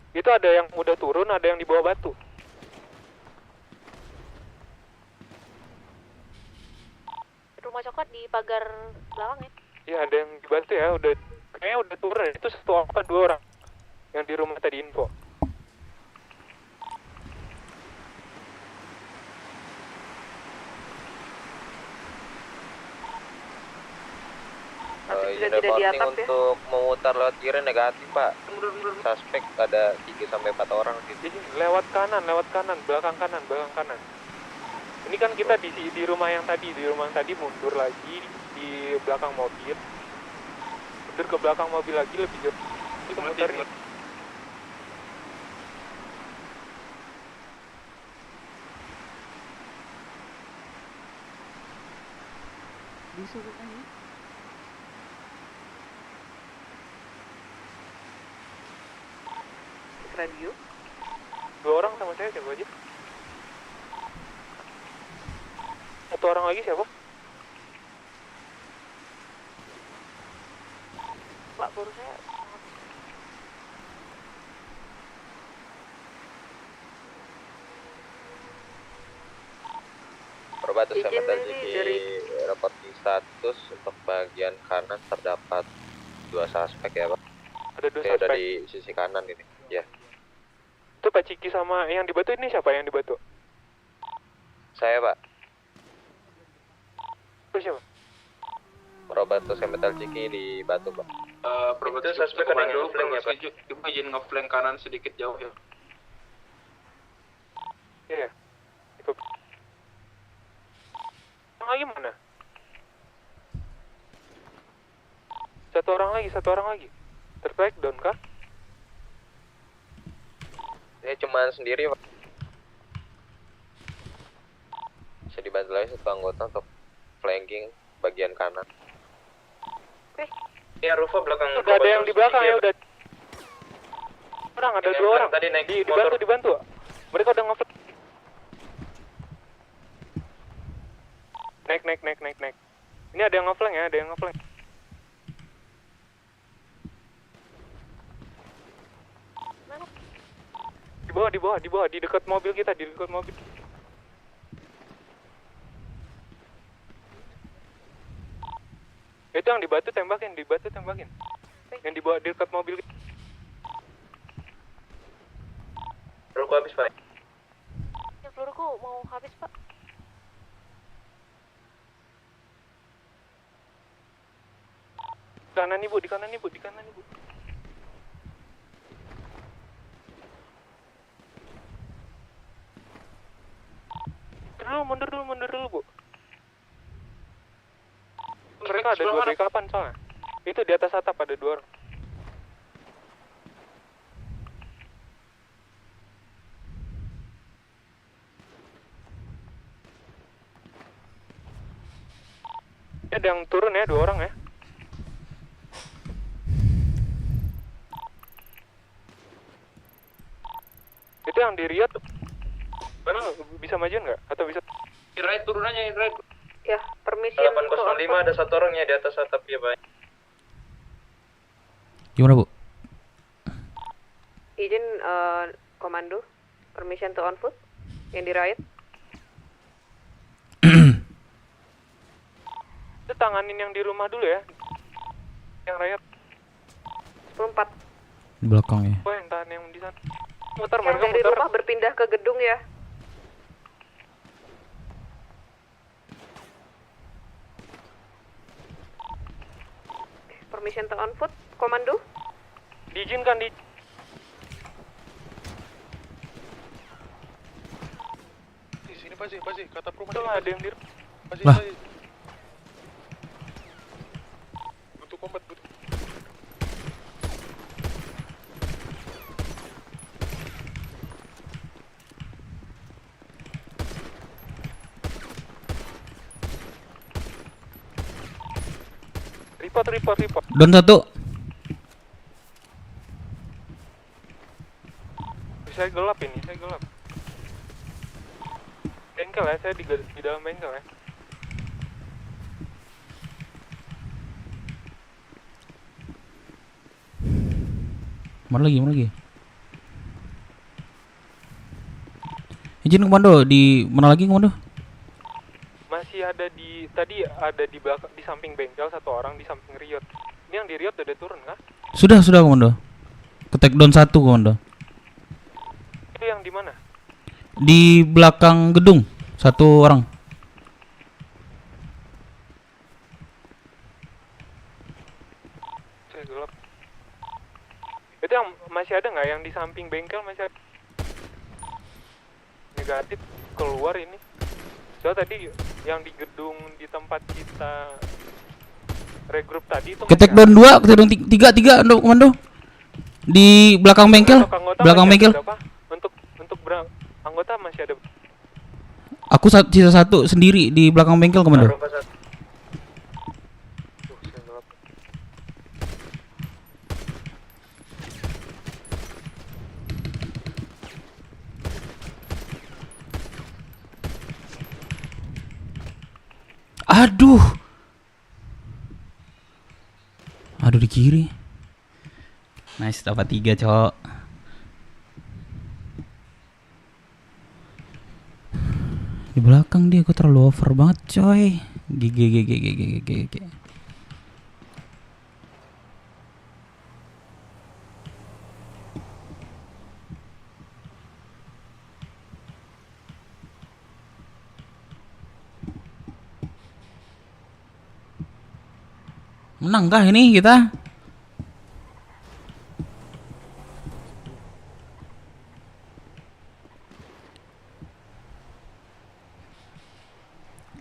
Itu ada yang udah turun, ada yang di bawah batu. Rumah coklat di pagar belakang ya. Iya ada yang di batu ya, kayaknya udah turun. Itu 1 apa 2 orang yang di rumah tadi info. Izin reporting untuk memutar lewat kiri negatif, Pak. Suspek ada 3-4 orang gitu. Jadi lewat kanan, belakang kanan. Ini kan kita di rumah yang tadi, mundur lagi di belakang mobil. Mundur ke belakang mobil lagi lebih jauh. Itu muterin. Disuruh aja. Radio. 2 orang sama saya siapa aja? 1 orang lagi siapa? Pak, baru saya. Perbatas Metal Jiki reporting status untuk bagian kanan terdapat 2 suspek ya, Pak. Ada 2 suspek. Udah di sisi kanan ini, ya. Itu Pak Ciki sama yang di batu ini siapa yang di batu? Saya, Pak. Itu siapa? Perbatas Metal Jiki di batu, Pak. Perbatas suspek ada yang ngeflank ya, Pak. Cuma izin ngeflank kanan sedikit jauh ya. Iya. Yang lagi mana? 1 orang lagi. Terbaik down kah? Saya cuma sendiri, Pak. Bisa dibantu lagi 1 anggota untuk flanking bagian kanan. Ya, Rufa belakang. Udah ada yang di belakang ya, udah. Ada 2 orang. Tadi naik dibantu. Mereka udah nge-flank. Naik. Ini ada yang nge-flank ya, Di bawah, di dekat mobil kita, Itu yang di batu tembakin. Yang di bawah, di dekat mobil kita. Peluruku habis, Pak. Ya, peluruku mau habis, Pak. Di kanan ibu. Mundur dulu, Bu. Mereka ada 2 backupan soalnya. Itu di atas atap ada 2 orang. Ada yang turun ya, 2 orang ya. Itu yang di Riyadh. Mana bisa majuin nggak? Atau bisa? Right turunannya right. Ya, permisi. 805 ada satu orang ya di atas atap ya, Pak. Gimana, Bu? Izin komando. Permission to on foot. Yang di riot. Itu tanganin yang di rumah dulu ya. Yang Riot. 10-4. Di belakang ya. Oh, yang tahan yang di sana. Muter, Yang dari rumah berpindah ke gedung ya. Permission to on foot, komando. Diizinkan di. Di sini pasti kata rumah. Itu ada yang di. Pasti. Butuh combat, butuh. Report. Don 1. Saya gelap ini, saya gelap. Bengkel ya, saya di dalam bengkel ya. Mana lagi? Izin komando, di mana lagi komando? Masih ada tadi ada di belakang, di samping bengkel satu orang, di samping Riot. Ini yang di Riot udah turun kah? Sudah komando. Ke take down 1 komando. Itu yang di mana? Di belakang gedung, satu orang. Saya gelap. Itu yang masih ada nggak yang di samping bengkel masih ada? Negatif keluar ini. So tadi yang di gedung di tempat kita regroup tadi itu. Ke take down 2, ke take down 3 untuk komando. Di belakang bengkel. Belakang bengkel. Untuk berapa anggota masih ada? Aku sisa 1 sendiri di belakang bengkel komando. Aduh di kiri. Nice, dapat 3 cowok. Di belakang dia, aku terlalu over banget coy. GG. Menang kah ini kita?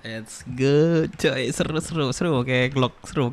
Let's go, coy. Seru kayak Glock, seru.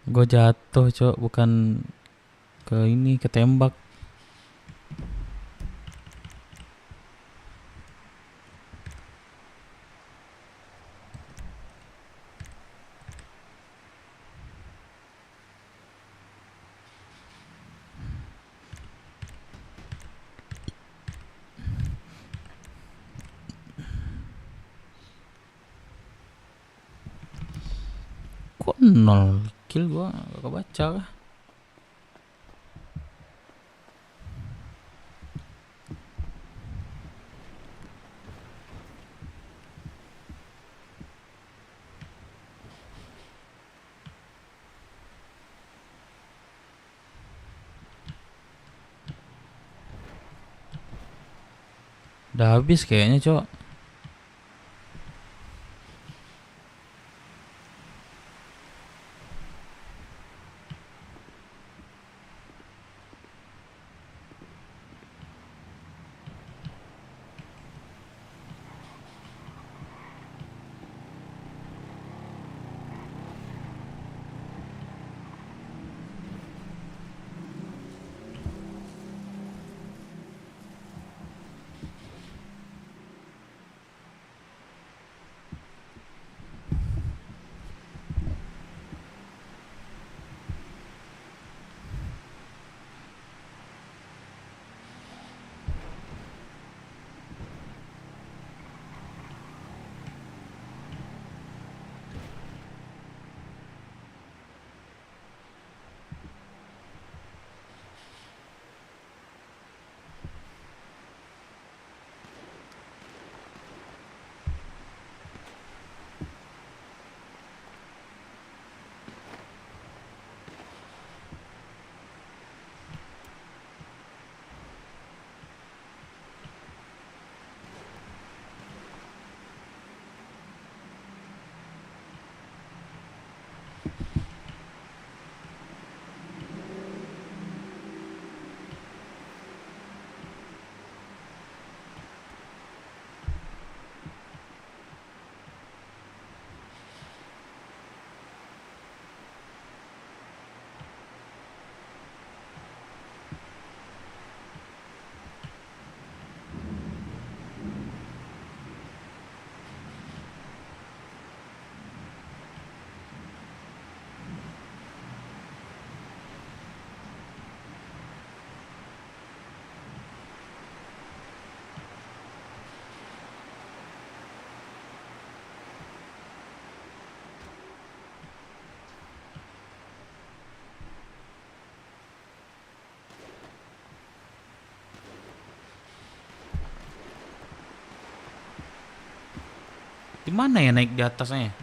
Gue jatuh cok, bukan ke ini, ketembak. Kok 0 kill gua gak kebaca kah? Udah habis kayaknya cok. Di mana ya naik di atasnya?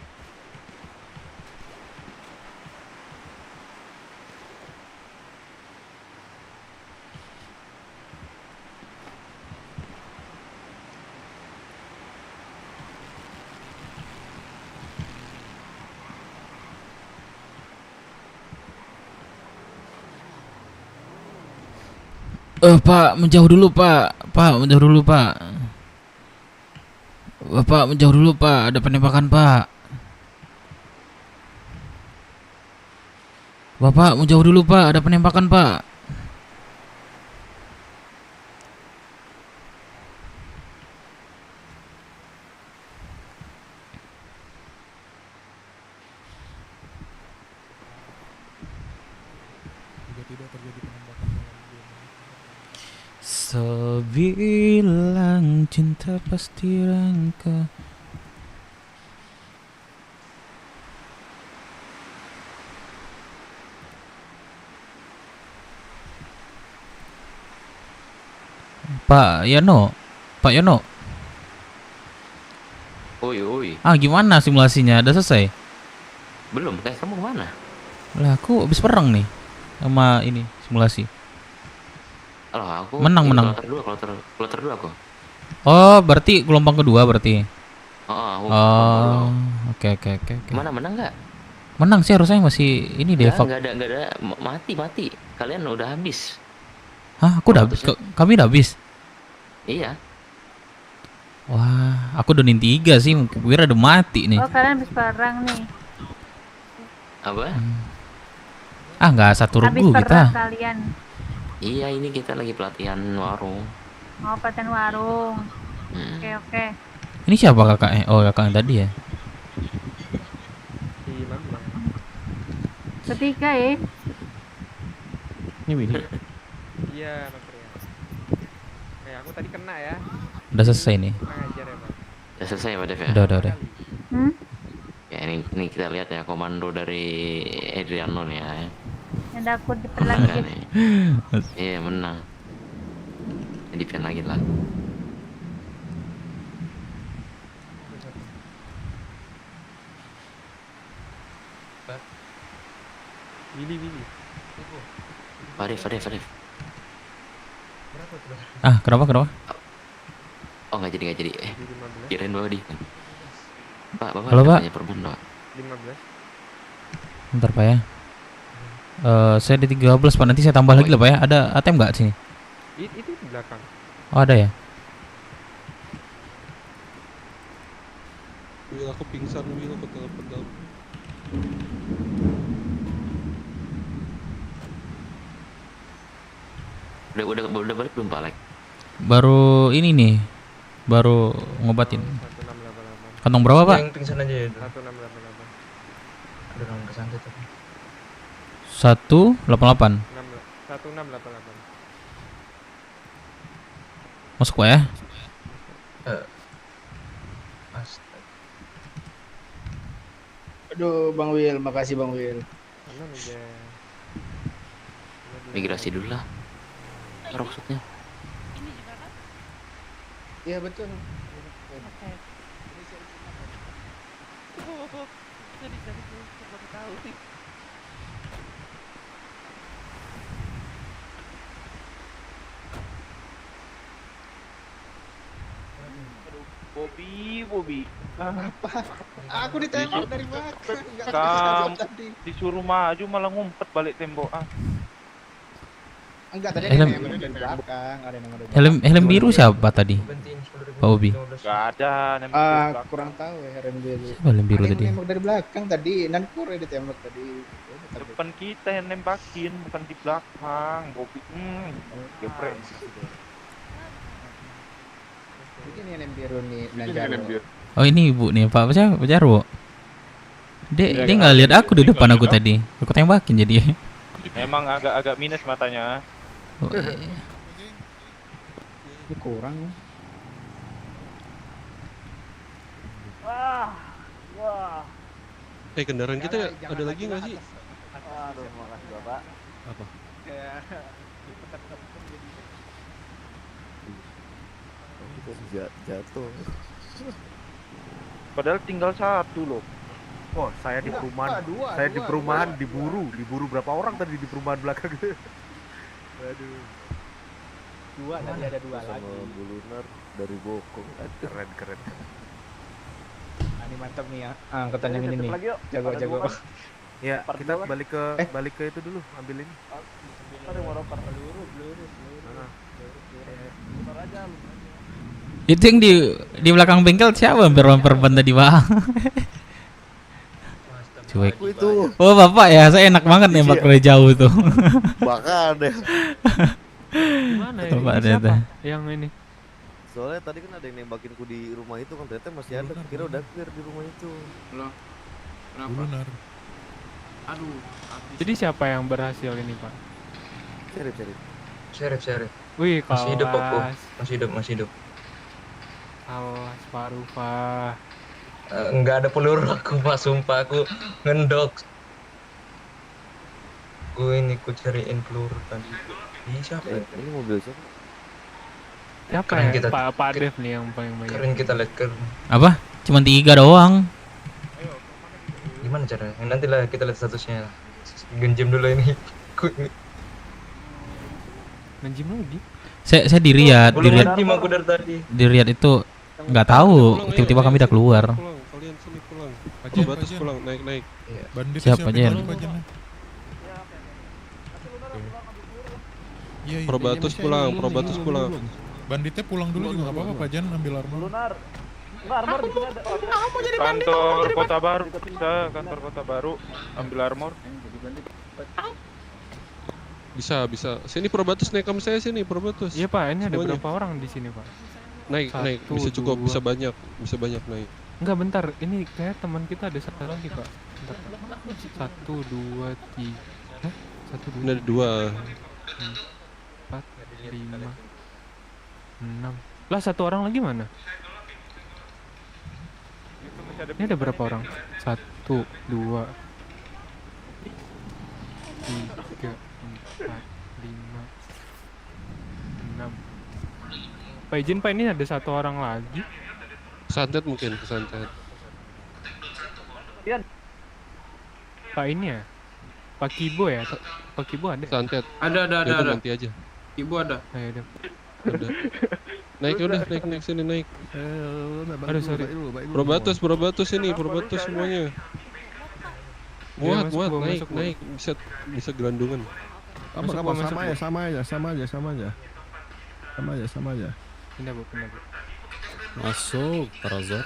Pak, menjauh dulu, Pak. Pak, menjauh dulu, Pak. Bapak menjauh dulu, Pak. Ada penembakan, Pak. Bapak menjauh dulu, Pak. Ada penembakan, Pak. Juga tidak terjadi penembakan Sebilang cinta pasti rangka. Pak Yono, Pak Yono. Oi. Gimana simulasinya? Udah selesai? Belum, kamu kemana? Lah, aku habis perang nih sama ini simulasi. Alah, aku Menang. kloter 2 aku. Oh, berarti gelombang kedua berarti. Aku Oke. Mana menang nggak? Menang sih harusnya, masih ini deh. Nggak ada, mati. Kalian udah habis. Hah, aku udah habis. Kami udah habis. Iya. Wah, aku udah 3 sih, kira udah mati nih. Oh, kalian habis perang nih. Apa? Nggak satu regu Habis kita. perang kalian. Iya, ini kita lagi pelatihan warung. Mau pelatihan warung. Oke. Ini siapa kakaknya? Oh, kakak yang tadi ya. Ketiga ya. Ini Willy. Iya, Pak Pria. Aku tadi kena ya. Udah selesai nih. Ngajar ya, Pak. Udah selesai ya, Pak Dev ya? Udah. Ya, ini kita lihat ya komando dari Adriano nih ya. Yang takut diperlagi. Iya, menang. Jadi pian lagi lah. Willy. Pak Dev. Kenapa? Oh, nggak jadi. Kirain bawa di. Pak, Bapak. Halo, Pak. Perban, Pak. 15. Bentar, Pak ya. Saya di 13, Pak. Nanti saya tambah lagi lah, Pak ya. Ada ATM nggak sini? Itu di belakang. Oh, ada ya? Wil, aku pingsan, Wil. Aku telepon. Udah balik belum, Pak Lek? Baru ini nih. Baru ngobatin. 1688. Kantong berapa, Pak? Yang pingsan aja ya. 1688. Aduh, nomor kesantet tapi. 188. 1688. Masuk, Pak ya? Aduh, Bang Wil, makasih Bang Wil. Migrasi dulu lah. Maksudnya. Iya betul. Bobby. Apa? Aku ditembak dari belakang. Nggak Kamu tadi. disuruh maju malah ngumpet balik tembok. Enggak, tadi Helm. ada yang dari belakang, ada yang dari Helm biru siapa tadi? Pak Obi. Gak ada nembak. kurang tahu ya helm biru. Siapa helm biru Ada yang tadi? nembak dari belakang tadi, Nankor yang ditembak tadi. Depan kita yang nembakin, bukan di belakang. Bobi, geprek. Begini helm biru nih, Najaro. Oh ini ibu nih Pak Jarwo. Dia Iya, nggak lihat aku di depan aku tadi. Aku tembakin jadi. Emang agak minus matanya. Oh, Ini kurang. Wah. Kendaraan kita ada lagi nggak sih? Aduh, makasih Bapak. Apa? Jatuh. Padahal tinggal satu loh. Oh, saya di perumahan. Saya di perumahan diburu berapa orang tadi di perumahan belakang. Aduh. Dua tadi ada dua Sama lagi. Bulunar dari Bokong. Keren. Ini mantap nih ya. Angkatan yang ini nih. Jago. Ya, kita balik ke itu dulu, ambil ini. Ada waroper lurus. Itu yang di belakang bengkel siapa bumper ban tadi Pak? Cuek. Itu. Oh Bapak ya, saya enak banget nembak dari jauh tuh. Bahkan deh. Gimana ya? Bapak Ini siapa? ada. Yang ini. Soalnya tadi kan ada yang nembakin ku di rumah itu kan ternyata masih ada. Kira udah clear di rumah itu. Loh. Kenapa? Bulunar. Aduh. Jadi siapa yang berhasil ini Pak? Sheriff. Wih, Masih hidup aku. kawas. Masih hidup. Kawas Pak Rufa. Enggak ada peluru aku Pak, sumpah aku ngendok. Ku cariin peluru tadi. Ini siapa ya? Ini mobil siapa? Siapa Keren ya? kita. Pak Dev nih yang paling banyak. Keren kita lihat keren. Apa? Cuma 3 doang. Gimana caranya? Nanti lah kita lihat statusnya. Genjem dulu ini. Menjim lagi. Saya di Riyadh, Genjem aku dari tadi. Di Riyadh itu nggak tahu, tiba-tiba kami udah keluar. Kalian sini pulang. Probatus pulang, naik. Bandit Siapa aja? Iya, Probatus pulang. Banditnya pulang dulu juga nggak apa-apa Pak Jan, ambil armor. Armor di sini ada. Mau jadi bandit. Kantor Kota Baru, kantor Kota Baru, ambil armor. Bisa. Sini Probatus naik sama saya sini, Probatus. Iya Pak, ini ada Semuanya. berapa orang di sini Pak? Naik. Bisa cukup, bisa banyak naik. Enggak, bentar. Ini kayak teman kita ada satu lagi Pak. Bentar, Pak. 1, 2, 3. 1, 2. Ini ada 2. 4, 5, 6. Lah satu orang lagi mana? Ini ada berapa orang? 1, 2, 3, 4, 5, 6. Pak izin Pak, ini ada satu orang lagi. Santet mungkin, kesantet. Pak ini ya? Pak Kibo ya? Pak Kibo ada? Santet. Ada. Itu nanti aja. Ibu ada. Ayo deh. Ada. Naik sini naik. Aduh, sorry. Probatus ini, Probatus semuanya. Muat, naik. Bisa gelandungan. Sama aja. Pindah Bu. Masuk, Tarazor.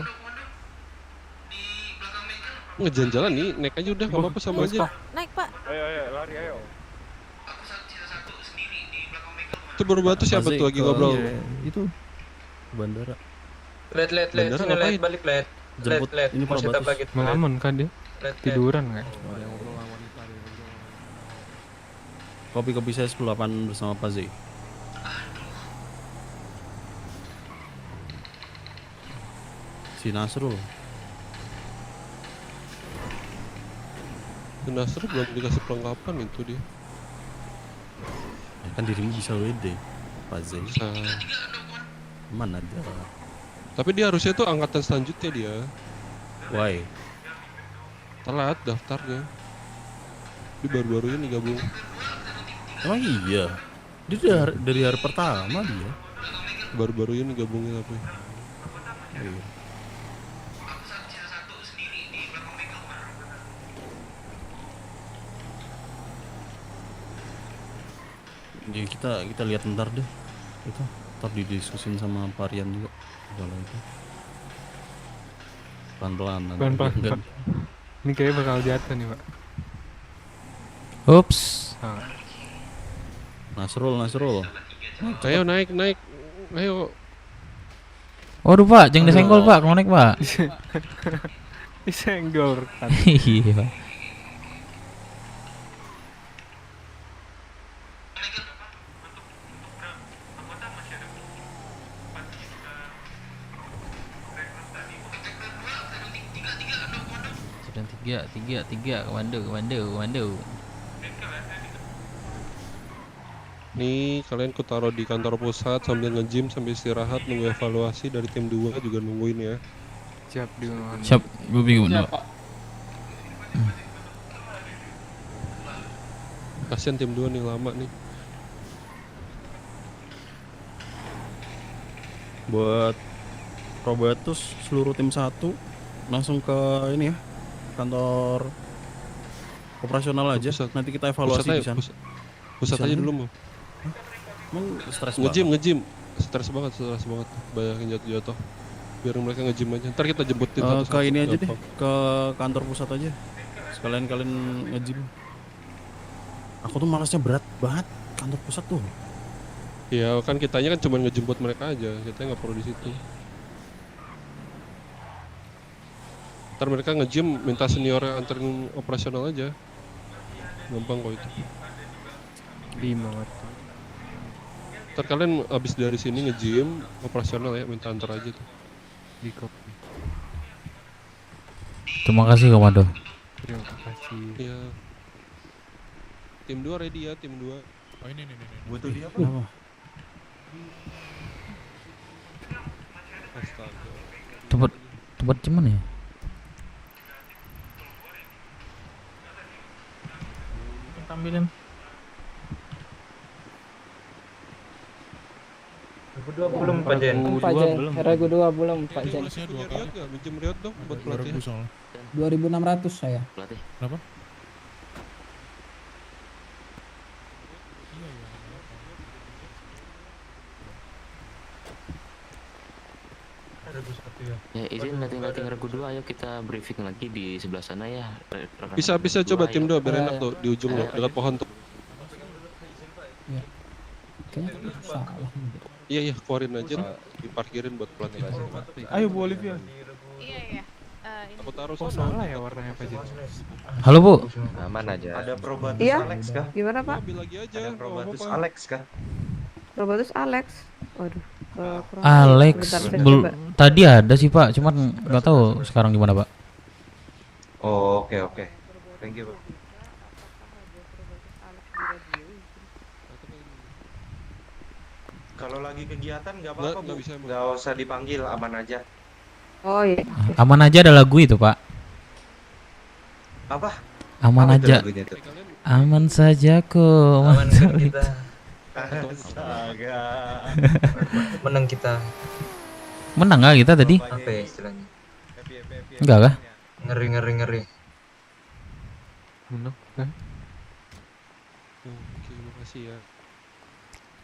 Ngejalan-jalan nih, naik aja udah, nggak apa-apa sama aja. Naik Pak. Ayo, lari ayo. Itu Probatus siapa tuh lagi ngobrol? Itu Bandara. Lihat. Sini lihat balik lihat. Jemput ini Mau setup Probatus. lagi. Melamun kan dia? Tiduran kan? Kopi saya 10-8 bersama Pak Z. Si Nasrul. Nasr belum dikasih perlengkapan itu dia. Ya kan dirimu bisa WD, Pak Z. Mana dia? Tapi dia harusnya tuh angkatan selanjutnya dia. Why? Telat daftarnya. Dia baru-baru ini gabung. Emang iya? Dia dari hari pertama dia. Baru-baru ini gabungin apa? Iya. Ya kita lihat ntar deh. Itu ntar didiskusin sama Varian juga kalau itu. Pelan-pelan nanti. Pelan-pelan, Enggak. Pak. Ini kayaknya bakal jatuh nih, Pak. Ups. Nasrul. Ayo naik. Ayo. Waduh Pak, jangan disenggol Pak, kalau naik Pak. Disenggol kan. Iya Pak. Tiga, komando. Nih kalian ku taruh di kantor pusat sambil nge-gym sambil istirahat nunggu evaluasi dari tim 2 juga nungguin ya. Siap di mana? Siap, gue bingung. Kasian tim 2 nih lama nih. Buat Probatus seluruh tim 1 langsung ke ini ya, kantor operasional aja. Nanti kita evaluasi di sana. Pusat aja dulu mau. Stres nge-gym. Stres banget. Bayangin jatuh. Biar mereka nge-gym aja. Ntar kita jemputin ke ini aja deh, ke kantor pusat aja. Sekalian kalian nge-gym. Aku tuh malasnya berat banget kantor pusat tuh. Iya kan kitanya kan cuma ngejemput mereka aja, kita nggak perlu di situ. Ntar mereka nge-gym minta senior yang anterin operasional aja. Gampang kok itu. 5 waktu. Ntar kalian abis dari sini nge-gym operasional ya, minta antar aja tuh. Di kopi. Terima kasih Komando. Terima kasih. Iya. Tim 2 ready ya, tim 2. Oh ini. Butuh dia apa? Kenapa? Astaga. Tempat cuman ya? Tampilin. Kedua belum Pak Jen. Ragu 2 belum Pak Jen. Minjem Riot dong buat pelatihan. 2.600 saya. Pelatih. Kenapa? Ya izin latih regu 2, ayo kita briefing lagi di sebelah sana ya. Bisa coba tim 2 biar enak tuh di ujung dekat pohon tuh. Iya. Kayaknya salah. Iya keluarin aja diparkirin buat pelatihan. Ayo Bu Olivia. Iya. Aku taruh Oh, salah ya warnanya Pak Jen. Halo Bu. Aman aja. Ada Probatus Alex kah? Gimana Pak? Ambil lagi aja. Ada Probatus Alex kah? Probatus Alex. Waduh. Alex tadi ada sih Pak, cuman nggak tahu sekarang di mana Pak. Oh, oke. Thank you, Pak. Kalau lagi kegiatan nggak apa-apa Bu, nggak usah dipanggil, aman aja. Oh iya. Aman aja ada lagu itu Pak. Apa? Aman Apa itu aja. lagunya tuh? Aman saja kok. Aman kita. Astaga. Menang kita. Menang nggak kita tadi? Apa ya istilahnya? Enggak kah? Ngeri. Menang. Oke, makasih ya.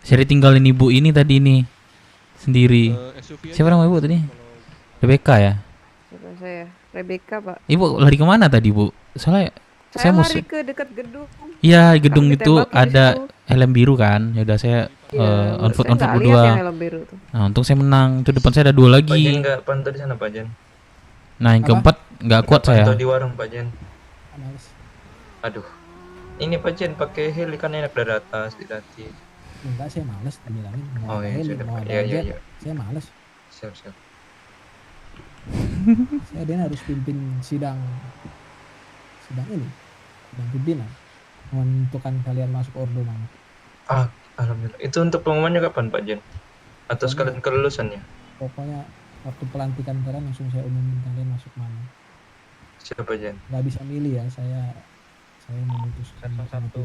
Saya tinggalin ibu ini tadi nih sendiri. Siapa nama ibu tadi? Rebecca ya? Siapa saya? Rebecca Pak. Ibu lari kemana tadi Bu? Soalnya Saya lari ke dekat gedung. Iya gedung itu ada helm biru kan. Ya udah saya on foot berdua. Nah untung saya menang. Itu depan saya ada 2 lagi. Pak Jen nggak pantau di sana Pak Jen. Nah yang keempat nggak kuat saya. Pantau di warung Pak Jen. Aduh. Ini Pak Jen pakai heli kan enak dari atas dilatih. Enggak, saya males bilangin. Oh iya sudah Pak. Iya. Saya males. Siap. Saya dia harus pimpin sidang ini. Sidang pimpinan. Menentukan kalian masuk ordo mana. Alhamdulillah. Itu untuk pengumumannya kapan Pak Jen? Atau sekalian kelulusannya? Pokoknya waktu pelantikan kalian langsung saya umumin kalian masuk mana. Siapa Jen? Gak bisa milih ya, saya memutuskan satu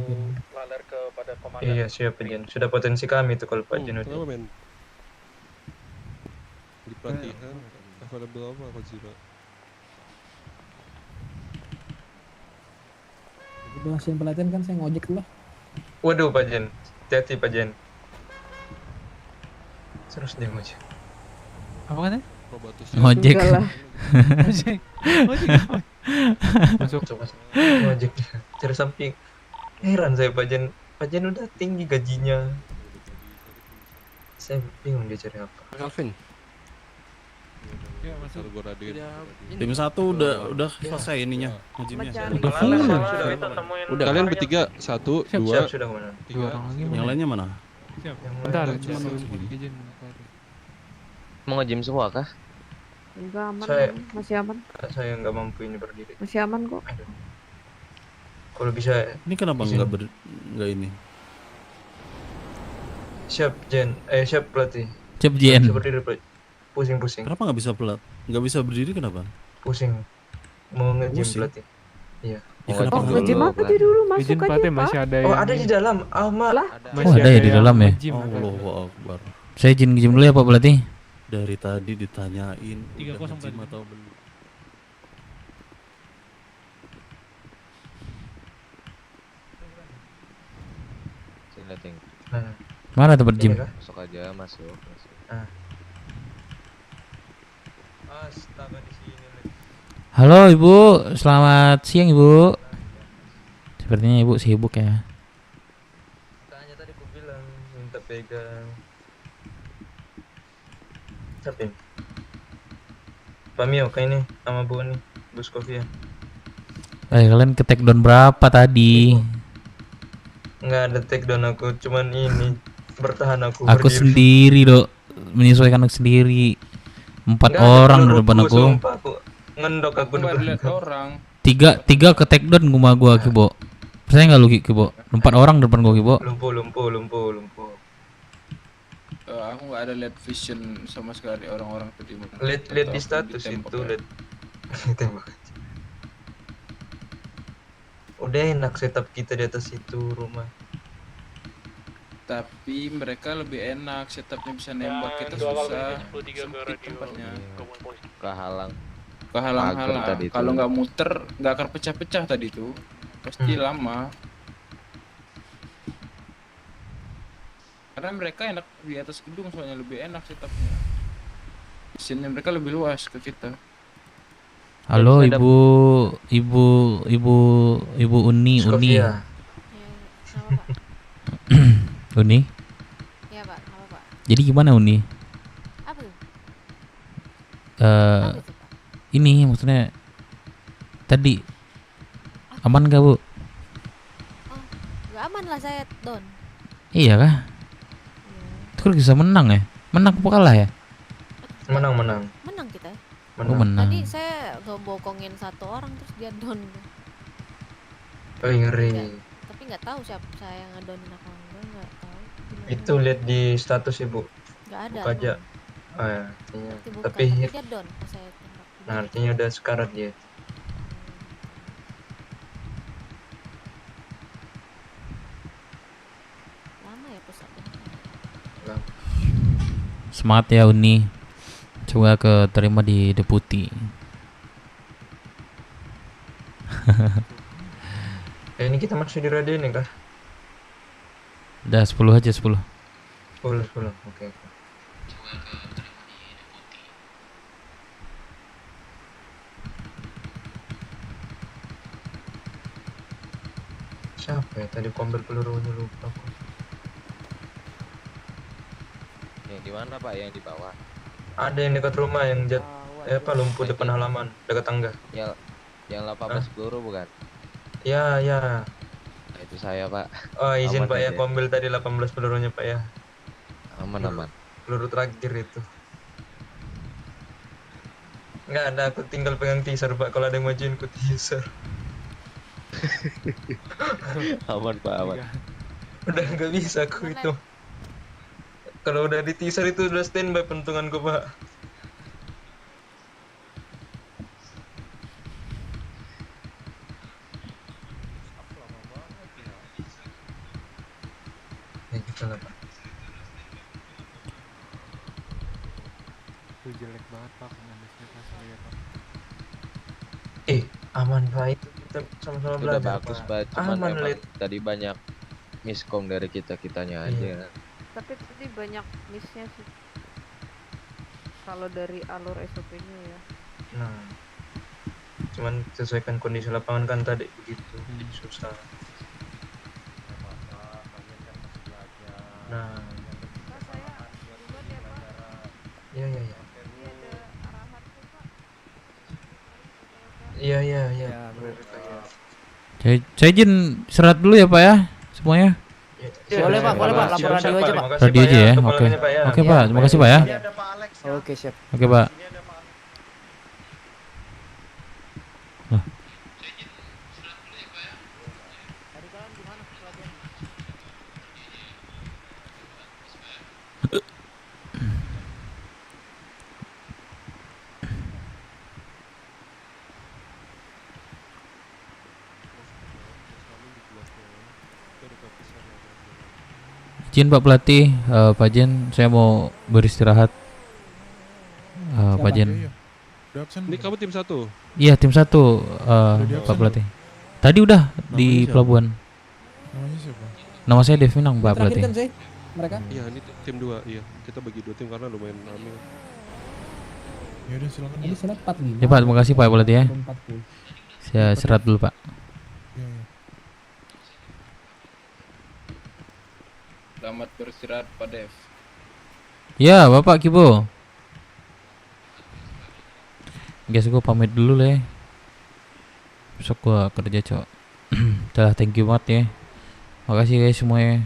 laler kepada komandan. Iya siapa Jen? Sudah potensi kami itu kalau Pak Jen udah. Di pelatihan available apa Pak Zira? Itu hasil pelatihan kan saya ngojek dulu. Waduh Pak Jen. Hati-hati Pak Jen. Terus dia ngojek. Apa katanya? Probatus. Ngojek. Enggak lah. Ngojek. Masuk. Ngojek cari samping. Heran saya Pak Jen. Pak Jen udah tinggi gajinya. Saya bingung dia cari apa. Calvin. Ya, masuk. Tim 1 udah selesai ininya, ngejimnya. Udah full. Udah. Kalian bertiga, 1, 2, Sudah kemana? 3. Yang lainnya mana? Siap. Yang Bentar, lain cuma masuk. nunggu izin. Mau nge-gym semua kah? Enggak aman, Saya- masih aman. Saya nggak mampu ini berdiri. Masih aman kok. Kalau bisa. Ini kenapa izin. nggak ini? Siap Jen. Siap pelatih. Siap Jen. Bisa berdiri Pak. Pusing-pusing. Kenapa nggak bisa pelat? Nggak bisa berdiri kenapa? Pusing. Mau nge-gym Pusing? pelatih. Iya. Ya, kenapa Oh, nggak nge-gym dulu? apa dia dulu masuk Izin aja, Pak, Pak. masih ada Oh, yang ada di dalam. Alma. Oh, ada ya di dalam ya? Allahu Akbar. Saya izin nge-gym dulu ya Pak pelatih. Dari tadi ditanyain 3-0 udah nge-gym tadi. atau belum. Sini liatin. Nah. Mana tempat gym? Masuk aja, masuk. Astaga di sini. Halo Ibu, selamat siang Ibu. Sepertinya Ibu sibuk ya. Tanya tadi aku bilang minta pegang. Siapa ini? Pak Mio kayak ini sama Bu nih, Bu Skofia. Kalian ke take down berapa tadi? Nggak ada take down aku, cuman ini bertahan aku. Aku berdiri. sendiri dok, menyesuaikan aku sendiri. 4 Nggak ada orang di peluru depan aku. sumpah, aku ngendok aku di Baru lihat belakang. orang. Tiga ke take down gua Kibo. Saya nggak lu Kibo. 4 orang depan gua Kibo. Lumpuh. Aku nggak ada lihat vision sama sekali orang-orang tadi. Lihat di status itu, lihat tembak aja. Udah enak setup kita di atas itu rumah. Tapi mereka lebih enak, setupnya bisa nembak, kita susah. Sempit tempatnya. Kehalang. Kehalang-halang. Tadi itu. Kalau nggak muter, nggak akan pecah-pecah tadi tuh. Pasti lama. Karena mereka enak di atas gedung, soalnya lebih enak setupnya. Mesinnya mereka lebih luas ke kita. Halo Ibu Uni. Skofia. Uni. Iya Pak, apa Pak? Jadi gimana Uni? Apa tuh? Ini maksudnya tadi aman gak Bu? Gak aman lah saya Don. Iya kah? Itu kan bisa menang ya? Menang apa kalah ya? Menang. Menang kita. Oh, menang. Tadi saya ngebokongin 1 orang terus dia down. Oh, ngeri. Tapi nggak tahu siapa saya ngedownin apa enggak, nggak tahu. Itu lihat di status Ibu. Nggak ada. Buka aja. emang. Oh, ya, artinya. Berarti bukan, Tapi dia down pas saya tembak. nah, artinya udah sekarat dia. Lama ya pusatnya. Semangat ya Uni. Coba keterima di deputi. Ini kita masih di radio nih kah? Udah 10 aja 10. 10. Oke. Siapa ya tadi ku ambil pelurunya, lupa aku. Yang di mana Pak? Yang di bawah. Ada yang dekat rumah yang lumpuh depan halaman, dekat tangga. Yang 18 peluru bukan? Ya. Nah, itu saya Pak. Oh, izin Aman Pak ya, aja. aku ambil tadi 18 pelurunya Pak ya. Aman. Peluru terakhir itu. Nggak ada, aku tinggal pegang teaser Pak. Kalau ada yang majuin ku teaser. Aman Pak, aman. Udah nggak bisa aku itu. Kalau udah di teaser itu udah standby pentunganku Pak. Ya gitu lah Pak. Itu jelek banget Pak, komandasnya pas saya Pak. Aman Pak, itu kita sama-sama Udah belajar bagus Pak. Pak, cuman Aman emang Lid. tadi banyak miskom dari kita-kitanya aja. Tapi tadi banyak missnya sih. Kalau dari alur SOP-nya ya. Nah, cuman sesuaikan kondisi lapangan kan tadi begitu, susah. Nah, iya. Saya izin istirahat dulu ya Pak ya, semuanya. Boleh Pak, lapor radio aja Pak. Radio aja ya, oke. Oke Pak, terima kasih Pak ya. Oke siap. Oke Pak. Lah. Izin Pak Pelatih, Pak Jen, saya mau beristirahat. Pak Jen. Ini kamu tim 1? Iya tim 1, Pak Pelatih. Tadi udah di pelabuhan. Namanya siapa? Nama saya Dev Minang, Pak Pelatih. Terakhir kan sih mereka? Iya, ini tim 2. Iya, kita bagi 2 tim karena lumayan rame. Ya udah silakan. Tadi surat 45. Ya Pak, terima kasih Pak Pelatih ya. 40. Saya istirahat dulu Pak. Selamat beristirahat Pak Dev. Ya Bapak Kibo. Guys, gue pamit dulu lah ya. Besok gue kerja cok. Udah, thank you banget ya. Makasih guys semuanya.